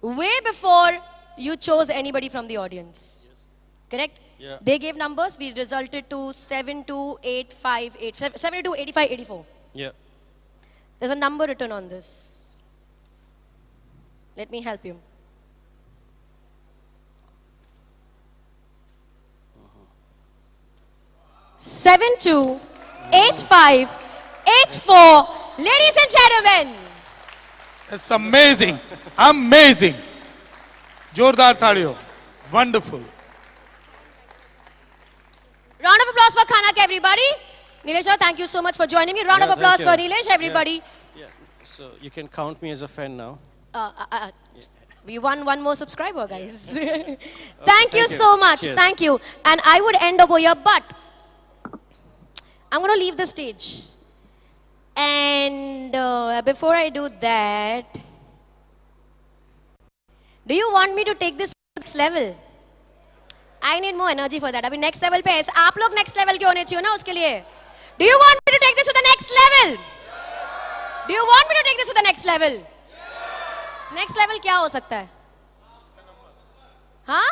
way before you chose anybody from the audience. Yes. Correct? Yeah. They gave numbers, we resulted to 728584. Yeah. There's a number written on this. Let me help you. Uh-huh. 728584. Ladies and gentlemen. That's amazing. Amazing. Jordar Thalio. Wonderful. Round of applause for Khanak, everybody. Nilesh, thank you so much for joining me. Round of applause for Nilesh, everybody. Yeah. So you can count me as a fan now. We won one more subscriber, guys. Thank you so much. Cheers. Thank you. And I would end over here, but I'm going to leave the stage. And before I do that, do you want me to take this next level? I need more energy for that. अभी next level पे है. आप लोग next level के होने चाहिए ना उसके लिए. Do you want me to take this to the next level? Do you want me to take this to the next level? Next level क्या हो सकता है? हाँ?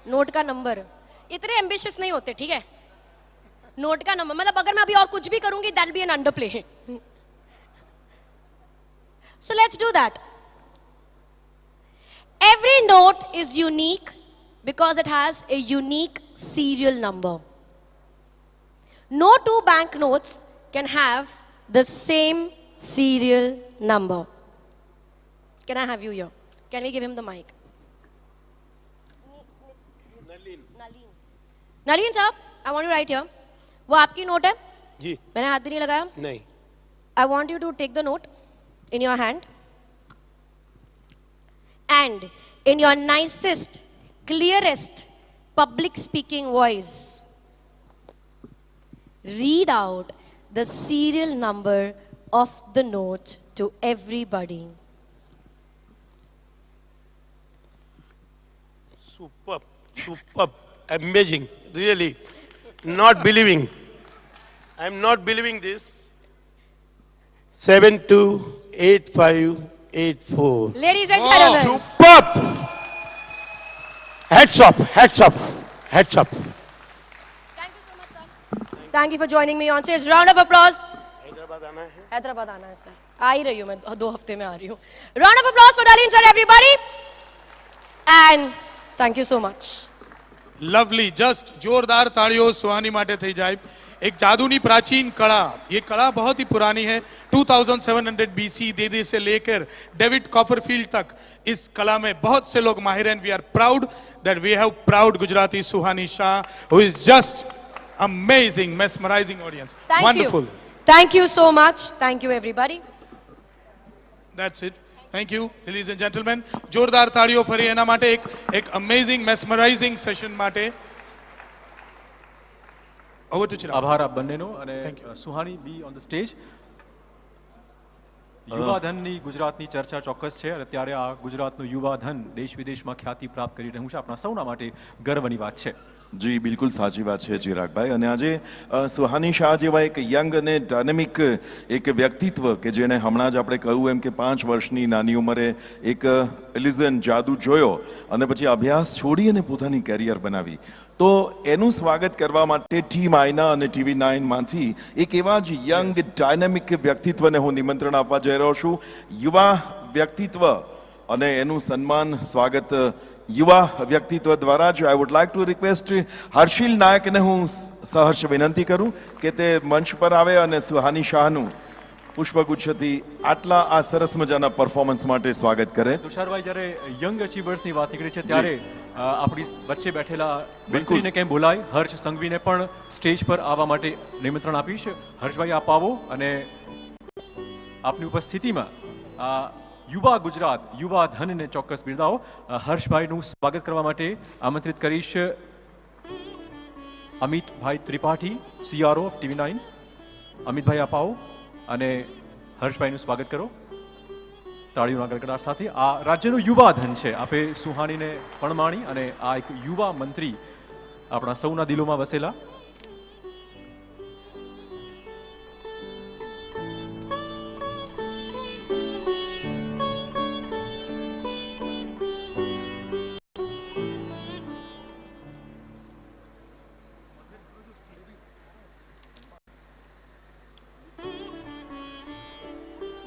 नोट का नंबर. इतने ambitious नहीं होते, ठीक है? नोट का नंबर मतलब अगर मैं अभी और कुछ भी करूंगी that'll be an underplay. So let's do that. Every note is unique because it has a unique serial number. No two banknotes can have the same serial number. Can I have you here? Can we give him the mic? Nalin sir, I want you right here. वो आपकी नोट है? जी. मैंने हाथ भी नहीं लगाया? नहीं. I want you to take the note in your hand and in your nicest, clearest public speaking voice, read out the serial number of the note to everybody. Superb, superb, amazing, really. Not believing. I'm not believing this. 728584. Ladies and gentlemen. Superb. Hats off, hats off, hats off. Thank you so much, sir. Thank you for joining me on stage. Round of applause. Hyderabad आना है. हैदराबाद आना है सर. आ ही रही हूँ मैं 2 हफ्ते में आ रही हूँ. Round of applause for Nalin sir, everybody. And thank you so much. Lovely just જોરદાર તાળીઓ સુહાની માટે થઈ જાય. एक जादूनी प्राचीन कला, ये कला बहुत ही पुरानी है. 2700 BC देदे से लेकर डेविड कॉपरफील्ड तक इस कला में बहुत से लोग माहिर हैं. We are proud that we have proud Gujarati Suhani Shah who is just amazing, mesmerizing audience. Wonderful. Thank you so much. Thank you everybody. That's it. Thank you, ladies and gentlemen. જોરદાર તાળીઓ ફરી એના માટે એક amazing, mesmerizing session માટે. Over to Chirag. આભાર આપ બંનેનો અને Suhani be on the stage. યુવાધનની ગુજરાતની ચર્ચા ચોક્કસ છે અને ત્યારે આ ગુજરાતનું યુવાધન દેશ વિદેશમાં ખ્યાતિ પ્રાપ્ત કરી રહ્યું છે. આપણા સૌના માટે ગર્વની વાત છે. જી બિલકુલ સાચી વાત છે ચિરાગભાઈ. અને આજે સુહાની શાહ જેવા એક યંગ અને ડાયનેમિક એક વ્યક્તિત્વ કે જેણે હમણાં જ આપણે કહ્યું એમ કે 5 વર્ષની નાની ઉંમરે એક ઇલ્યુઝન જાદુ જોયો અને પછી અભ્યાસ છોડી અને પોતાની કેરિયર બનાવી. તો એનું સ્વાગત કરવા માટે ટીમ આઈના અને TV9 માંથી એક એવા જ યંગ ડાયનેમિક વ્યક્તિત્વને હું નિમંત્રણ આપવા જઈ રહ્યો છું. યુવા વ્યક્તિત્વ અને એનું સન્માન સ્વાગત યુવા વ્યક્તિત્વ દ્વારા જ. I would like to request Harshil નાયકને હું સહર્ષ વિનંતી કરું કે તે મંચ પર આવે અને સુહાની શાહનું પુષ્પગુચ્છથી આટલા આ સરસ મજાના પરફોર્મન્સ માટે સ્વાગત કરે. તુષારભાઈ, જ્યારે યંગ અચીવર્સની વાત નીકળી છે ત્યારે આપણી વચ્ચે બેઠેલા મંત્રીને કેમ બોલાય, હર્ષ સંઘવીને પણ સ્ટેજ પર આવવા માટે નિમંત્રણ આપીશ. હર્ષભાઈ આપ આવો અને આપની ઉપસ્થિતિમાં આ યુવા ગુજરાત યુવા ધનને ચોક્કસ બિરદાવો. હર્ષભાઈનું સ્વાગત કરવા માટે આમંત્રિત કરીશ અમિતભાઈ ત્રિપાઠી, CRO TV9. અમિતભાઈ આપ આવો અને હર્ષભાઈનું સ્વાગત કરો. તાળીઓના ગડગડાટ સાથે આ રાજ્યનું યુવા ધન છે. આપે સુહાનીને પણમાણી અને આ એક યુવા મંત્રી આપણા સૌના દિલોમાં વસેલા.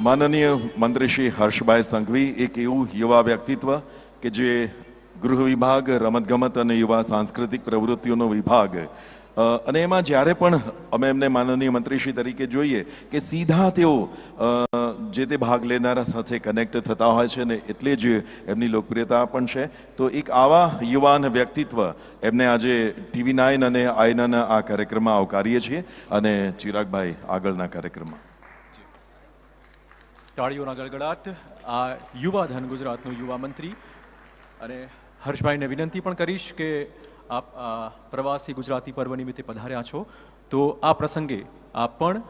માનનીય મંત્રી શ્રી હર્ષભાઈ સંઘવી એક એવું યુવા વ્યક્તિત્વ કે જે ગૃહ વિભાગ, રમતગમત અને યુવા સાંસ્કૃતિક પ્રવૃત્તિઓનો વિભાગ અને એમાં જ્યારે પણ અમે એમને માનનીય મંત્રીશ્રી તરીકે જોઈએ કે સીધા તેઓ જે તે ભાગ લેનારા સાથે કનેક્ટ થતા હોય છે ને એટલે જ એમની લોકપ્રિયતા પણ છે. તો એક આવા યુવાન વ્યક્તિત્વ એમને આજે TV9 અને આઈનાના આ કાર્યક્રમમાં આવકારીએ છીએ. અને ચિરાગભાઈ આગળના કાર્યક્રમમાં તાળીઓના ગડગડાટ આ યુવા ધન ગુજરાતનો યુવા મંત્રી. અને હર્ષભાઈને વિનંતી પણ કરીશ કે આપ પ્રવાસી ગુજરાતી પર્વ નિમિત્તે પધાર્યા છો તો આ પ્રસંગે આપ પણ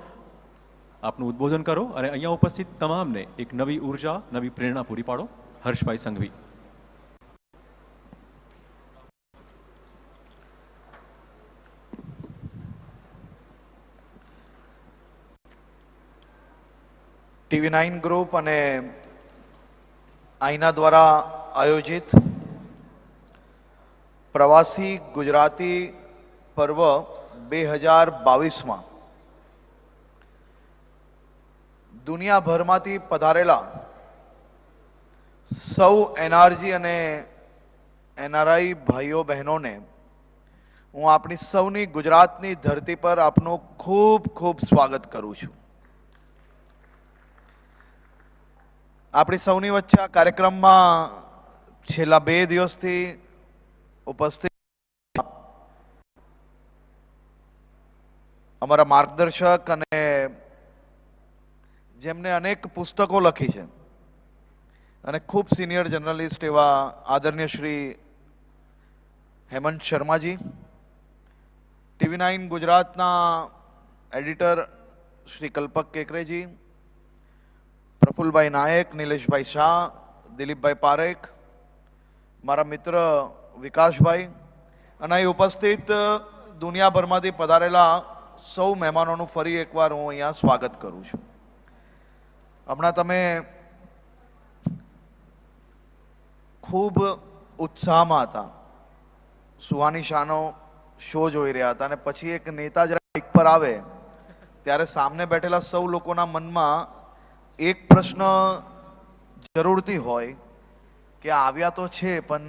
આપનું ઉદ્બોધન કરો અને અહીંયા ઉપસ્થિત તમામને એક નવી ઉર્જા, નવી પ્રેરણા પૂરી પાડો. હર્ષભાઈ સંઘવી. TV9 ગ્રુપ અને આઈના દ્વારા આયોજિત પ્રવાસી ગુજરાતી પર્વ 2022માં દુનિયાભરમાંથી પધારેલા સૌ એનઆરજી અને એનઆરઆઈ ભાઈઓ બહેનોને હું આપણી સૌની ગુજરાતની ધરતી પર આપનું ખૂબ ખૂબ સ્વાગત કરું છું. આપણી સૌની વચ્ચે આ કાર્યક્રમમાં છેલ્લા 2 દિવસથી ઉપસ્થિત અમારા માર્ગદર્શક અને જેમને અનેક પુસ્તકો લખી છે અને ખૂબ સિનિયર જર્નલિસ્ટ એવા આદરણીય શ્રી હેમંત શર્માજી, TV9 ગુજરાતના એડિટર શ્રી કલ્પક કેકરેજી, પ્રફુલભાઈ નાયક, નિલેશભાઈ શાહ, દિલીપભાઈ પારેખ, મારા મિત્ર વિકાસભાઈ અને અહીં ઉપસ્થિત દુનિયાભરમાંથી પધારેલા સૌ મહેમાનોનું ફરી એકવાર હું અહીંયા સ્વાગત કરું છું. હમણાં તમે ખૂબ ઉત્સાહમાં હતા, સુહાની શાહનો શો જોઈ રહ્યા હતા અને પછી એક નેતા જરા માઇક પર આવે ત્યારે સામે બેઠેલા સૌ લોકોના મનમાં એક પ્રશ્ન જરૂરથી હોય કે આવ્યા તો છે પણ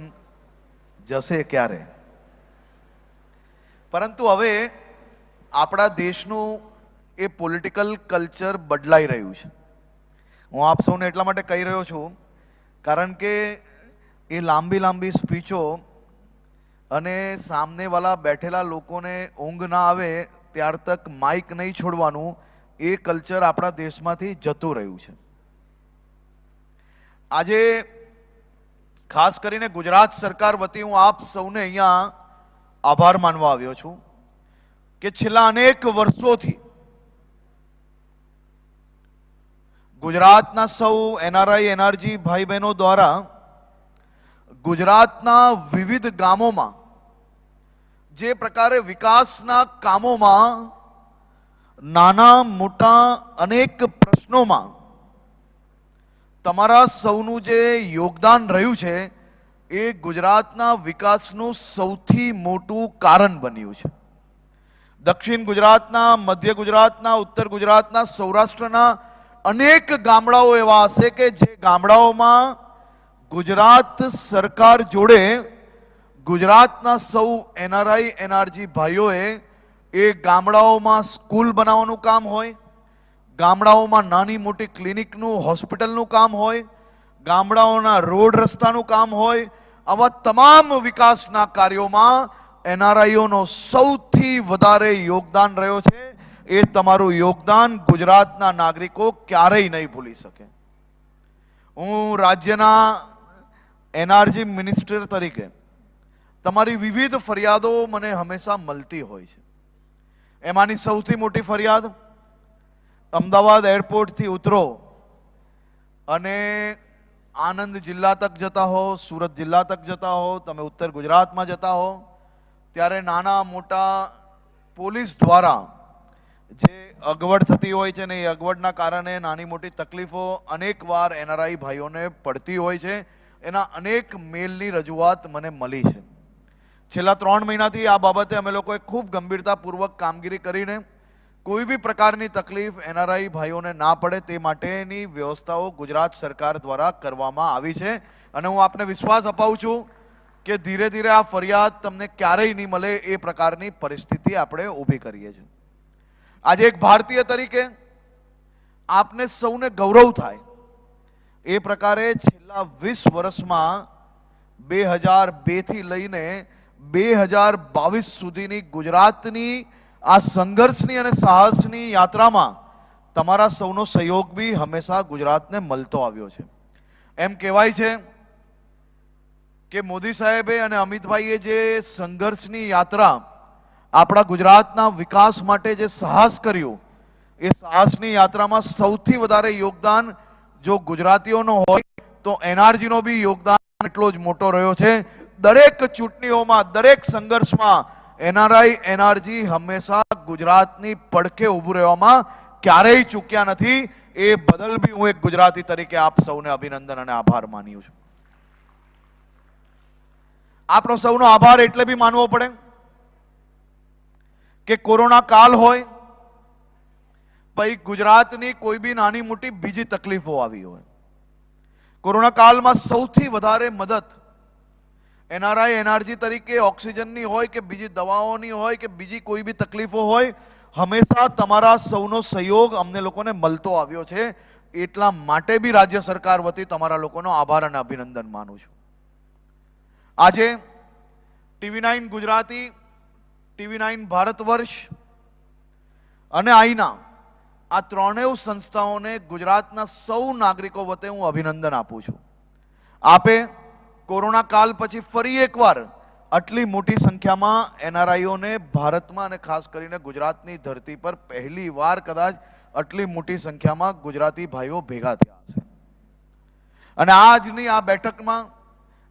જશે ક્યારે. પરંતુ હવે આપણા દેશનું એ પોલિટિકલ કલ્ચર બદલાઈ રહ્યું છે. હું આપ સૌને એટલા માટે કહી રહ્યો છું કારણ કે એ લાંબી સ્પીચો અને સામનેવાળા બેઠેલા લોકોને ઊંઘ ના આવે ત્યાર તક માઇક નહીં છોડવાનું એ કલ્ચર આપણા દેશમાંથી જતું રહ્યું છે. આજે ખાસ કરીને ગુજરાત સરકાર વતી હું આપ સૌને અહીંયા આભાર માનવા આવ્યો છું કે છેલ્લા અનેક વર્ષોથી ગુજરાતના સૌ એનઆરઆઈ એનઆરજી ભાઈ બહેનો દ્વારા ગુજરાતના વિવિધ ગામોમાં જે પ્રકારે વિકાસના કામોમાં નાના મોટા અનેક પ્રશ્નોમાં તમારા સૌનું જે યોગદાન રહ્યું છે એ ગુજરાતના વિકાસનું સૌથી મોટું કારણ બન્યું છે. દક્ષિણ ગુજરાતના, મધ્ય ગુજરાતના, ઉત્તર ગુજરાતના, સૌરાષ્ટ્રના અનેક ગામડાઓ એવા હશે કે જે ગામડાઓમાં ગુજરાત સરકાર જોડે ગુજરાતના સૌ એનઆરઆઈ એનઆરજી ભાઈઓએ એ ગામડાઓમાં સ્કૂલ બનાવવાનું કામ હોય, ગામડાઓમાં નાની મોટી ક્લિનિકનું, હોસ્પિટલનું કામ હોય, ગામડાઓના રોડ રસ્તાનું કામ હોય, આવા તમામ વિકાસના કાર્યોમાં એનઆરઆઈઓનો સૌથી વધારે યોગદાન રહ્યો છે. એ તમારું યોગદાન ગુજરાતના નાગરિકો ક્યારેય નહીં ભૂલી શકે. હું રાજ્યના એનઆરજી મિનિસ્ટર તરીકે તમારી વિવિધ ફરિયાદો મને હંમેશા મળતી હોય છે. એમાંની સૌથી મોટી ફરિયાદ, અમદાવાદ એરપોર્ટથી ઉતરો અને આનંદ જિલ્લા તક જતા હો, સુરત જિલ્લા તક જતા હો, તમે ઉત્તર ગુજરાતમાં જતા હો, ત્યારે નાના મોટા પોલીસ દ્વારા જે અગવડ થતી હોય છે ને એ અગવડના કારણે નાની મોટી તકલીફો અનેકવાર એનઆરઆઈ ભાઈઓને પડતી હોય છે. એના અનેક મેલની રજૂઆત મને મળી છે. છેલ્લા 3 મહિનાથી આ બાબતે અમે લોકોએ ખૂબ ગંભીરતાપૂર્વક કામગીરી કરીને કોઈ બી પ્રકારની તકલીફ એનઆરઆઈ ભાઈઓને ના પડે તે માટેની વ્યવસ્થાઓ ગુજરાત સરકાર દ્વારા કરવામાં આવી છે. અને હું આપને વિશ્વાસ અપાવું છું કે ધીરે ધીરે આ ફરિયાદ તમને ક્યારેય નહીં મળે એ પ્રકારની પરિસ્થિતિ આપણે ઊભી કરીએ છીએ. આજે એક ભારતીય તરીકે આપને સૌને ગૌરવ થાય એ પ્રકારે છેલ્લા 20 વર્ષમાં 2002 થી લઈને 2022 સુધીની ગુજરાતની આ સંઘર્ષની અને સાહસની યાત્રામાં તમારા સૌનો સહયોગ બી હંમેશા ગુજરાતને મળતો આવ્યો છે. એમ કહેવાય છે કે મોદી સાહેબે અને અમિતભાઈએ જે સંઘર્ષની યાત્રા આપણા ગુજરાતના વિકાસ માટે જે સાહસ કર્યું એ સાહસની યાત્રામાં સૌથી વધારે યોગદાન જો ગુજરાતીઓનો હોય તો એનઆરજીનો બી યોગદાન એટલો જ મોટો રહ્યો છે. દરેક ચૂંટણીઓમાં, દરેક સંઘર્ષમાં એનઆરઆઈ એનઆરજી હંમેશા ગુજરાતની પડખે ઊભું રહેવામાં ક્યારેય ચૂક્યા નથી. એ બદલ બી હું એક ગુજરાતી તરીકે આપ સૌને અભિનંદન અને આભાર માન્યું છું. આપણો સૌનો આભાર એટલે બી માનવો પડે કે કોરોના કાળ હોય, પછી ગુજરાતની કોઈ બી નાની મોટી બીજી તકલીફો આવી હોય, કોરોના કાળમાં સૌથી વધારે મદદ એનઆરઆઈ એનઆરજી તરીકે ઓક્સિજનની હોય કે બીજી દવાઓની હોય કે બીજી કોઈ બી તકલીફો હોય, હંમેશા તમારા સૌનો સહયોગ અમને લોકોને મળતો આવ્યો છે. એટલા માટે બી રાજ્ય સરકાર વતી તમારા લોકોનો આભાર અને અભિનંદન માનું છું. આજે TV9 ગુજરાતી, TV9 ભારતવર્ષ અને આઈના આ ત્રણેય સંસ્થાઓને ગુજરાતના સૌ નાગરિકો વતે હું અભિનંદન આપું છું. આપે કોરોના કાળ પછી ફરી એકવાર આટલી મોટી સંખ્યામાં એનઆરઆઈઓને ભારતમાં અને ખાસ કરીને ગુજરાતની ધરતી પર પહેલી વાર કદાચ આટલી મોટી સંખ્યામાં ગુજરાતી ભાઈઓ ભેગા થયા હશે. અને આજની આ બેઠકમાં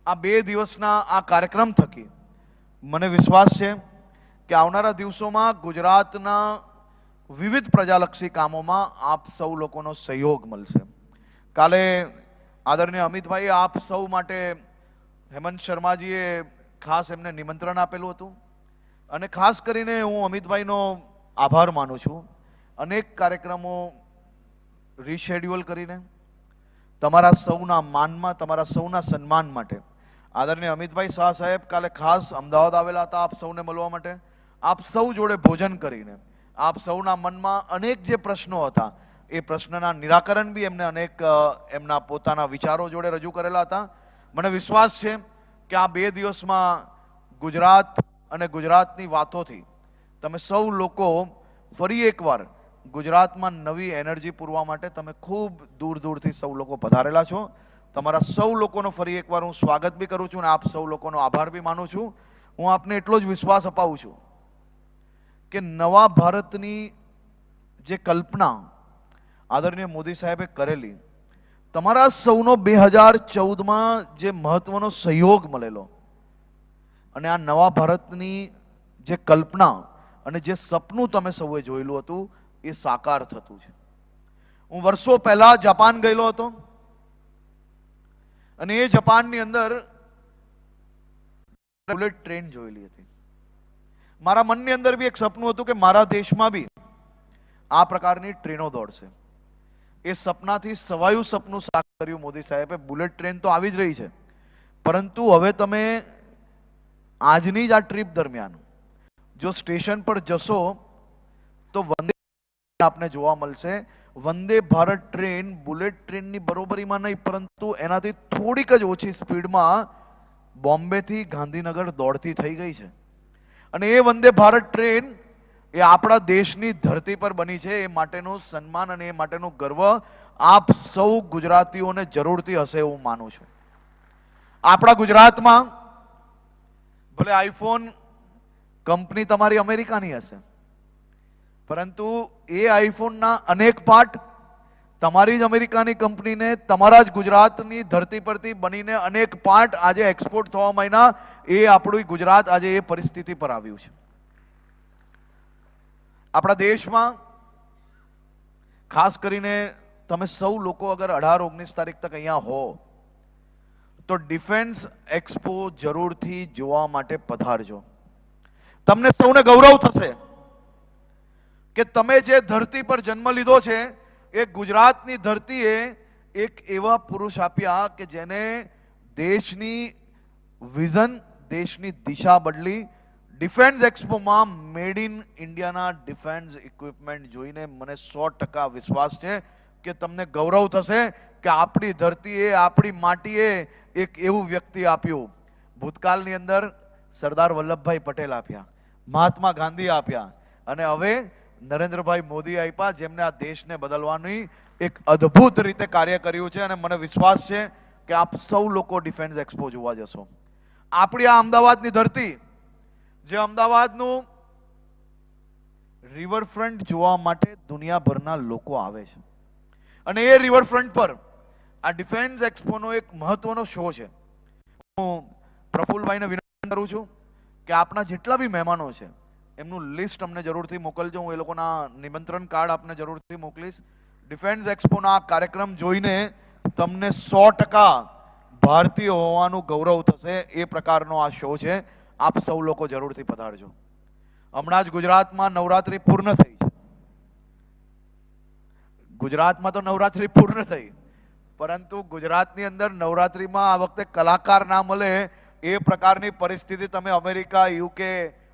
આ 2 દિવસના આ કાર્યક્રમ થકી મને વિશ્વાસ છે કે આવનારા દિવસોમાં ગુજરાતના વિવિધ પ્રજાલક્ષી કામોમાં આપ સૌ લોકોનો સહયોગ મળશે. કાલે આદરણીય અમિતભાઈ આપ સૌ માટે હેમંત શર્માજીએ ખાસ એમને નિમંત્રણ આપેલું હતું અને ખાસ કરીને હું અમિતભાઈનો આભાર માનું છું. અનેક કાર્યક્રમો રીશેડ્યુલ કરીને તમારા સૌના માનમાં, તમારા સૌના સન્માન માટે આદરણીય અમિતભાઈ શાહ સાહેબ કાલે ખાસ અમદાવાદ આવેલા હતા આપ સૌને મળવા માટે. આપ સૌ જોડે ભોજન કરીને આપ સૌના મનમાં અનેક જે પ્રશ્નો હતા એ પ્રશ્નના નિરાકરણ બી એમને અનેક એમના પોતાના વિચારો જોડે રજૂ કરેલા હતા. મને વિશ્વાસ છે કે આ 2 દિવસમાં ગુજરાત અને ગુજરાતની વાતોથી તમે સૌ લોકો ફરી એકવાર ગુજરાતમાં નવી એનર્જી પૂરવા માટે તમે ખૂબ દૂર દૂરથી સૌ લોકો પધારેલા છો. તમારા સૌ લોકોનો ફરી એકવાર હું સ્વાગત બી કરું છું અને આપ સૌ લોકોનો આભાર બી માનું છું. હું આપને એટલો જ વિશ્વાસ અપાવું છું કે નવા ભારતની જે કલ્પના આદરણીય મોદી સાહેબે કરેલી, તમારા સૌનો 2014માં જે મહત્વનો સહયોગ મળેલો અને આ નવા ભારતની જે કલ્પના અને જે સપનું તમે સૌએ જોયેલું હતું એ સાકાર થતું છે. હું વર્ષો પહેલા જાપાન ગયેલો હતો અને એ જાપાનની અંદર બુલેટ ટ્રેન જોયેલી હતી. મારા મનની અંદર બી એક સપનું હતું કે મારા દેશમાં બી આ પ્રકારની ટ્રેનો દોડશે. એ સપનાથી સવાયું સપનું સાકાર કર્યું મોદી સાહેબે. બુલેટ ટ્રેન તો આવી જ રહી છે, પરંતુ હવે તમે આજની જ આ ટ્રીપ દરમિયાન જો સ્ટેશન પર જશો તો વંદે આપને જોવા મળશે. વંદે ભારત ટ્રેન બુલેટ ટ્રેનની બરોબરીમાં નહીં, પરંતુ એનાથી થોડીક જ ઓછી સ્પીડમાં બોમ્બેથી ગાંધીનગર દોડતી થઈ ગઈ છે. અને એ વંદે ભારત ટ્રેન એ આપણા દેશની ધરતી પર બની છે. એ માટેનું સન્માન અને એ માટેનું ગર્વ આપ સૌ ગુજરાતીઓને જરૂરથી હશે એવું માનું છું. આપણા ગુજરાતમાં ભલે આઈફોન કંપની તમારી અમેરિકાની હશે, પરંતુ એ આઈફોનના અનેક પાર્ટ તમારી જ અમેરિકાની કંપનીને તમારા જ ગુજરાતની ધરતી પરથી બનીને અનેક પાર્ટ આજે એક્સપોર્ટ થવા માંડ્યા. એ આપણું ગુજરાત આજે એ પરિસ્થિતિ પર આવ્યું છે. આપણા દેશમાં ખાસ કરીને તમે સૌ લોકો અગર 18-19 તારીખ તક અહીંયા હો તો ડિફેન્સ એક્સપો જરૂરથી જોવા માટે પધારજો. તમને સૌને ગૌરવ થશે કે તમે જે ધરતી પર જન્મ લીધો છે એ ગુજરાતની ધરતીએ એક એવા પુરુષ આપ્યા કે જેને દેશની વિઝન, દેશની દિશા બદલી. ડિફેન્સ એક્સપોમાં મેડ ઇન ઇન્ડિયાના ડિફેન્સ ઇક્વિપમેન્ટ જોઈને મને 100% વિશ્વાસ છે કે તમને ગૌરવ થશે કે આપણી ધરતીએ, આપણી માટીએ એક એવું વ્યક્તિ આપ્યું. ભૂતકાળની અંદર સરદાર વલ્લભભાઈ પટેલ આપ્યા, મહાત્મા ગાંધી આપ્યા અને હવે નરેન્દ્રભાઈ મોદી આપ્યા, જેમને આ દેશને બદલવાની એક અદ્ભુત રીતે કાર્ય કર્યું છે. અને મને વિશ્વાસ છે કે આપ સૌ લોકો ડિફેન્સ એક્સપો જોવા જશો. આપણી આ અમદાવાદની ધરતી, જે અમદાવાદનું રિવરફ્રન્ટ જોવા માટે દુનિયાભરના લોકો આવે છે અને એ રિવરફ્રન્ટ પર આ ડિફેન્સ એક્સપોનો એક મહત્વનો શો છે. હું પ્રફુલભાઈને વિનંતી કરું છું કે આપના જેટલા બી મહેમાનો છે એમનું લિસ્ટ અમને જરૂરથી મોકલજો. હું એ લોકોના નિમંત્રણ કાર્ડ આપને જરૂરથી મોકલીશ. ડિફેન્સ એક્સપોના આ કાર્યક્રમ જોઈને તમને 100% ભારતીય હોવાનું ગૌરવ થશે. એ પ્રકારનો આ શો છે. આપ સૌ લોકો જરૂરથી પધારજો. હમણાં જ ગુજરાતમાં નવરાત્રી પૂર્ણ થઈ છે. ગુજરાતમાં તો નવરાત્રી પૂર્ણ થઈ, પરંતુ ગુજરાતની અંદર નવરાત્રીમાં આ વખતે કલાકાર ના મળે એ પ્રકારની પરિસ્થિતિ તમે અમેરિકા, યુકે,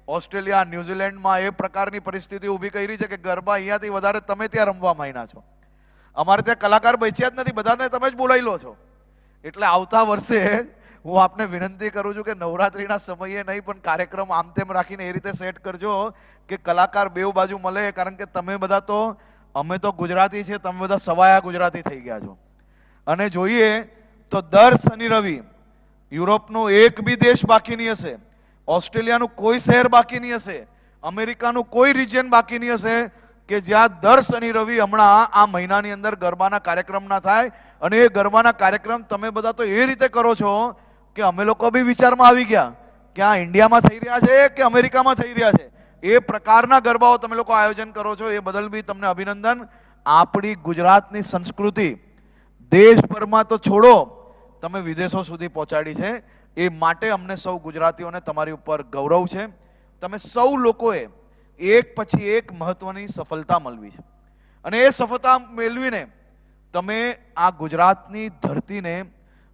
ઓસ્ટ્રેલિયા, ન્યુઝીલેન્ડમાં એ પ્રકારની પરિસ્થિતિ ઊભી કરી છે કે ગરબા અહીંયાથી વધારે તમે ત્યાં રમવા માંડ્યા છો. અમારે ત્યાં કલાકાર બચ્યા જ નથી, બધાને તમે જ બોલાવી લો છો. એટલે આવતા વર્ષે હું આપને વિનંતી કરું છું કે નવરાત્રીના સમયે નહીં પણ કાર્યક્રમ આમ તેમ રાખીને એ રીતે સેટ કરજો કે કલાકાર બેઉ બાજુ મળે. કારણ કે તમે બધા તો, અમે તો ગુજરાતી છે, તમે બધા સવાયા ગુજરાતી થઈ ગયા છો. અને જોઈએ તો દર શનિ રવિ યુરોપનો એક બી દેશ બાકી નહીં હશે, ઓસ્ટ્રેલિયાનું કોઈ શહેર બાકી નહીં હશે, અમેરિકાનું કોઈ રિજિયન બાકી નહીં હશે કે જ્યાં દર શનિ રવિ હમણાં આ મહિનાની અંદર ગરબાના કાર્યક્રમ ના થાય. અને એ ગરબાના કાર્યક્રમ તમે બધા તો એ રીતે કરો છો કે અમે લોકો બી વિચારમાં આવી ગયા કે આ ઇન્ડિયામાં થઈ રહ્યા છે કે અમેરિકામાં થઈ રહ્યા છે. એ પ્રકારના ગરબાઓ તમે લોકો આયોજન કરો છો, એ બદલ બી તમને અભિનંદન. આપણી ગુજરાતની સંસ્કૃતિ દેશભરમાં તો છોડો, તમે વિદેશો સુધી પહોંચાડી છે. એ માટે અમને સૌ ગુજરાતીઓને તમારી ઉપર ગૌરવ છે. તમે સૌ લોકોએ એક પછી એક મહત્વની સફળતા મેળવી છે અને એ સફળતા મેળવીને તમે આ ગુજરાતની ધરતીને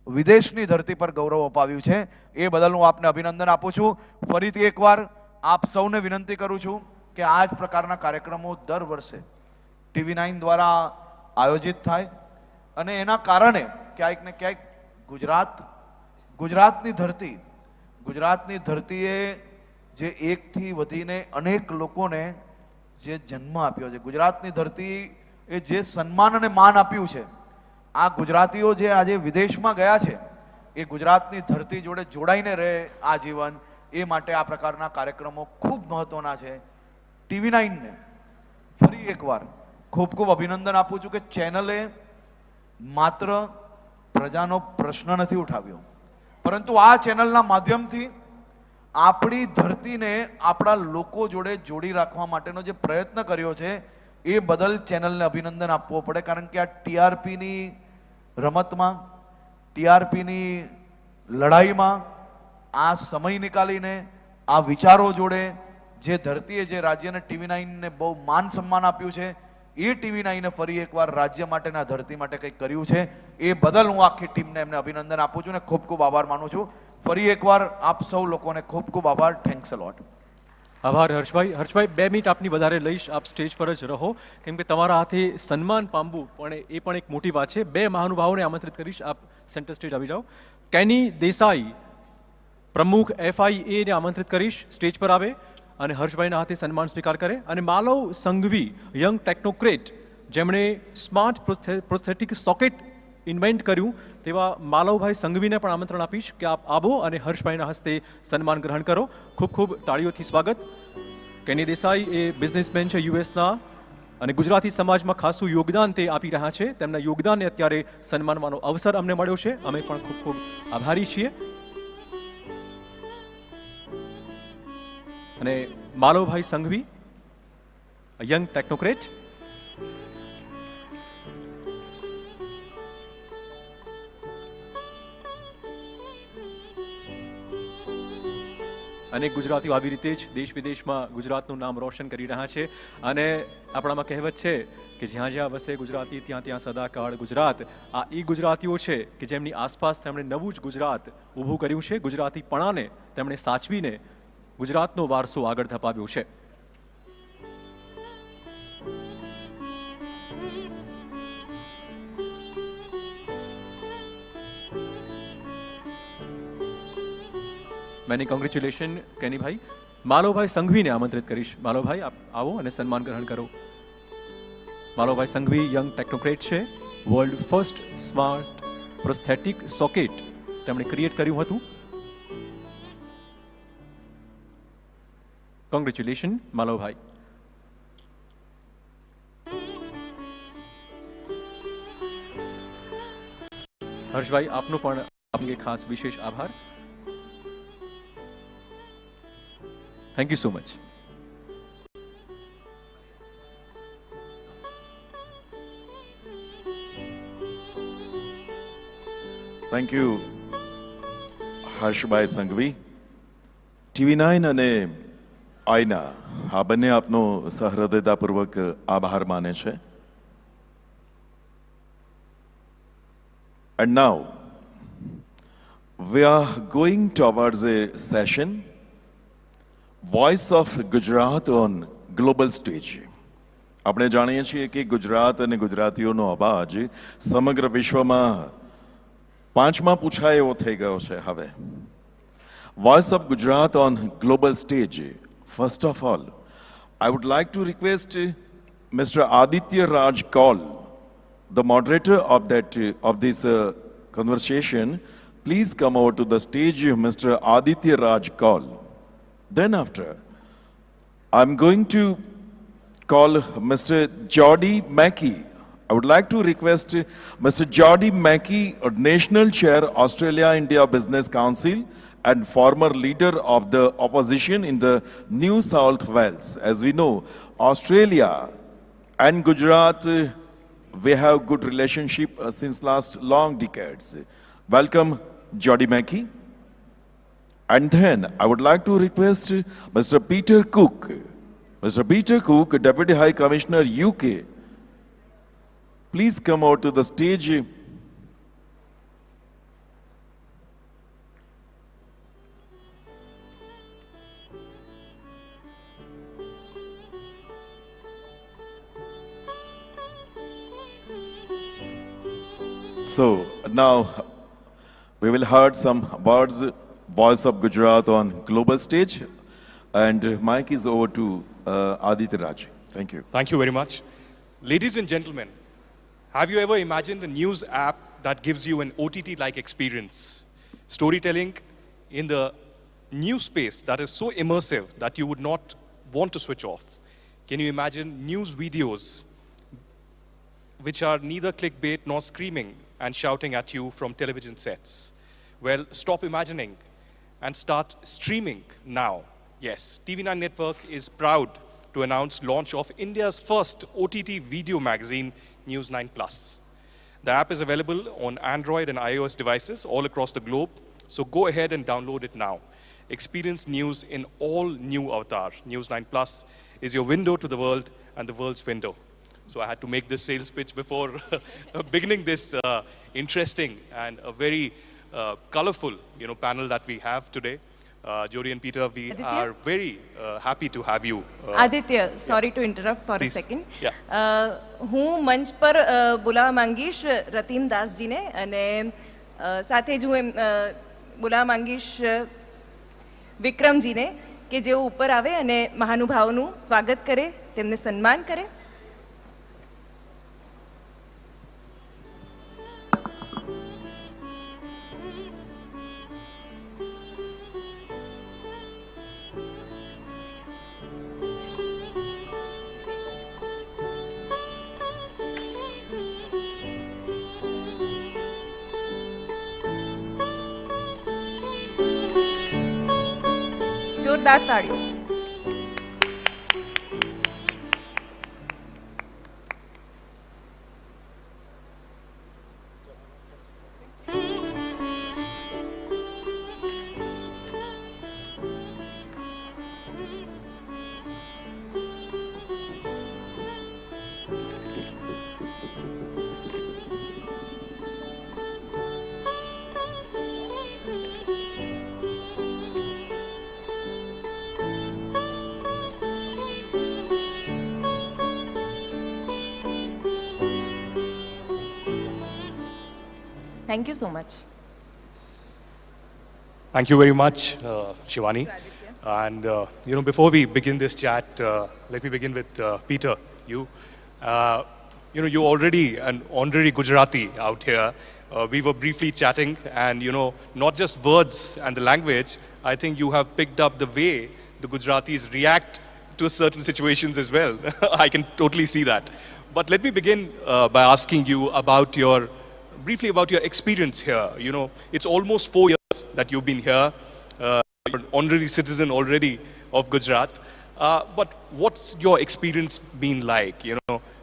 વિદેશની ધરતી પર ગૌરવ અપાવ્યું છે. એ બદલ હું આપને અભિનંદન આપું છું. ફરીથી એકવાર આપ સૌને વિનંતી કરું છું કે આ જ પ્રકારના કાર્યક્રમો દર વર્ષે TV9 દ્વારા આયોજિત થાય અને એના કારણે ક્યાંક ને ક્યાંક ગુજરાતની ધરતીએ જે એકથી વધીને અનેક લોકોને જે જન્મ આપ્યો છે, ગુજરાતની ધરતી એ જે સન્માન અને માન આપ્યું છે, આ ગુજરાતીઓ જે આજે વિદેશમાં ગયા છે એ ગુજરાતની ધરતી જોડે જોડાઈને રહે આજીવન. એ માટે આ પ્રકારના કાર્યક્રમો ખૂબ મહત્વના છે. TV9 ને ફરી એકવાર ખૂબ ખૂબ અભિનંદન આપું છું કે ચેનલે માત્ર પ્રજાનો પ્રશ્ન નથી ઉઠાવ્યો, પરંતુ આ ચેનલના માધ્યમથી આપણી ધરતીને આપણા લોકો જોડે જોડી રાખવા માટેનો જે પ્રયત્ન કર્યો છે એ બદલ ચેનલને અભિનંદન આપવો પડે. કારણ કે આ TRPની રમતમાં, TRPની લડાઈમાં આ સમય નીકાળીને આ વિચારો જોડે જે ધરતીએ જે રાજ્યને TV9ને બહુ માન સન્માન આપ્યું છે, એ TV9ને ફરી એકવાર રાજ્ય માટે ના ધરતી માટે કંઈક કર્યું છે. એ બદલ હું આખી ટીમને એમને અભિનંદન આપું છું અને ખૂબ ખૂબ આભાર માનું છું. ફરી એકવાર આપ સૌ લોકોને ખૂબ ખૂબ આભાર. થેન્ક્સ અ લોટ. આભાર હર્ષભાઈ. હર્ષભાઈ 2 મિનિટ આપની વધારે લઈશ, આપ સ્ટેજ પર જ રહો, કેમ કે તમારા હાથે સન્માન પામવું પણ એ પણ એક મોટી વાત છે. 2 મહાનુભાવોને આમંત્રિત કરીશ, આપ સેન્ટર સ્ટેજ આવી જાઓ. કેની દેસાઈ, પ્રમુખ FIA ને આમંત્રિત કરીશ, સ્ટેજ પર આવે અને હર્ષભાઈના હાથે સન્માન સ્વીકાર કરે. અને માલવ સંઘવી, યંગ ટેકનોક્રેટ, જેમણે સ્માર્ટ પ્રોસ્થેટિક સોકેટ ઇન્વેન્ટ કર્યું, તેવા માલવભાઈ સંઘવીને પણ આમંત્રણ આપીશ કે આપ આવો અને હર્ષભાઈના હસ્તે સન્માન ગ્રહણ કરો. ખૂબ ખૂબ તાળીઓથી સ્વાગત. કેની દેસાઈ એ બિઝનેસમેન છે US ના અને ગુજરાતી સમાજમાં ખાસું યોગદાન તે આપી રહ્યા છે. તેમના યોગદાનને અત્યારે સન્માનવાનો અવસર અમને મળ્યો છે. અમે પણ ખૂબ ખૂબ આભારી છીએ. અને માલવભાઈ સંઘવી, યંગ ટેકનોક્રેટ. અનેક ગુજરાતીઓ આવી રીતે જ દેશ વિદેશમાં ગુજરાતનું નામ રોશન કરી રહ્યા છે. અને આપણામાં કહેવત છે કે જ્યાં જ્યાં વસે ગુજરાતી ત્યાં ત્યાં સદાકાળ ગુજરાત. આ એ ગુજરાતીઓ છે કે જેમની આસપાસ તેમણે નવું જ ગુજરાત ઊભું કર્યું છે. ગુજરાતીપણાને તેમણે સાચવીને ગુજરાતનો વારસો આગળ ધપાવ્યો છે. Many congratulation કેનીભાઈ. માલવભાઈ સંઘવીને આમંત્રિત કરીશ. માલવભાઈ આપ આવો અને સન્માન ગ્રહણ કરો. માલવભાઈ સંઘવી યંગ ટેકનોક્રેટ છે. World first smart prosthetic socket તેમણે ક્રિએટ કર્યું હતું. કોંગ્રેચ્યુલેશન માલવભાઈ. હર્ષભાઈ આપનો પણ આપને ખાસ વિશેષ આભાર. Thank you so much. Thank you Harshbhai Sanghavi. TV9 અને આઈના આ બંને આપનો સહૃદયતાપૂર્વક આભાર માને છે. And now we are going towards a session voice of Gujarat on global stage. આપણે જાણીએ છીએ કે ગુજરાત અને ગુજરાતીઓનો અવાજ સમગ્ર વિશ્વમાં પાંચમા પૂછાય એવો થઈ ગયો છે હવે. Voice of Gujarat on global stage. First of all I would like to request mister Aditya Raj Kaul, the moderator of this conversation. Please come over to the stage, Mr. Aditya Raj Kaul. Then after, I'm going to call Mr. Jordi Mackey. I would like to request Mr. Jordi Mackey, a National Chair, Australia-India Business Council and former leader of the opposition in the New South Wales. As we know, Australia and Gujarat, we have good relationship since last long decades. Welcome, Jordi Mackey. And then I would like to request Mr. Peter Cook. Mr. Peter Cook, Deputy High Commissioner, UK. Please come out to the stage. So now we will heard some words, Voice of Gujarat on global stage, and mic is over to Aditya Raj. Thank you. Thank you very much. Ladies and gentlemen, have you ever imagined a news app that gives you an OTT-like experience? Storytelling in the news space that is so immersive that you would not want to switch off. Can you imagine news videos which are neither clickbait nor screaming and shouting at you from television sets? Well, stop imagining and start streaming now. Yes, TV9 Network is proud to announce launch of India's first OTT video magazine, News 9+. The app is available on Android and iOS devices all across the globe, so go ahead and download it now. Experience news in all new avatar. News 9+ is your window to the world and the world's window. So I had to make this sales pitch before beginning this interesting and a very colorful, panel that we have today. Jody and Peter, we Aditya? are very happy to have you. Aditya, sorry to interrupt for please. a second. Yeah. હું મંચ પર બોલાવવા માંગીશ રતીમ દાસજીને અને સાથે જ હું બોલાવવા માંગીશ વિક્રમજીને કે જેઓ ઉપર આવે અને મહાનુભાવોનું સ્વાગત કરે, તેમને સન્માન કરે. જોરદાર તાળીઓ. Thank you so much. Thank you very much, Shivani. And before we begin this chat, let me begin with Peter. You you're already an honorary Gujarati out here. We were briefly chatting, and not just words and the language. I think you have picked up the way the Gujaratis react to certain situations as well. I can totally see that. But let me begin by asking you briefly about your experience here. It's almost 4 years that you've been here. You're an honorary citizen already of Gujarat. But what's your experience been like?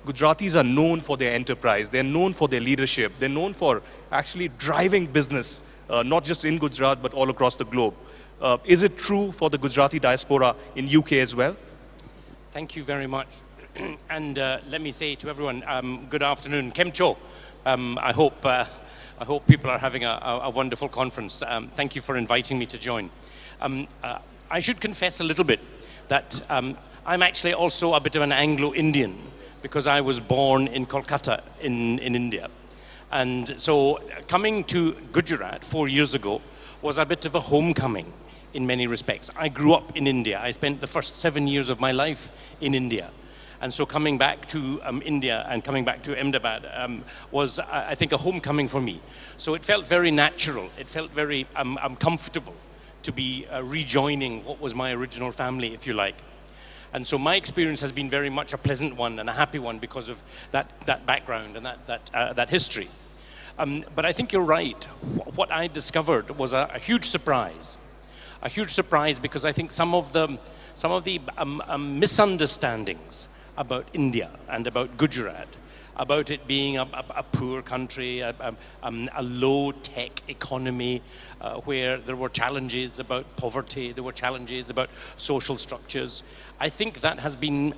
Gujaratis are known for their enterprise. They're known for their leadership. They're known for actually driving business, not just in Gujarat, but all across the globe. Is it true for the Gujarati diaspora in UK as well? Thank you very much. And let me say to everyone, good afternoon. Kem Cho. I hope people are having a wonderful conference. Thank you for inviting me to join. I should confess a little bit that I'm actually also a bit of an Anglo-Indian because I was born in Kolkata in India. And so coming to Gujarat 4 years ago was a bit of a homecoming in many respects. I grew up in India. I spent the first 7 years of my life in India. And so coming back to India and coming back to Ahmedabad was, I think, a homecoming for me. So it felt very natural. It felt very comfortable to be rejoining what was my original family, if you like. And so my experience has been very much a pleasant one and a happy one because of that background and that history. But I think you're right. What I discovered was a huge surprise. A huge surprise because I think some of the misunderstandings about India and about Gujarat, about it being a poor country, a low-tech economy where there were challenges about poverty, there were challenges about social structures. I think that has been,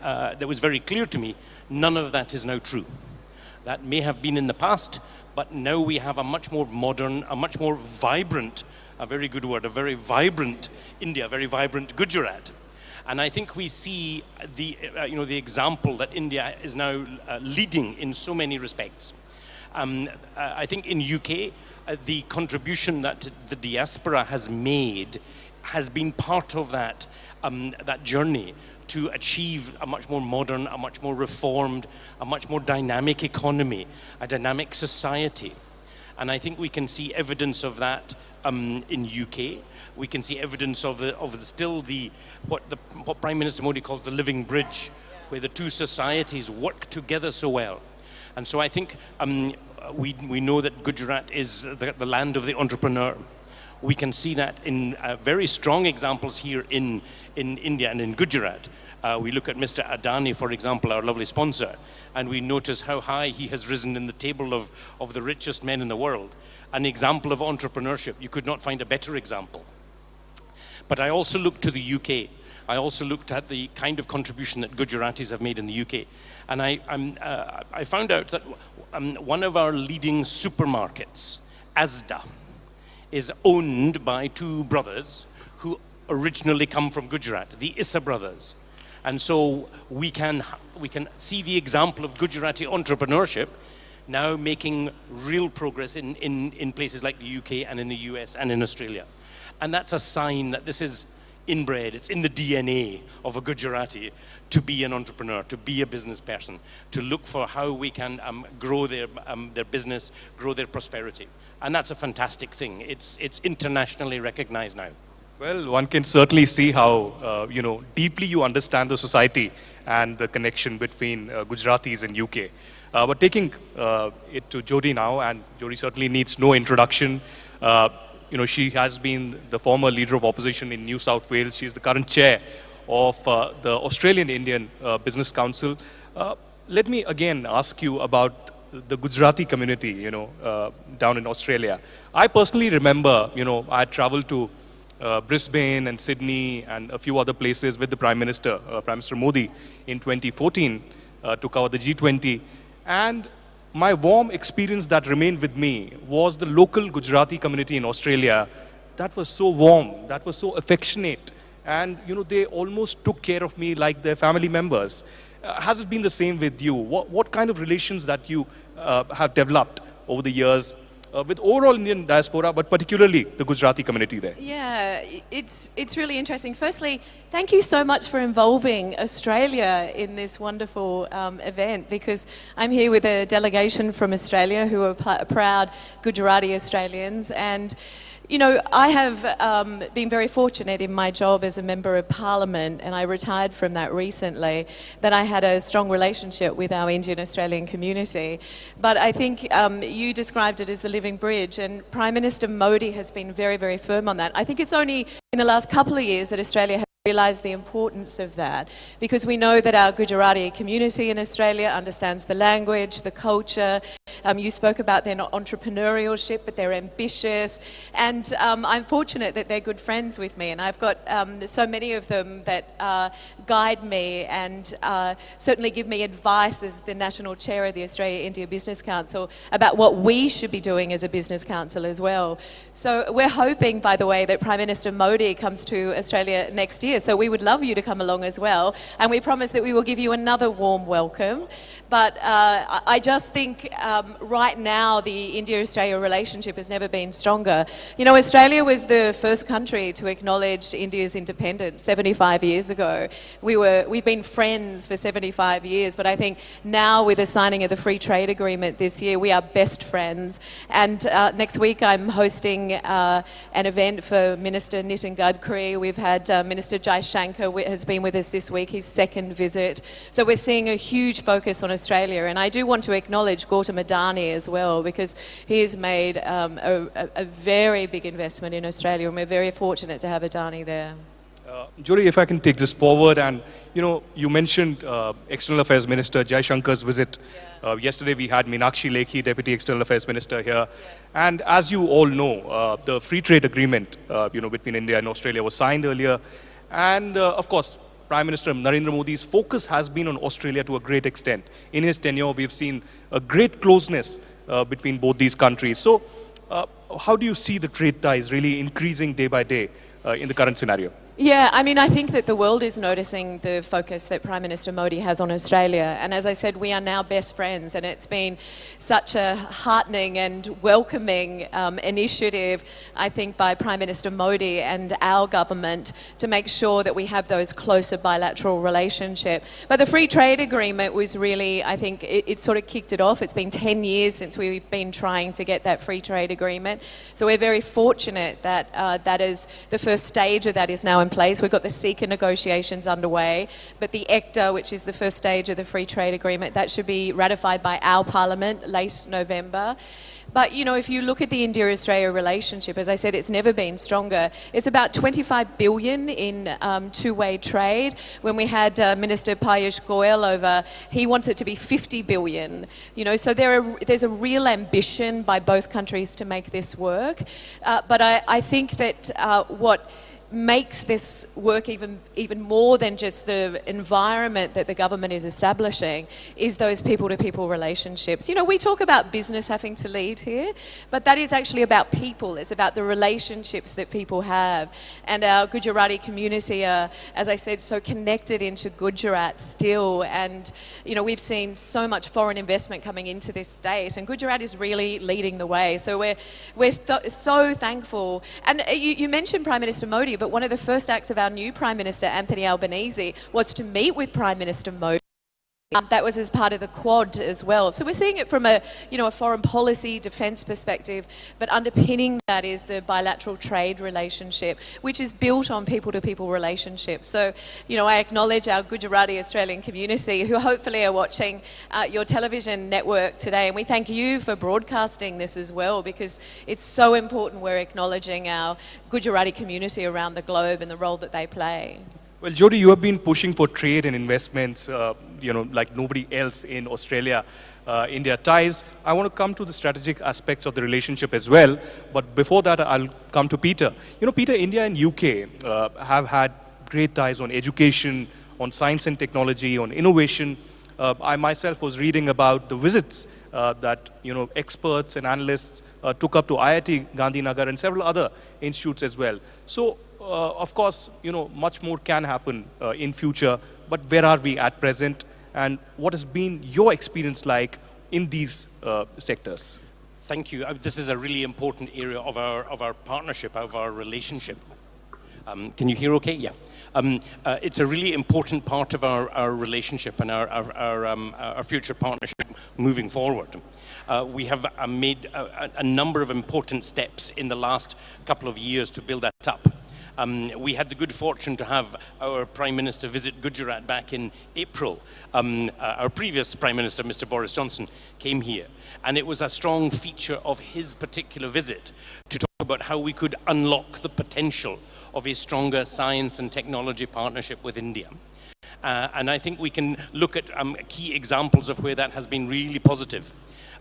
that was very clear to me, none of that is now true. That may have been in the past, but now we have a much more modern, a much more vibrant, a very good word, a very vibrant India, a very vibrant Gujarat. And I think we see the example that India is now leading in so many respects. I think in UK, the contribution that the diaspora has made has been part of that journey to achieve a much more modern, a much more reformed, a much more dynamic economy, a dynamic society. And I think we can see evidence of that in UK. We can see evidence of what Prime Minister Modi calls the living bridge, where the two societies work together so well. And so I think we know that Gujarat is the land of the entrepreneur. We can see that in very strong examples here in India and in Gujarat. We look at Mr. Adani, for example, our lovely sponsor, and we notice how high he has risen in the table of the richest men in the world. An example of entrepreneurship. You could not find a better example. But I also looked to the UK. I also looked at the kind of contribution that Gujaratis have made in the UK. And I found out that one of our leading supermarkets, Asda, is owned by two brothers who originally come from Gujarat, the Issa brothers. And so we can see the example of Gujarati entrepreneurship now making real progress in places like the UK and in the US and in Australia. And that's a sign that this is inbred, it's in the DNA of a Gujarati to be an entrepreneur, to be a business person, to look for how we can grow their business, grow their prosperity. And that's a fantastic thing. It's internationally recognized now. Well, one can certainly see how, deeply you understand the society and the connection between Gujaratis and UK. But taking it to Jody now, and Jody certainly needs no introduction. she has been the former leader of opposition in New South Wales. She is the current chair of the Australian Indian Business Council. Let me again ask you about the Gujarati community, down in Australia. I personally remember, I had traveled to Brisbane and Sydney and a few other places with the Prime Minister Modi in 2014 to cover the G20. And my warm experience that remained with me was the local Gujarati community in Australia that was so warm, that was so affectionate. And, they almost took care of me like their family members. Has it been the same with you? What kind of relations that you have developed over the years with overall Indian diaspora, but particularly the Gujarati community there? Yeah, it's really interesting. Firstly, thank you so much for involving Australia in this wonderful event, because I'm here with a delegation from Australia who are proud Gujarati Australians. And I have been very fortunate in my job as a Member of Parliament, and I retired from that recently, that I had a strong relationship with our Indian Australian community. But I think you described it as the living bridge, and Prime Minister Modi has been very, very firm on that. I think it's only in the last couple of years that Australia has realised the importance of that, because we know that our Gujarati community in Australia understands the language, the culture. You spoke about their entrepreneurship, but they're ambitious, and I'm fortunate that they're good friends with me, and I've got so many of them that guide me and certainly give me advice as the National Chair of the Australia-India Business Council about what we should be doing as a business council as well. So we're hoping, by the way, that Prime Minister Modi comes to Australia next year, so we would love you to come along as well, and we promise that we will give you another warm welcome. But I just think right now the India-Australia relationship has never been stronger. Australia was the first country to acknowledge India's independence 75 years ago. We've been friends for 75 years, but I think now with the signing of the Free Trade Agreement this year, we are best friends. And next week I'm hosting an event for Minister Nitin Gadkari. We've had Minister Jai Shankar has been with us this week, his second visit. So we're seeing a huge focus on Australia, and I do want to acknowledge Gautam Adani as well, because he has made a very big investment in Australia, and we're very fortunate to have Adani there. Jyoti, if I can take this forward, and you mentioned External Affairs Minister Jai Shankar's visit. Yesterday we had Meenakshi Lekhi, Deputy External Affairs Minister here. And as you all know, the free trade agreement between India and Australia was signed earlier. And of course, Prime Minister Narendra Modi's focus has been on Australia to a great extent. In his tenure, we've seen a great closeness between both these countries. So how do you see the trade ties really increasing day by day in the current scenario? Yeah, I think that the world is noticing the focus that Prime Minister Modi has on Australia. And as I said, we are now best friends, and it's been such a heartening and welcoming initiative, I think, by Prime Minister Modi and our government to make sure that we have those closer bilateral relationship. But the free trade agreement was really, I think, it sort of kicked it off. It's been 10 years since we've been trying to get that free trade agreement. So we're very fortunate that that is the first stage of that is now in place. We've got the CECA negotiations underway, but the ECTA, which is the first stage of the free trade agreement, that should be ratified by our parliament late November. But, if you look at the India-Australia relationship, as I said, it's never been stronger. It's about 25 billion in two-way trade. When we had Minister Piyush Goyal over, he wants it to be 50 billion. So there's a real ambition by both countries to make this work. But I think that what makes this work even more than just the environment that the government is establishing is those people-to-people relationships. We talk about business having to lead here, but that is actually about people. It's about the relationships that people have. And our Gujarati community are, as I said, so connected into Gujarat still. And, we've seen so much foreign investment coming into this state, and Gujarat is really leading the way. So we're so thankful. And you mentioned Prime Minister Modi, but one of the first acts of our new Prime Minister, Anthony Albanese, was to meet with Prime Minister Modi That was as part of the Quad as well. So we're seeing it from a foreign policy, defence perspective, but underpinning that is the bilateral trade relationship, which is built on people-to-people relationships. So, I acknowledge our Gujarati Australian community who hopefully are watching your television network today, and we thank you for broadcasting this as well, because it's so important we're acknowledging our Gujarati community around the globe and the role that they play. Well, Jyoti, you have been pushing for trade and investments, like nobody else in Australia, India ties. I want to come to the strategic aspects of the relationship as well. But before that, I'll come to Peter. Peter, India and UK have had great ties on education, on science and technology, on innovation. I myself was reading about the visits that, experts and analysts took up to IIT Gandhinagar and several other institutes as well. So, of course, much more can happen in future, but where are we at present, and what has been your experience like in these sectors? Thank you. This is a really important area of our partnership, of our relationship. Can you hear okay? Yeah. It's a really important part of our relationship and our future partnership moving forward. We have made a number of important steps in the last couple of years to build that up. We had the good fortune to have our Prime Minister visit Gujarat back in April. Our previous Prime Minister, Mr. Boris Johnson, came here. And it was a strong feature of his particular visit to talk about how we could unlock the potential of a stronger science and technology partnership with India. And I think we can look at key examples of where that has been really positive.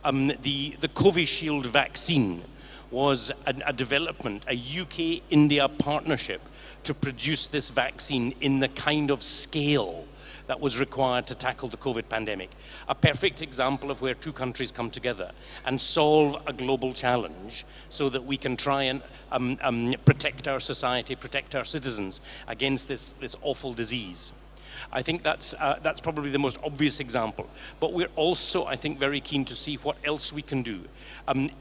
The Covishield vaccine was a development, a UK-India partnership to produce this vaccine in the kind of scale that was required to tackle the COVID pandemic. A perfect example of where two countries come together and solve a global challenge so that we can try and protect our society, protect our citizens against this awful disease. I think that's probably the most obvious example. But we're also, I think, very keen to see what else we can do.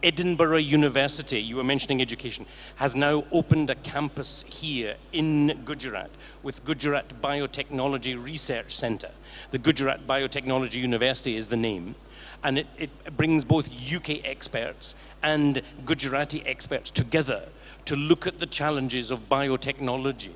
Edinburgh University, you were mentioning education, has now opened a campus here in Gujarat with Gujarat Biotechnology Research Centre. The Gujarat Biotechnology University is the name. And it brings both UK experts and Gujarati experts together to look at the challenges of biotechnology.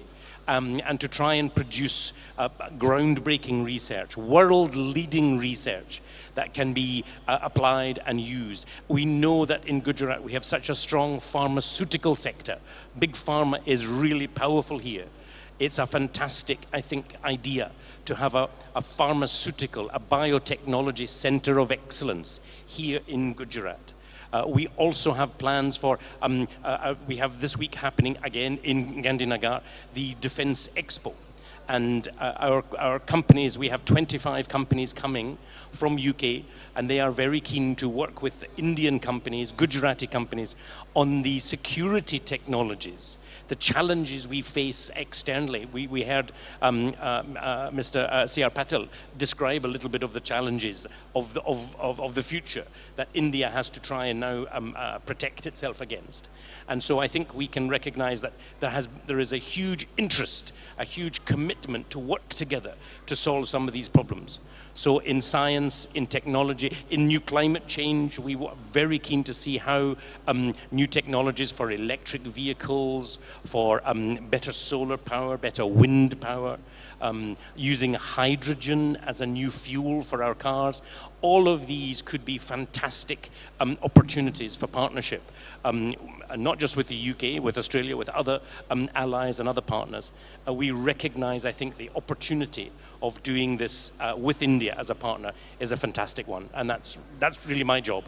And to try and produce groundbreaking research, world-leading research that can be applied and used. We know that in Gujarat we have such a strong pharmaceutical sector. Big pharma is really powerful here. It's a fantastic, I think, idea to have a pharmaceutical, a biotechnology center of excellence here in Gujarat. We also have plans for, we have this week happening again in Gandhinagar, the Defence Expo. And our companies, we have 25 companies coming from UK, and they are very keen to work with Indian companies, Gujarati companies, on the security technologies, the challenges we face externally. We heard Mr. C.R. Patel describe a little bit of the challenges of the future that India has to try and now protect itself against. And so I think we can recognize that there is a huge interest, a huge commitment to work together to solve some of these problems. So in science, in technology, in new climate change, we were very keen to see how new technologies for electric vehicles, for better solar power, better wind power, using hydrogen as a new fuel for our cars. All of these could be fantastic opportunities for partnership, not just with the UK, with Australia, with other allies and other partners. We recognize, I think, the opportunity of doing this with India as a partner is a fantastic one, and that's really my job.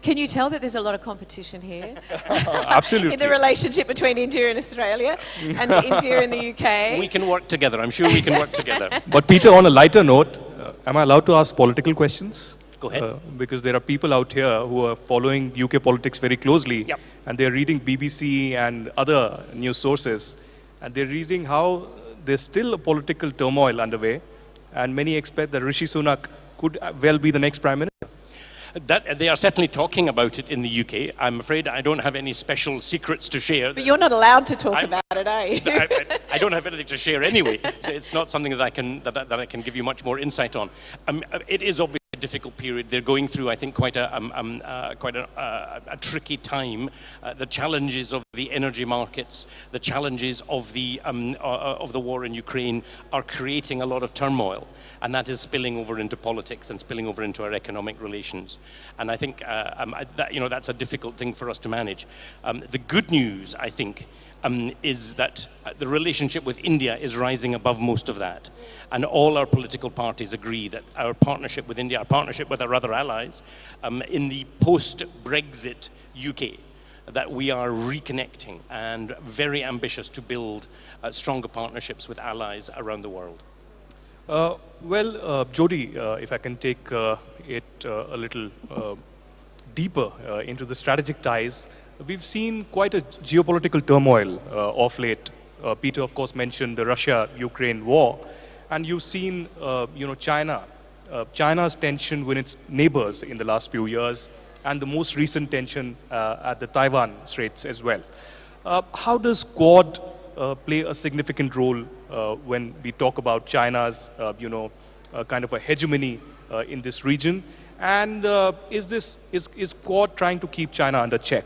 Can you tell that there's a lot of competition here? Absolutely. In the relationship between India and Australia and India and the UK? We can work together. I'm sure we can work together. But Peter, on a lighter note, am I allowed to ask political questions? Go ahead. Because there are people out here who are following UK politics very closely, Yep. and they're reading BBC and other news sources, and they're reading how there's still a political turmoil underway, and many expect that Rishi Sunak could well be the next Prime Minister. That they are certainly talking about it in the UK. I'm afraid I don't have any special secrets to share. But you're not allowed to talk about it, eh? I don't have anything to share anyway, so it's not something that I can give you much more insight on. It is obviously a difficult period. They're going through, I think, quite a tricky time. The challenges of the energy markets, the challenges of the war in Ukraine are creating a lot of turmoil, and that is spilling over into politics and spilling over into our economic relations. And I think that's a difficult thing for us to manage. The good news, I think, is that the relationship with India is rising above most of that. And all our political parties agree that our partnership with India, our partnership with our other allies, in the post-Brexit UK, that we are reconnecting and very ambitious to build stronger partnerships with allies around the world. Jody, if I can take it a little deeper into the strategic ties, we've seen quite a geopolitical turmoil of late. Peter, of course, mentioned the Russia-Ukraine war, and you've seen, China's tension with its neighbors in the last few years, and the most recent tension at the Taiwan Straits as well. How does Quad play a significant role when we talk about China's, kind of a hegemony in this region? And is Quad trying to keep China under check?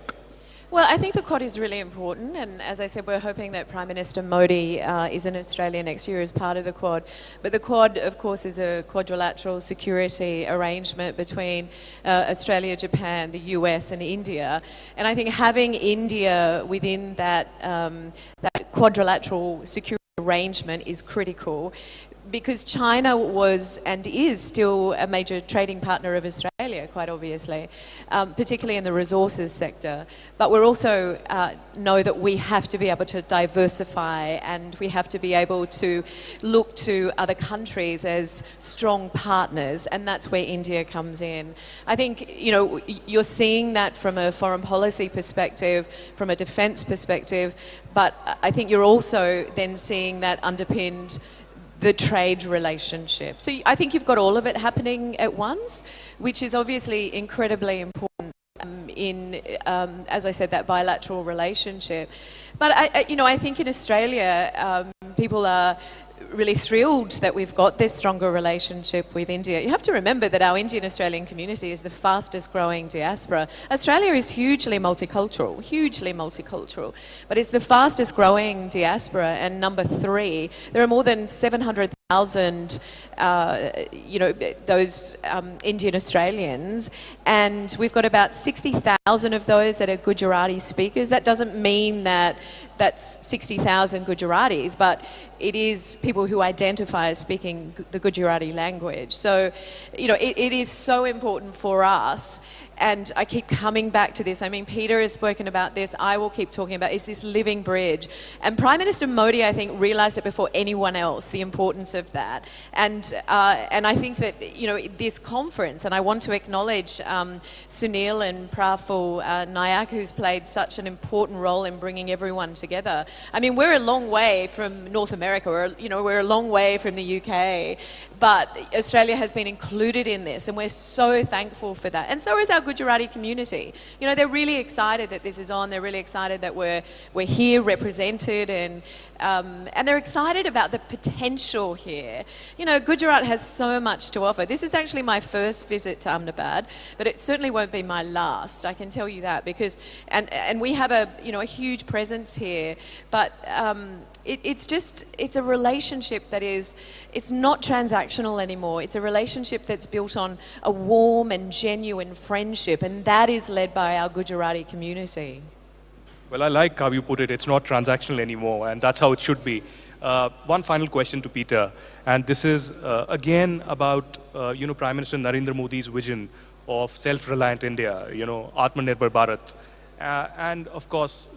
Well, I think the Quad is really important, and as I said, we're hoping that Prime Minister Modi is in Australia next year as part of the Quad. But the Quad, of course, is a quadrilateral security arrangement between Australia, Japan, the US and India. And I think having India within that quadrilateral security arrangement is critical, because China was and is still a major trading partner of Australia, quite obviously, particularly in the resources sector. But we're also know that we have to be able to diversify, and we have to be able to look to other countries as strong partners, and that's where India comes in. I think, you're seeing that from a foreign policy perspective, from a defence perspective, but I think you're also then seeing that underpinned the trade relationship. So I think you've got all of it happening at once, which is obviously incredibly important in, as I said, that bilateral relationship. But I think in Australia, people are really thrilled that we've got this stronger relationship with India. You have to remember that our Indian Australian community is the fastest growing diaspora. Australia is hugely multicultural, but it's the fastest growing diaspora, and number 3. There are more than 700,000 those Indian Australians, and we've got about 60,000 of those that are Gujarati speakers. That doesn't mean that that's 60,000 Gujaratis, but it is people who identify as speaking the Gujarati language. So, it is so important for us. And I keep coming back to this. I mean, Peter has spoken about this. I will keep talking about, is this living bridge. And Prime Minister Modi, I think, realised it before anyone else, the importance of that. And I think that, this conference, and I want to acknowledge Sunil and Praful Nayak, who's played such an important role in bringing everyone together. I mean, we're a long way from North America. We're a long way from the UK. But Australia has been included in this, and we're so thankful for that. And so is our Gujarati community. They're really excited that this is on. They're really excited that we're here represented, and they're excited about the potential here. Gujarat has so much to offer. This is actually my first visit to Ahmedabad, but it certainly won't be my last. I can tell you that, because and we have a huge presence here, but it's a relationship that it's not transactional anymore. It's a relationship that's built on a warm and genuine friendship, and that is led by our Gujarati community. Well, I like how you put it. It's not transactional anymore, and that's how it should be. One final question to Peter, and this is again about Prime Minister Narendra Modi's vision of self-reliant India, Atmanirbhar Bharat, and of course,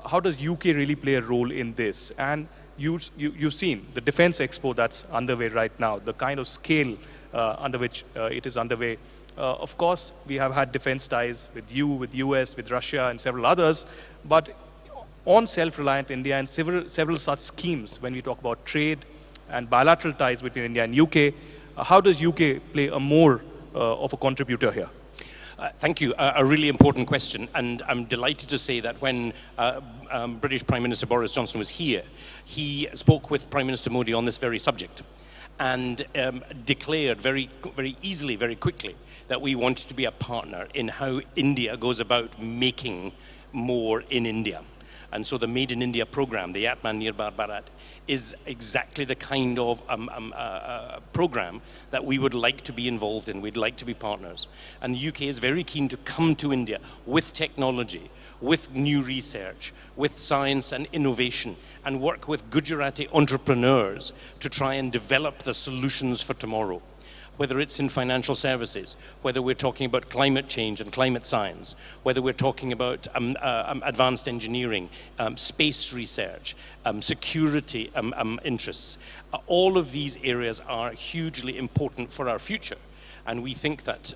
how does UK really play a role in this? And you've seen the Defence Expo that's underway right now, the kind of scale under which it is underway. Of course, we have had defense ties with US, with Russia and several others, but on self-reliant India and several such schemes, when we talk about trade and bilateral ties between India and UK, how does UK play a more of a contributor here? Thank you. A really important question, and I'm delighted to say that when British Prime Minister Boris Johnson was here, he spoke with Prime Minister Modi on this very subject and declared very easily, very quickly, that we wanted to be a partner in how India goes about making more in India. And so the Made in India program, the Atmanirbhar Bharat, is exactly the kind of program that we would like to be involved in. We'd like to be partners. And the UK is very keen to come to India with technology, with new research, with science and innovation, and work with Gujarati entrepreneurs to try and develop the solutions for tomorrow. Whether it's in financial services, whether we're talking about climate change and climate science, whether we're talking about advanced engineering, space research, security interests, all of these areas are hugely important for our future. And we think that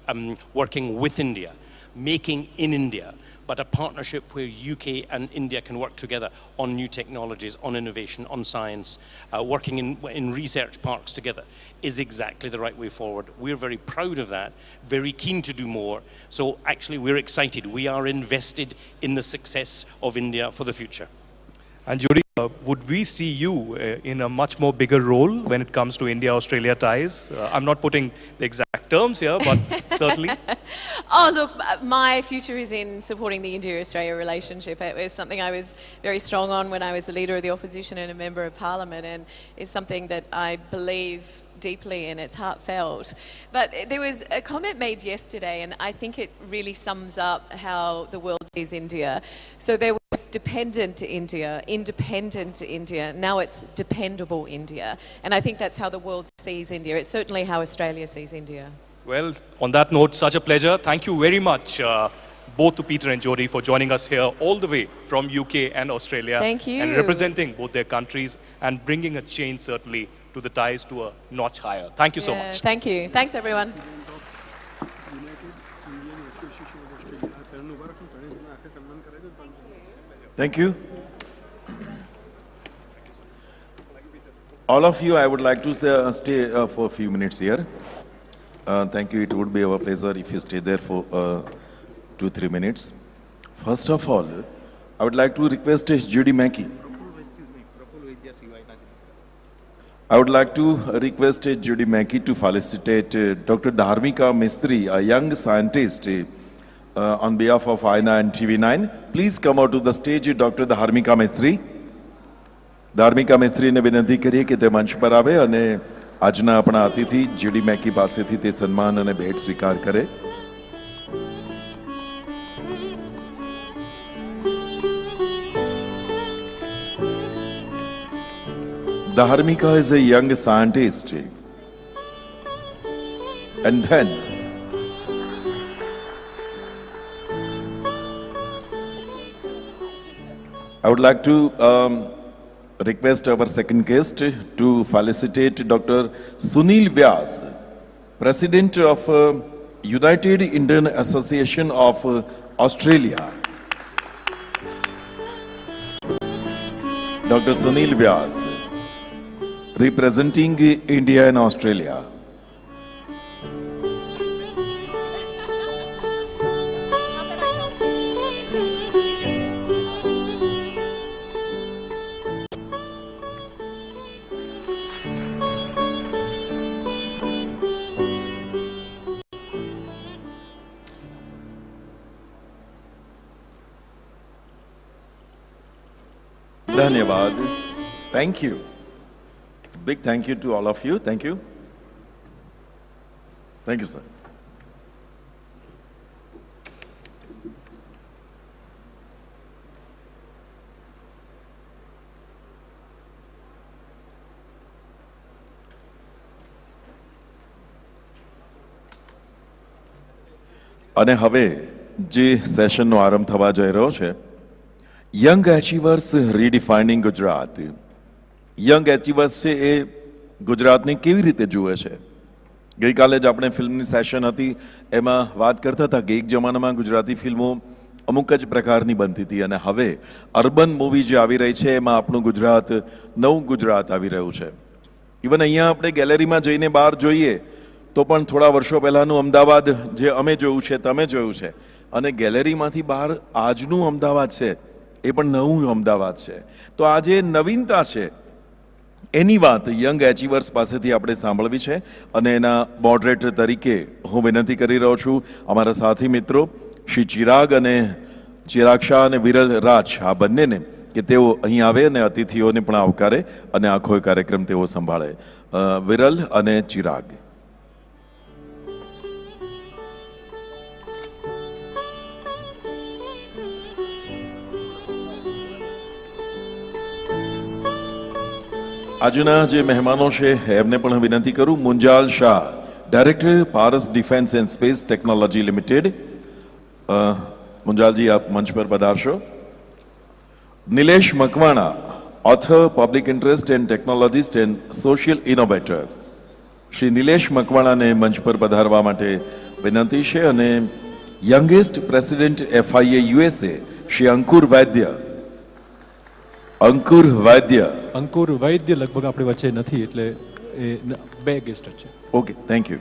working with India, making in India, but a partnership where UK and India can work together on new technologies, on innovation, on science, working in research parks together, is exactly the right way forward. We're very proud of that, very keen to do more. So actually we're excited. We are invested in the success of India for the future. And Jyoti, would we see you in a much more bigger role when it comes to India-Australia ties? I'm not putting the exact terms here, but certainly. Oh, look, my future is in supporting the India-Australia relationship. It was something I was very strong on when I was the leader of the opposition and a member of parliament, and it's something that I believe deeply and it's heartfelt. But there was a comment made yesterday, and I think it really sums up how the world sees India. So there was dependent India, independent India, now it's dependable India. And I think that's how the world sees India. It's certainly how Australia sees India. Well, on that note, such a pleasure. Thank you very much, both to Peter and Jyoti, for joining us here all the way from UK and Australia. Thank you. And representing both their countries and bringing a change, certainly, to the ties to a notch higher. Thank you so much. Thank you. Thanks, everyone. Thank you. All of you, I would like to stay for a few minutes here. Thank you. It would be our pleasure if you stay there for 2-3 minutes. First of all, I would like to request Judy Mackey. I would like to request Judy Mackey to felicitate Dr. Dharmika Mistry, a young scientist, on behalf of INA and TV9. Please come out to the stage, Dr. Dharmika Mistry. Dharmika Mistry ने विनंती करिए कि તે મંચ પર આવે અને આજના આપણા અતિથિ જ્યુડી મેકી પાસેથી તે સન્માન અને ભેટ સ્વીકાર કરે. Dharmika is a young scientist, and then I would like to request our second guest to felicitate Dr. Sunil Vyas, President of United Indian Association of Australia. Dr. Sunil Vyas, representing India and Australia. Dhanyavad. Thank you. Big thank you to all of you. Thank you. Thank you, sir. અને હવે જે સેશનનો આરંભ થવા જઈ રહ્યો છે, યંગ એચીવર્સ રીડિફાઇનિંગ ગુજરાત. યંગ એચીવર્સ છે એ ગુજરાતને કેવી રીતે જુએ છે? ગઈકાલે જ આપણે ફિલ્મની સેશન હતી, એમાં વાત કરતા હતા કે એક જમાનામાં ગુજરાતી ફિલ્મો અમુક જ પ્રકારની બનતી હતી અને હવે અર્બન મૂવી જે આવી રહી છે એમાં આપણું ગુજરાત, નવું ગુજરાત આવી રહ્યું છે. ઇવન અહીંયા આપણે ગેલેરીમાં જઈને બહાર જોઈએ તો પણ થોડા વર્ષો પહેલાંનું અમદાવાદ જે અમે જોયું છે, તમે જોયું છે, અને ગેલેરીમાંથી બહાર આજનું અમદાવાદ છે એ પણ નવું અમદાવાદ છે. તો આ જે નવીનતા છે એની વાત યંગ એચીવર્સ પાસેથી આપણે સાંભળવી છે, અને એના મોડરેટર તરીકે હું વિનંતી કરી રહ્યો છું અમારા સાથી મિત્રો શ્રી ચિરાગ અને ચિરાગ શાહ અને વિરલ રાજ, આ બંનેને, કે તેઓ અહીં આવે અને અતિથિઓને પણ આવકારે અને આખો કાર્યક્રમ તેઓ સંભાળે. વિરલ અને ચિરાગ. આજના જે મહેમાનો છે એમને પણ વિનંતી કરું. Munjal Shah, director Paras defence and space technology limited. Munjalji, આપ મંચ પર પધારશો. Nilesh Makwana, author, public interest and technologist and social innovator. Shri Nilesh મકવાણાને મંચ પર પધારવા માટે વિનંતી છે. અને youngest president FIA USA Shri Ankur Vaidya. Ankur Vaidya લગભગ આપણી વચ્ચે નથી, એટલે એ બે ગેસ્ટ છે. Okay, thank you.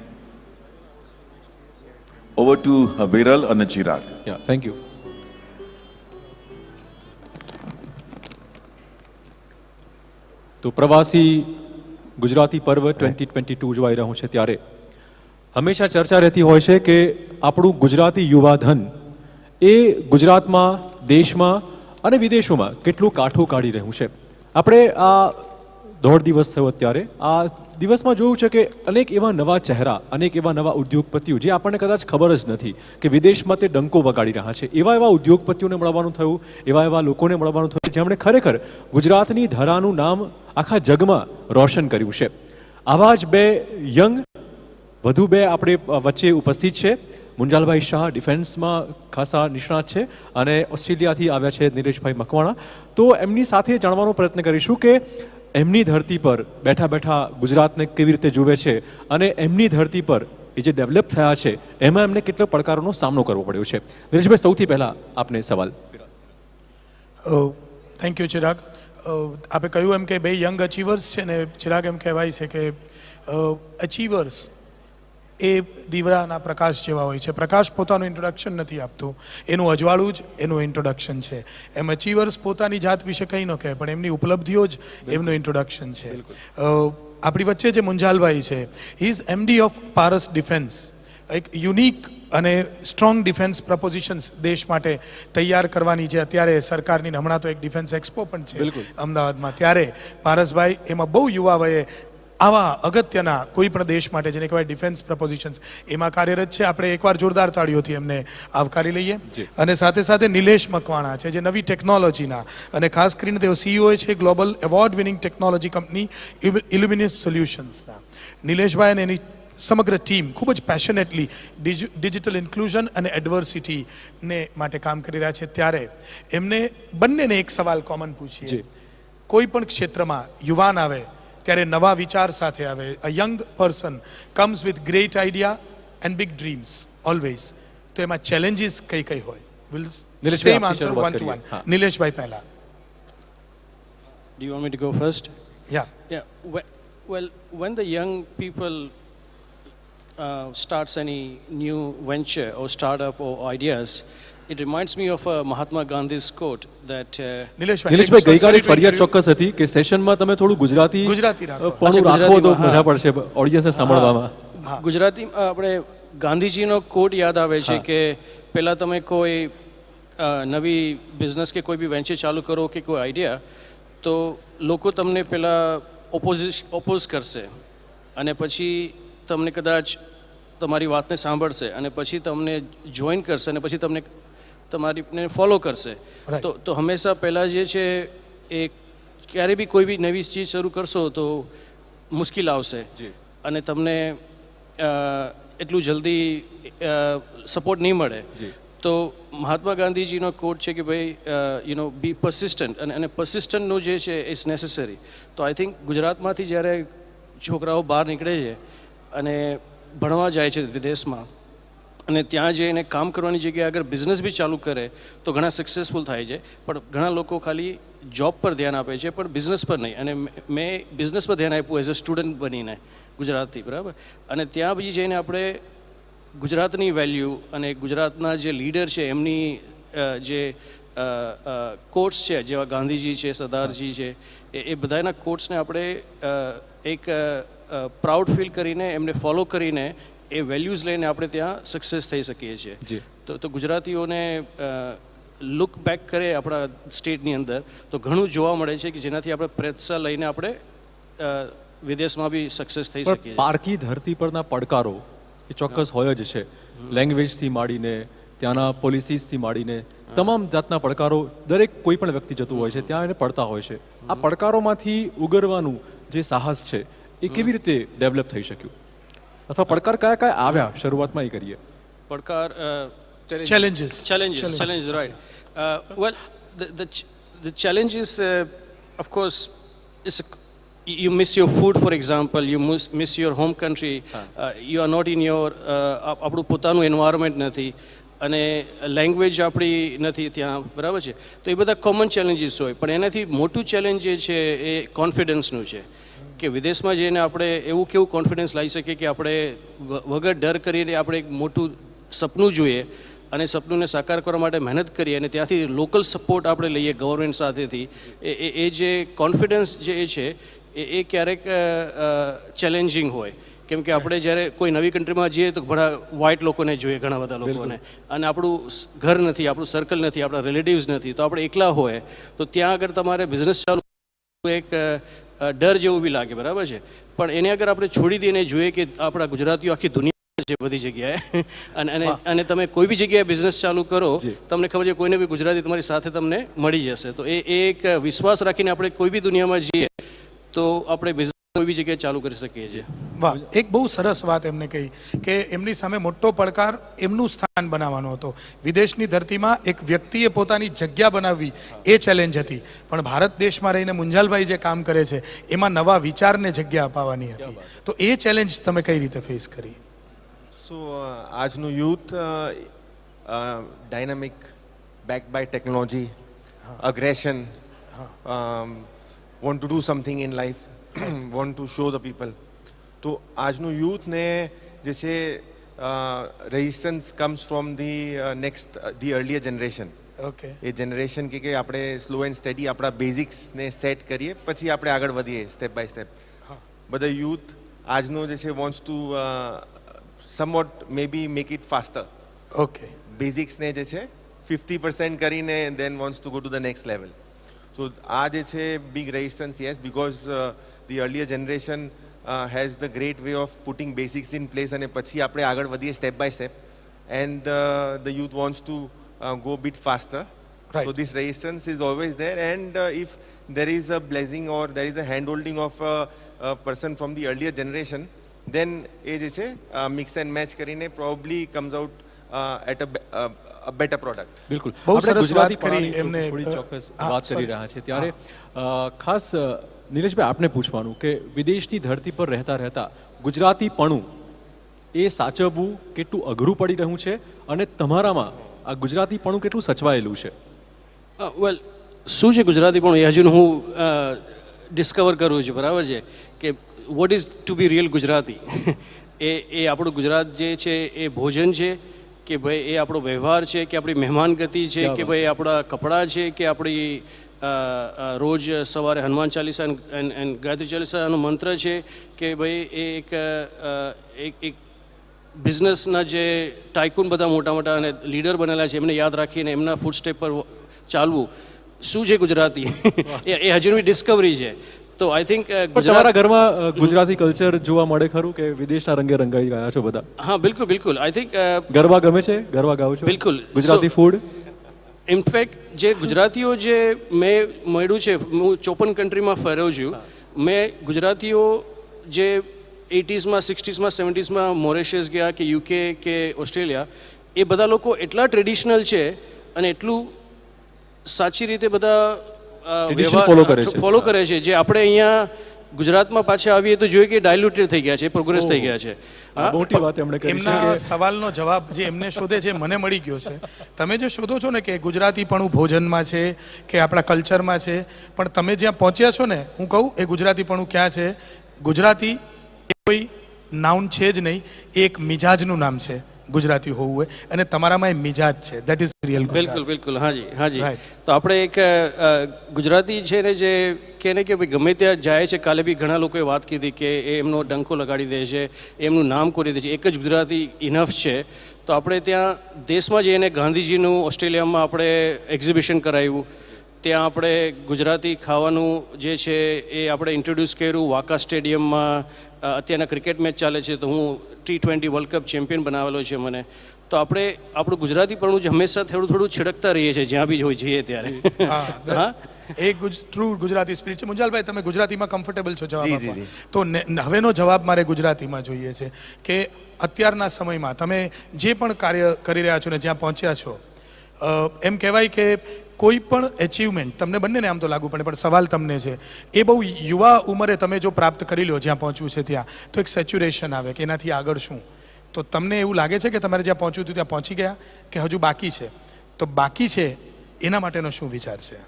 Over to Viral અને ચિરાગ. Thank you. તો પ્રવાસી ગુજરાતી પર્વ 2022 જોવાઈ રહ્યું છે ત્યારે હંમેશા ચર્ચા રહેતી હોય છે કે આપણું ગુજરાતી યુવા ધન એ ગુજરાતમાં, દેશમાં અને વિદેશોમાં કેટલું કાઠું કાઢી રહ્યું છે. આપણે આ 1.5 દિવસ થયો અત્યારે, આ દિવસમાં જોયું છે કે અનેક એવા નવા ચહેરા, અનેક એવા નવા ઉદ્યોગપતિઓ જે આપણને કદાચ ખબર જ નથી કે વિદેશમાં તે ડંકો વગાડી રહ્યા છે. એવા ઉદ્યોગપતિઓને મળવાનું થયું, એવા લોકોને મળવાનું થયું જેમણે ખરેખર ગુજરાતની ધરાનું નામ આખા જગમાં રોશન કર્યું છે. આવા જ બે યંગ, વધુ બે આપણે વચ્ચે ઉપસ્થિત છે. મુંજાલભાઈ શાહ ડિફેન્સમાં ખાસા નિષ્ણાત છે અને ઓસ્ટ્રેલિયાથી આવ્યા છે નિલેશભાઈ મકવાણા. તો એમની સાથે જાણવાનો પ્રયત્ન કરીશું કે એમની ધરતી પર બેઠા બેઠા ગુજરાતને કેવી રીતે જુએ છે અને એમની ધરતી પર એ જે ડેવલપ થયા છે એમાં એમને કેટલા પડકારોનો સામનો કરવો પડ્યો છે. નિલેશભાઈ, સૌથી પહેલા આપને સવાલ. Thank you Chirag. આપે કહ્યું એમ કે બે યંગ અચીવર્સ છે ને, ચિરાગ એમ કહેવાય છે કે અચીવર્સ એ દીવડાના પ્રકાશ જેવા હોય છે. પ્રકાશ પોતાનું ઇન્ટ્રોડક્શન નથી આપતું, એનું અજવાળું જ એનું ઇન્ટ્રોડક્શન છે. એમ અચીવર્સ પોતાની જાત વિશે કંઈ ન કહે, પણ એમની ઉપલબ્ધિઓ જ એમનું ઇન્ટ્રોડક્શન છે. આપણી વચ્ચે જે મુંજાલભાઈ છે, he is MD of Paras defence. એક યુનિક અને સ્ટ્રોંગ ડિફેન્સ પ્રપોઝિશન્સ દેશ માટે તૈયાર કરવાની જે અત્યારે સરકારની, હમણાં તો એક ડિફેન્સ એક્સપો પણ છે અમદાવાદમાં, ત્યારે પારસભાઈ એમાં બહુ યુવા વયે આવા અગત્યના કોઈ પણ દેશ માટે જેને કહેવાય ડિફેન્સ પ્રપોઝિશન્સ એમાં કાર્યરત છે. આપણે એકવાર જોરદાર તાળીઓથી એમને આવકારી લઈએ. અને સાથે સાથે નિલેશ મકવાણા છે જે નવી ટેકનોલોજીના, અને ખાસ કરીને તેઓ CEO છે global award winning technology company Illuminous સોલ્યુશન્સના. નિલેશભાઈ અને એની સમગ્ર ટીમ ખૂબ જ પેશનેટલી ડિજિટલ ઇન્ક્લુઝન અને એડવર્સિટીને માટે કામ કરી રહ્યા છે. ત્યારે એમને બંનેને એક સવાલ કોમન પૂછીએ. કોઈ પણ ક્ષેત્રમાં યુવાન આવે ત્યારે નવા વિચાર સાથે આવે. A young person comes with great idea and big dreams always. તો એમાં ચેલેન્જીસ કઈ કઈ હોય? Will same answer 1 to 1. Nileshbhai પહેલા. Do you want me to go first? Yeah. Well, when the young people starts any new venture or startup or ideas, it reminds me of Mahatma Gandhi's quote that નિલેશભાઈ, ગઈકાલે ફરિયાદ ચોક્કસ હતી કે સેશનમાં તમે થોડું ગુજરાતી રાખો તો મજા પડશે ઓડિયન્સને સાંભળવામાં. ગુજરાતી આપણે ગાંધીજીનો કોટ યાદ આવે છે કે પહેલાં તમે કોઈ નવી બિઝનેસ કે કોઈ બી વેન્ચર ચાલુ કરો કે કોઈ આઈડિયા, તો લોકો તમને પહેલાં ઓપોઝ કરશે અને પછી તમને કદાચ તમારી વાતને સાંભળશે અને પછી તમને જોઈન કરશે અને પછી તમને તમારીને ફોલો કરશે. તો હંમેશા પહેલાં જે છે એ ક્યારે બી કોઈ બી નવી ચીજ શરૂ કરશો તો મુશ્કેલ આવશે અને તમને એટલું જલ્દી સપોર્ટ નહીં મળે. તો મહાત્મા ગાંધીજીનો કોટ છે કે ભાઈ બી પરસિસ્ટન્ટ, અને પરસિસ્ટન્ટનું જે છે ઇઝ નેસેસરી. તો આઈ થિંક ગુજરાતમાંથી જ્યારે છોકરાઓ બહાર નીકળે છે અને ભણવા જાય છે વિદેશમાં અને ત્યાં જઈને કામ કરવાની જગ્યાએ અગર બિઝનેસ બી ચાલુ કરે તો ઘણા સક્સેસફુલ થાય છે. પણ ઘણા લોકો ખાલી જોબ પર ધ્યાન આપે છે પણ બિઝનેસ પર નહીં. અને મેં બિઝનેસ પર ધ્યાન આપ્યું એઝ અ સ્ટુડન્ટ બનીને ગુજરાતથી, બરાબર. અને ત્યાં પછી જઈને આપણે ગુજરાતની વેલ્યુ અને ગુજરાતના જે લીડર છે એમની જે કોટ્સ છે, જેવા ગાંધીજી છે, સરદારજી છે, એ બધાના કોટ્સને આપણે એક પ્રાઉડ ફીલ કરીને એમને ફોલો કરીને એ વેલ્યુઝ લઈને આપણે ત્યાં સક્સેસ થઈ શકીએ છીએ. તો ગુજરાતીઓને લુક બેક કરે આપણા સ્ટેટની અંદર તો ઘણું જોવા મળે છે કે જેનાથી આપણે પ્રેરણા લઈને આપણે વિદેશમાં બી સક્સેસ થઈ શકીએ. પારકી ધરતી પરના પડકારો એ ચોક્કસ હોય જ છે. લેંગ્વેજથી માંડીને ત્યાંના પોલિસીસથી માંડીને તમામ જાતના પડકારો દરેક કોઈ પણ વ્યક્તિ જતું હોય છે ત્યાં એને પડતા હોય છે. આ પડકારોમાંથી ઉગરવાનું જે સાહસ છે એ કેવી રીતે ડેવલપ થઈ શક્યું, અથવા પડકાર કયા કયા આવ્યા શરૂઆતમાં એ કરીએ. પડકાર challenges, right. Well, the challenges, of course, is you miss your food, for example. You miss your home country. You are not in your આપણું પોતાનું એન્વાયરમેન્ટ નથી અને લેંગ્વેજ આપણી નથી ત્યાં, બરાબર છે. તો એ બધા કોમન ચેલેન્જીસ હોય. પણ એનાથી મોટું ચેલેન્જ જે છે એ કોન્ફિડન્સનું છે કે વિદેશમાં જઈને આપણે એવું કેવું કોન્ફિડન્સ લાવી શકીએ કે આપણે વગર ડર કરીને આપણે એક મોટું સપનું જોઈએ અને સપનુંને સાકાર કરવા માટે મહેનત કરીએ અને ત્યાંથી લોકલ સપોર્ટ આપણે લઈએ ગવર્મેન્ટ સાથેથી. એ જે કોન્ફિડન્સ જે છે એ ક્યારેક ચેલેન્જિંગ હોય. કેમ કે આપણે જ્યારે કોઈ નવી કન્ટ્રીમાં જઈએ તો ઘણા વ્હાઇટ લોકોને જોઈએ, ઘણા બધા લોકોને, અને આપણું ઘર નથી, આપણું સર્કલ નથી, આપણા રિલેટિવ્સ નથી, તો આપણે એકલા હોય તો ત્યાં આગળ તમારે બિઝનેસ ચાલુ એક ડર જેવું બી લાગે, બરાબર છે. પણ એને અગર આપણે છોડી દઈને જોઈએ કે આપણા ગુજરાતીઓ આખી દુનિયા છે બધી જગ્યાએ અને તમે કોઈ બી જગ્યાએ બિઝનેસ ચાલુ કરો તમને ખબર છે કોઈને બી ગુજરાતી તમારી સાથે તમને મળી જશે. તો એ એક વિશ્વાસ રાખીને આપણે કોઈ બી દુનિયામાં જઈએ તો આપણે બિઝનેસ કોઈ બી જગ્યાએ ચાલુ કરી શકીએ છીએ. વાહ, એક બહુ સરસ વાત એમને કહી કે એમની સામે મોટો પડકાર એમનું સ્થાન બનાવવાનો હતો. વિદેશની ધરતીમાં એક વ્યક્તિએ પોતાની જગ્યા બનાવવી એ ચેલેન્જ હતી, પણ ભારત દેશમાં રહીને મુંજાલભાઈ જે કામ કરે છે એમાં નવા વિચારને જગ્યા અપાવવાની હતી. તો એ ચેલેન્જ તમે કઈ રીતે ફેસ કરી? સો આજનું youth dynamic, backed by technology, aggression, want to do something in life, want to show the people. તો આજનું યુથને જે છે resistance comes from the earlier generation. Okay, A generation કે આપણે સ્લો એન્ડ સ્ટડી આપણા બેઝિક્સને સેટ કરીએ પછી આપણે આગળ વધીએ સ્ટેપ બાય સ્ટેપ. બધા યુથ આજનો જે છે wants to somewhat maybe make it faster. Okay. Basics ne je che 50% karine then wants to go to the next level. So aaj che big resistance, yes, because the earlier generation has the great way of putting basics in place and pachi apne agad vadiye step by step, and the youth wants to go a bit faster. Right. So this resistance is always there, and if there is a blessing or there is a hand holding of a person from the earlier generation, then એ જે છે મિક્સ એન્ડ મેચ કરીને probably comes out at a better product. બિલકુલ, બહુ સરસ વાત કરી કરી એમને. થોડી ચોક્કસ વાત કરી રહ્યા છે ત્યારે ખાસ નિલેશભાઈ આપને પૂછવાનું કે વિદેશની ધરતી પર રહેતા રહેતા ગુજરાતીપણું એ સાચવવું કેટલું અઘરું પડી રહ્યું છે અને તમારામાં આ ગુજરાતીપણું કેટલું સચવાયેલું છે? વેલ, શું છે ગુજરાતીપણું એ હજુ હું ડિસ્કવર કરું છું, બરાબર છે. કે what is to be real Gujarati? એ આપણું ગુજરાત જે છે એ ભોજન છે કે ભાઈ એ આપણો વ્યવહાર છે કે આપણી મહેમાનગતિ છે કે ભાઈ આપણા કપડાં છે કે આપણી રોજ સવારે હનુમાન ચાલીસા એન્ડ ગાયત્રી ચાલીસાનો મંત્ર છે કે ભાઈ એ એક બિઝનેસના જે ટાઇકૂન બધા મોટા મોટા અને લીડર બનેલા છે એમને યાદ રાખીને એમના ફૂટસ્ટેપ પર ચાલવું. શું છે ગુજરાતી? એ હજુ બી ડિસ્કવરી છે. તો આઈ થિંક તમારા ઘરમાં ગુજરાતી કલ્ચર જોવા મળે ખરું કે વિદેશના રંગે રંગાઈ ગયા છો બધા? હા, બિલકુલ બિલકુલ. આઈ થિંક ગરબા ગમે છે? ગરબા ગાઓ છો? બિલકુલ. ગુજરાતી ફૂડ ઇનફેક્ટ જે ગુજરાતીઓ જે મેં મળ્યું છે, હું 54 કન્ટ્રીમાં ફર્યો છું, મેં ગુજરાતીઓ જે 80s માં 60s માં 70s માં મોરેશિયસ ગયા કે યુકે કે ઓસ્ટ્રેલિયા, એ બધા લોકો એટલા ટ્રેડિશનલ છે અને એટલું સાચી રીતે બધા ફોલો કરે છે જે આપણે અહીંયા ગુજરાતમાં પાછા આવીએ તો જોઈએ કે ડાયલ્યુટેડ થઈ ગયા છે, પ્રોગ્રેસ થઈ ગયા છે. મોટી વાત એમણે કરી છે એમના કે સવાલનો જવાબ જે એમને શોધે છે મને મળી ગયો છે. તમે જે શોધો છો ને કે ગુજરાતીપણું ભોજનમાં છે કે આપણા કલ્ચરમાં છે, પણ તમે જ્યાં પહોંચ્યા છો ને, હું કહું એ ગુજરાતીપણું ક્યાં છે. ગુજરાતી એ કોઈ નાઉન છે જ નહીં, એક મિજાજનું નામ છે ગુજરાતી હોવું હોય, અને તમારામાં એ મિજાજ છે. That is real. બિલકુલ બિલકુલ, હાજી હાજી. તો આપણે એક ગુજરાતી છે ને જે કે ને કે ભાઈ ગમે ત્યાં જાય છે, કાલે બી ઘણા લોકોએ વાત કીધી કે એ એમનો ડંકો લગાડી દે છે, એમનું નામ કોરી દે છે, એક જ ગુજરાતી ઇનફ છે. તો આપણે ત્યાં દેશમાં જઈને ગાંધીજીનું ઓસ્ટ્રેલિયામાં આપણે એક્ઝિબિશન કરાવ્યું, ત્યાં આપણે ગુજરાતી ખાવાનું જે છે એ આપણે ઇન્ટ્રોડ્યુસ કર્યું. વાકા સ્ટેડિયમમાં અત્યારના ક્રિકેટ મેચ ચાલે છે, તો હું T20 વર્લ્ડ કપ ચેમ્પિયન બનાવેલો છે મને. તો આપણે આપણું ગુજરાતીપણું જ હંમેશા થોડું થોડું છિડકતા રહીએ છીએ જ્યાં બી હોય જઈએ ત્યારે. હા, એક ટ્રુ ગુજરાતી સ્પિરિટ છે. મુંજાલભાઈ, તમે ગુજરાતીમાં કમ્ફર્ટેબલ છો જવાબ આપવા? તો હવેનો જવાબ મારે ગુજરાતીમાં જોઈએ છે કે અત્યારના સમયમાં તમે જે પણ કાર્ય કરી રહ્યા છો ને જ્યાં પહોંચ્યા છો, એમ કહેવાય કે કોઈ પણ એચિવમેન્ટ તમને બંનેને આમ તો લાગુ પડે, પણ સવાલ તમને છે એ બહુ યુવા ઉંમરે તમે જો પ્રાપ્ત કરી લો જ્યાં પહોંચવું છે ત્યાં, તો એક સેચ્યુરેશન આવે કે એનાથી આગળ શું. તો તમને એવું લાગે છે કે તમારે જ્યાં પહોંચ્યું હતું ત્યાં પહોંચી ગયા કે હજુ બાકી છે? તો બાકી છે એના માટેનો શું વિચાર છે?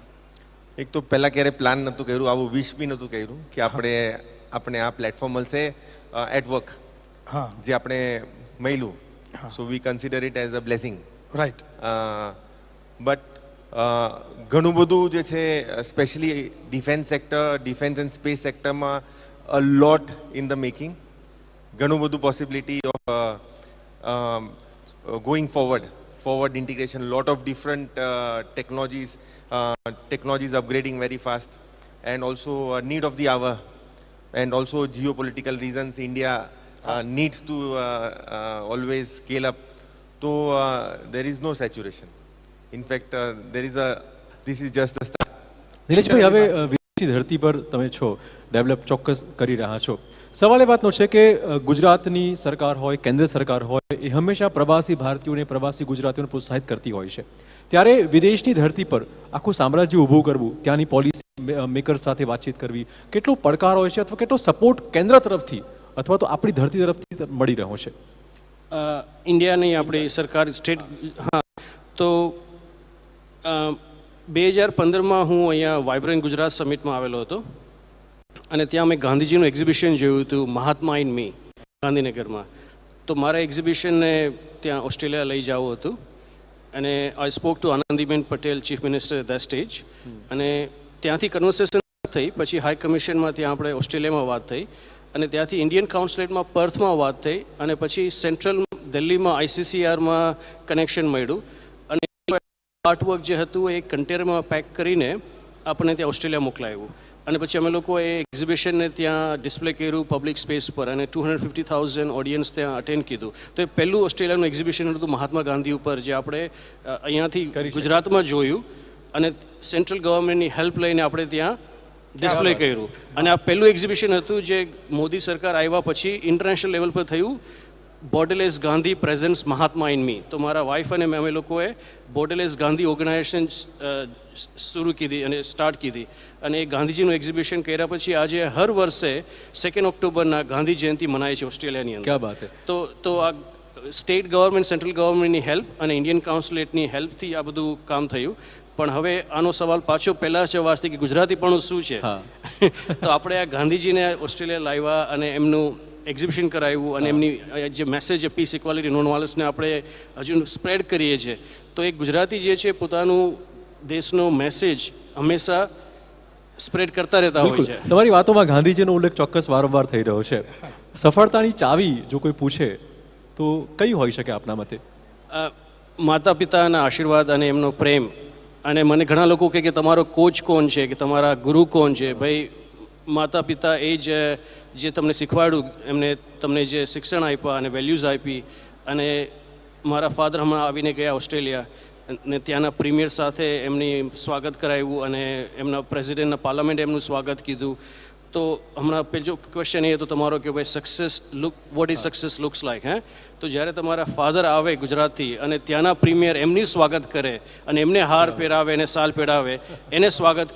એક તો પહેલાં ક્યારે પ્લાન નહોતું કર્યું, આવું વિશ બી નહોતું કર્યું કે આપણે આ પ્લેટફોર્મ મળશે એટ વર્ક, જે આપણે મળ્યું. So we consider it as a blessing. Right. But ઘણું બધું જે છે specially defence sector, defence and space સેક્ટરમાં a lot in the making. ઘણું બધું possibility of going forward integration, lot of different technologies upgrading very fast, and also need of the hour, and also geopolitical reasons India needs to always scale up. So there is no saturation. In fact, this is just the start. નીરજભાઈ, હવે વિદેશી ધરતી પર તમે છો, ડેવલપ ચોક્કસ કરી રહ્યા છો. સવાલ એ વાતનો છે કે ગુજરાતની સરકાર હોય, કેન્દ્ર સરકાર હોય, એ હંમેશા પ્રવાસી ભારતીયોને, પ્રવાસી ગુજરાતીઓને પ્રોત્સાહિત કરતી હોય છે. ત્યારે વિદેશની ધરતી પર આખું સામ્રાજ્ય ઊભું કરવું, ત્યાંની પોલિસી મેકર સાથે વાતચીત કરવી, કેટલો પડકાર હોય છે, અથવા કેટલો સપોર્ટ કેન્દ્ર તરફથી અથવા તો આપણી ધરતી તરફથી મળી રહ્યો છે? ઇન્ડિયાની આપણી સરકાર સ્ટેટ, હા, તો 2015માં હું અહીંયા વાઇબ્રન્ટ ગુજરાત સમિટમાં આવેલો હતો, અને ત્યાં મેં ગાંધીજીનું એક્ઝિબિશન જોયું હતું, મહાત્મા ઇન મી, ગાંધીનગરમાં. તો મારા એક્ઝિબિશનને ત્યાં ઓસ્ટ્રેલિયા લઈ જવું હતું, અને I spoke to Anandiben Patel, chief minister at that stage, અને ત્યાંથી કન્વર્સેશન થઈ. પછી હાઈ કમિશનમાં ત્યાં આપણે ઓસ્ટ્રેલિયામાં વાત થઈ, અને ત્યાંથી ઇન્ડિયન કાઉન્સિલેટમાં પર્થમાં વાત થઈ, અને પછી સેન્ટ્રલ દિલ્હીમાં ICCRમાં કનેક્શન મળ્યું, અને આર્ટવર્ક જે હતું એ કન્ટેનરમાં પેક કરીને આપણને ત્યાં ઓસ્ટ્રેલિયા મોકલાવ્યું. અને પછી અમે લોકો એ એક્ઝિબિશનને ત્યાં ડિસ્પ્લે કર્યું પબ્લિક સ્પેસ પર, અને 250,000 ઓડિયન્સ ત્યાં અટેન્ડ કીધું. તો એ પહેલું ઓસ્ટ્રેલિયાનું એક્ઝિબિશન હતું મહાત્મા ગાંધી ઉપર, જે આપણે અહીંયાથી ગુજરાતમાં જોયું, અને સેન્ટ્રલ ગવર્મેન્ટની હેલ્પ લઈને આપણે ત્યાં ડિસ્પ્લે કર્યું. અને આ પહેલું એક્ઝિબિશન હતું જે મોદી સરકાર આવ્યા પછી ઇન્ટરનેશનલ લેવલ પર થયું, borderless Gandhi presence Mahatma in મી. તો મારા વાઇફ અને અમે લોકોએ બોર્ડરલેસ ગાંધી ઓર્ગેનાઇઝેશન શરૂ કીધી અને સ્ટાર્ટ કીધી, અને એ ગાંધીજીનું એક્ઝિબિશન કર્યા પછી આજે હર વર્ષે 2 ઓક્ટોબરના ગાંધી જયંતિ મનાય છે ઓસ્ટ્રેલિયાની અંદર. ક્યા બાત હે. તો આ સ્ટેટ ગવર્મેન્ટ, સેન્ટ્રલ ગવર્મેન્ટની હેલ્પ અને ઇન્ડિયન કાઉન્સિલેટની હેલ્પથી આ બધું કામ થયું. પણ હવે આનો સવાલ પાછો પહેલાં જ વાંચતી કે ગુજરાતીપણું શું છે. તો આપણે આ ગાંધીજીને ઓસ્ટ્રેલિયા લાવ્યા અને એમનું એક્ઝિબિશન કરાવ્યું, અને એમની જે મેસેજ પીસ, ઇક્વાલિટી, નોન વાયલન્સને આપણે હજુ સ્પ્રેડ કરીએ છીએ. તો એક ગુજરાતી જે છે પોતાનું દેશનો મેસેજ હંમેશા સ્પ્રેડ કરતા રહેતા હોય છે. તમારી વાતોમાં ગાંધીજીનો ઉલ્લેખ ચોક્કસ વારંવાર થઈ રહ્યો છે. સફળતાની ચાવી જો કોઈ પૂછે તો કઈ હોઈ શકે આપના મતે? માતા પિતાના આશીર્વાદ અને એમનો પ્રેમ. અને મને ઘણા લોકો કહે કે તમારો કોચ કોણ છે, કે તમારા ગુરુ કોણ છે? ભાઈ, માતા પિતા એ જ જે તમને શીખવાડ્યું, એમને તમને જે શિક્ષણ આપ્યા અને વેલ્યુઝ આપી. અને મારા ફાધર હમણાં આવીને ગયા ઓસ્ટ્રેલિયા, ને ત્યાંના પ્રીમિયર સાથે એમની સ્વાગત કરાવ્યું, અને એમના પ્રેસિડેન્ટના પાર્લામેન્ટ એમનું સ્વાગત કીધું. તો હમણાં પેલો ક્વેશ્ચન એ હતો તમારો કે ભાઈ success look what is success looks like હે તો જ્યારે તમારા ફાધર આવે ગુજરાતથી અને ત્યાંના પ્રીમિયર એમની સ્વાગત કરે અને એમને હાર પહેરાવે અને સાલ પહેરાવે એને સ્વાગત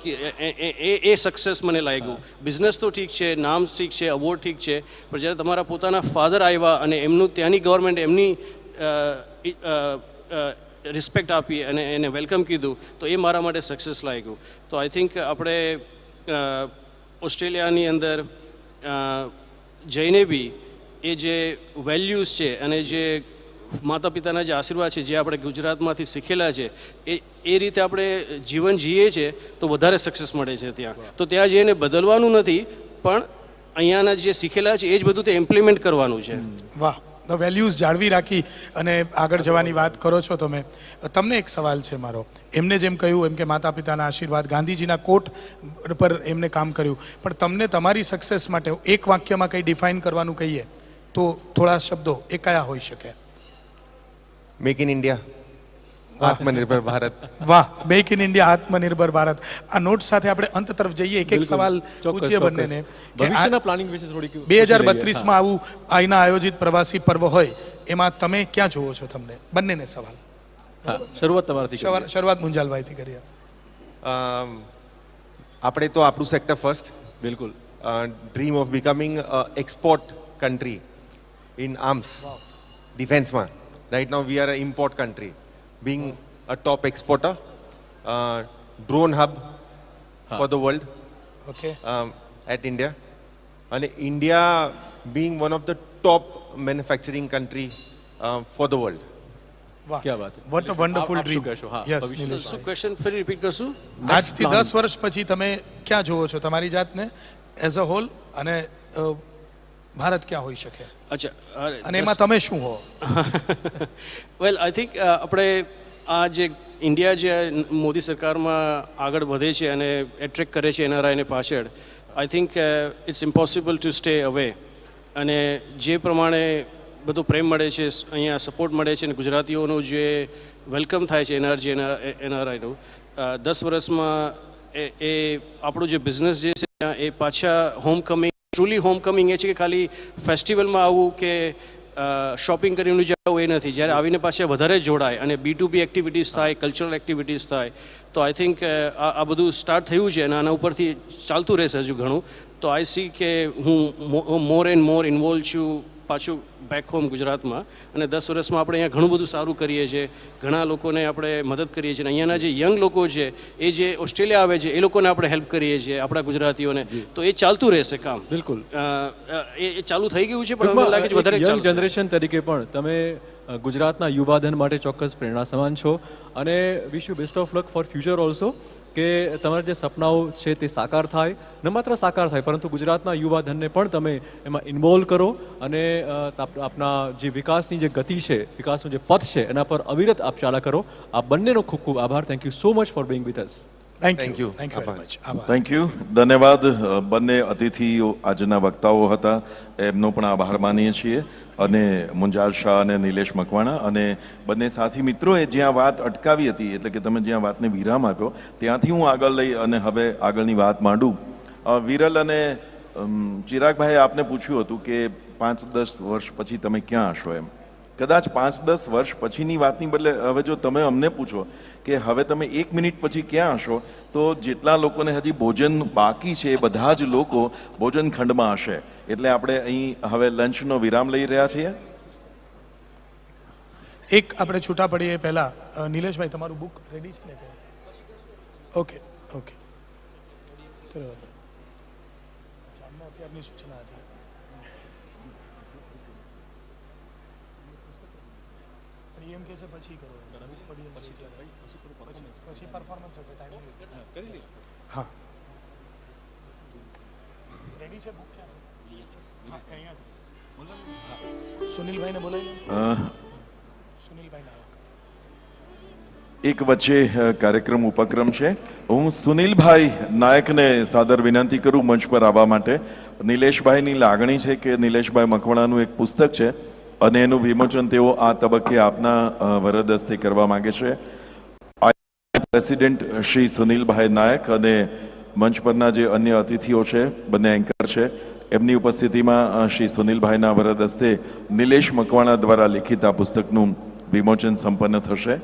એ સક્સેસ મને લાગ્યું. બિઝનેસ તો ઠીક છે, નામ ઠીક છે, અવોર્ડ ઠીક છે, પણ જ્યારે તમારા પોતાના ફાધર આવ્યા અને એમનું ત્યાંની ગવર્મેન્ટ એમની રિસ્પેક્ટ આપી અને એને વેલકમ કીધું તો એ મારા માટે સક્સેસ લાગ્યું. તો આઈ થિંક આપણે ઓસ્ટ્રેલિયાની અંદર જઈને બી એ જે વેલ્યુઝ છે અને જે માતા પિતાના જે આશીર્વાદ છે જે આપણે ગુજરાતમાંથી શીખેલા છે એ રીતે આપણે જીવન જીએ છીએ તો વધારે સક્સેસ મળે છે ત્યાં. તો ત્યાં જઈને બદલવાનું નથી પણ અહીંયાના જે શીખેલા છે એ જ બધું તે ઇમ્પ્લિમેન્ટ કરવાનું છે. વાહ, ધ વેલ્યુઝ જાળવી રાખી અને આગળ જવાની વાત કરો છો તમે. તમને એક સવાલ છે મારો. એમને જેમ કહ્યું એમ કે માતા પિતાના આશીર્વાદ, ગાંધીજીના કોટ પર એમને કામ કર્યું, પણ તમને તમારી સક્સેસ માટે એક વાક્યમાં કંઈ ડિફાઇન કરવાનું કહીએ તો થોડા શબ્દો એ કયા હોઈ શકે? મેક ઇન ઇન્ડિયા, આત્મનિર્ભર ભારત. વાહ, મેક ઇન ઇન્ડિયા, આત્મનિર્ભર ભારત. આ નોટ સાથે આપણે અંત તરફ જઈએ. એક સવાલ પૂછીએ બંનેને. ભવિષ્યના પ્લાનિંગ વિશે થોડીક 2032માં આવું અહીંના આયોજિત પ્રવાસી પર્વ હોય એમાં તમે ક્યાં જોવો છો તમને? બંનેને સવાલ. શરૂઆત તમારાથી. શરૂઆત મુંજાલભાઈથી કરીએ. આપણે તો આપણું સેક્ટર ફર્સ્ટ. બિલકુલ. Dream of becoming export country in arms, defense man. Right now we are an import country, being a top exporter, drone hub for the world. Okay. At India, and India being one of the top manufacturing country for the world. વાહ, क्या बात है. what a wonderful dream. Yes, શું ક્વેશ્ચન ફરી રિપીટ કરશું? આજથી 10 વર્ષ પછી તમે ક્યાં જોવો છો તમારી જાતને એઝ અ હોલ અને ભારત ક્યાં હોઈ શકે? અચ્છા, અને એમાં તમે શું હો? વેલ આઈ થિંક આપણે આ જે ઇન્ડિયા જે મોદી સરકારમાં આગળ વધે છે અને એટ્રેક્ટ કરે છે એનઆરઆઈને પાછળ, I think it's impossible to stay away. અને જે પ્રમાણે બધો પ્રેમ મળે છે, અહીંયા સપોર્ટ મળે છે અને ગુજરાતીઓનું જે વેલકમ થાય છે એનઆરઆઈનું 10 વર્ષમાં એ આપણું જે બિઝનેસ જે છે એ પાછા હોમકમિંગ, ટ્રુલી હોમકમિંગ એ છે કે ખાલી ફેસ્ટિવલમાં આવવું કે શોપિંગ કરીને જવું એ નથી. જ્યારે આવીને પાછા વધારે જોડાય અને B2B એક્ટિવિટીઝ થાય, કલ્ચરલ એક્ટિવિટીઝ થાય, તો આઈ થિંક આ બધું સ્ટાર્ટ થયું છે અને આના ઉપરથી ચાલતું રહેશે હજુ ઘણું. તો આઈ સી કે હું મોર એન્ડ મોર ઇન્વોલ્વ છું પાછું બેક હોમ ગુજરાતમાં. અને 10 વર્ષમાં આપણે અહીંયા ઘણું બધું સારું કરીએ છીએ, ઘણા લોકોને આપણે મદદ કરીએ છીએ. અહીંયાના જે યંગ લોકો છે એ જે ઓસ્ટ્રેલિયા આવે છે એ લોકોને આપણે હેલ્પ કરીએ છીએ, આપણા ગુજરાતીઓને. તો એ ચાલતું રહેશે કામ. બિલકુલ એ ચાલુ થઈ ગયું છે, પણ મને લાગે છે વધારે યંગ જનરેશન તરીકે પણ તમે ગુજરાતના યુવાધન માટે ચોક્કસ પ્રેરણા સમાન છો અને wish you best of luck four future also, કે તમારા જે સપનાઓ છે તે સાકાર થાય, ન માત્ર સાકાર થાય પરંતુ ગુજરાતના યુવાધનને પણ તમે એમાં ઇન્વોલ્વ કરો અને આપના જે વિકાસની જે ગતિ છે, વિકાસનું જે પથ છે એના પર અવિરત આપ ચાલા કરો. આ બંનેનો ખૂબ ખૂબ આભાર. Thank you so much for being with us. Thank you. Thank you. ધન્યવાદ. બંને અતિથિઓ આજના વક્તાઓ હતા, એમનો પણ આભાર માનીએ છીએ. અને મુંજાલ શાહ અને નિલેશ મકવાણા અને બંને સાથી મિત્રોએ જ્યાં વાત અટકાવી હતી, એટલે કે તમે જ્યાં વાતને વિરામ આપ્યો ત્યાંથી હું આગળ લઈ અને હવે આગળની વાત માંડું. વિરલ અને ચિરાગભાઈએ આપને પૂછ્યું હતું કે 5-10 વર્ષ પછી તમે ક્યાં હશો એમ. કદાચ 5-10 વર્ષ પછીની વાતની બદલે હવે જો તમે અમને પૂછો કે હવે તમે 1 મિનિટ પછી ક્યાં હશો, તો જેટલા લોકોને હજી ભોજન બાકી છે એ બધા જ લોકો ભોજન ખંડમાં હશે. એટલે આપણે અહીં હવે લંચનો વિરામ લઈ રહ્યા છીએ. એક આપણે છૂટા પડીએ પહેલા નિલેશભાઈ તમારું બુક રેડી છે ને? Okay okay. અત્યારની સૂચના હતી. એમ કે છે પછી કરો, પછી પરફોર્મન્સ હશે. હા, રેડી છે બુક? ક્યાં છે? અહીંયા સુનિલભાઈને બોલાવી. સુનિલભાઈ નાયક. એક વચ્ચે કાર્યક્રમ ઉપક્રમ છે. હું સુનિલભાઈ નાયકને સાદર વિનંતી કરું મંચ પર આવવા માટે. નિલેશભાઈની લાગણી છે કે નિલેશભાઈ મકવાણાનું એક પુસ્તક છે અને એનું વિમોચન તેઓ આ તબક્કે આપના વરદ હસ્તે કરવા માંગે છે. પ્રેસિડેન્ટ શ્રી સુનિલભાઈ નાયક અને મંચ પરના જે અન્ય અતિથિઓ છે, બંને એન્કર છે, એમની ઉપસ્થિતિમાં શ્રી સુનિલભાઈના વરદ હસ્તે નિલેશ મકવાણા દ્વારા લિખિત આ પુસ્તકનું વિમોચન સંપન્ન થશે.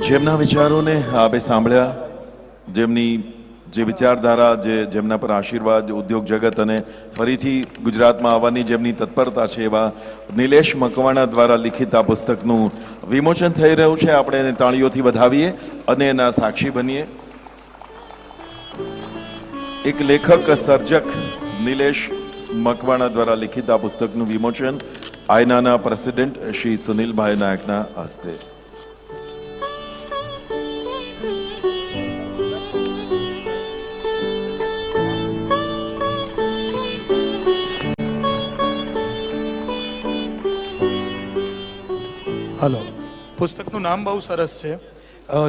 જેમના વિચારોને આપે સાંભળ્યા, જેમની જે વિચારધારા, જેમના પર આશીર્વાદ ઉદ્યોગ જગત અને ફરીથી ગુજરાતમાં આવવાની જેમની તત્પરતા છે, એવા નિલેશ મકવાણા દ્વારા લિખિત આ પુસ્તકનું વિમોચન થઈ રહ્યું છે. આપણે એને તાળીઓથી વધાવીએ અને એના સાક્ષી બનીએ. એક લેખક સર્જક નિલેશ મકવાણા દ્વારા લિખિત આ પુસ્તકનું વિમોચન આયનાના પ્રેસિડેન્ટ શ્રી સુનિલભાઈ નાયકના હસ્તે. હલો, પુસ્તકનું નામ બહુ સરસ છે,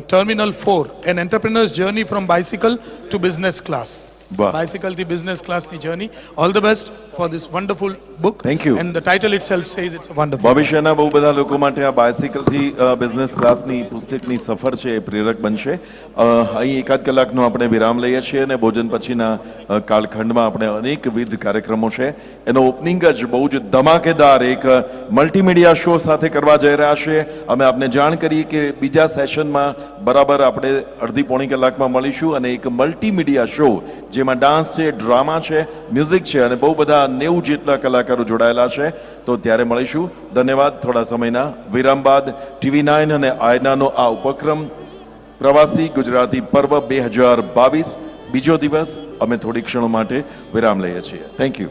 terminal 4, an entrepreneur's journey from bicycle to business class. Bicycle થી બિઝનેસ ક્લાસની journey. All the best for this wonderful book. Thank you. And the title itself says it's wonderful. ભવિષ્યના બહુ બધા લોકો માટે આ બાઇસિકલ થી બિઝનેસ ક્લાસની પુસ્તકની સફર છે એ પ્રેરક બનશે. અહીં એકાદ કલાકનો આપણે વિરામ લઈએ છીએ અને ભોજન પછીના કાળખંડમાં આપણે અનેકવિધ કાર્યક્રમો છે. એનો ઓપનિંગ જ બહુ જ ધમાકેદાર એક મલ્ટીમીડિયા શો સાથે કરવા જઈ રહ્યા છે. અમે આપને જાણ કરીએ કે બીજા સેશનમાં બરાબર આપણે અડધી પોણી કલાકમાં મળીશું અને એક મલ્ટીમીડિયા શો જેમાં ડાન્સ છે, ડ્રામા છે, મ્યુઝિક છે અને બહુ બધા 90 જેટલા કલાકારો જોડાયેલા છે. તો ત્યારે મળીશું. ધન્યવાદ. થોડા સમયના વિરામ બાદ TV9 અને આયનાનો આ ઉપક્રમ પ્રવાસી ગુજરાતી પર્વ 2022 બીજો દિવસ. અમે થોડી ક્ષણો માટે વિરામ લઈએ છીએ. Thank you.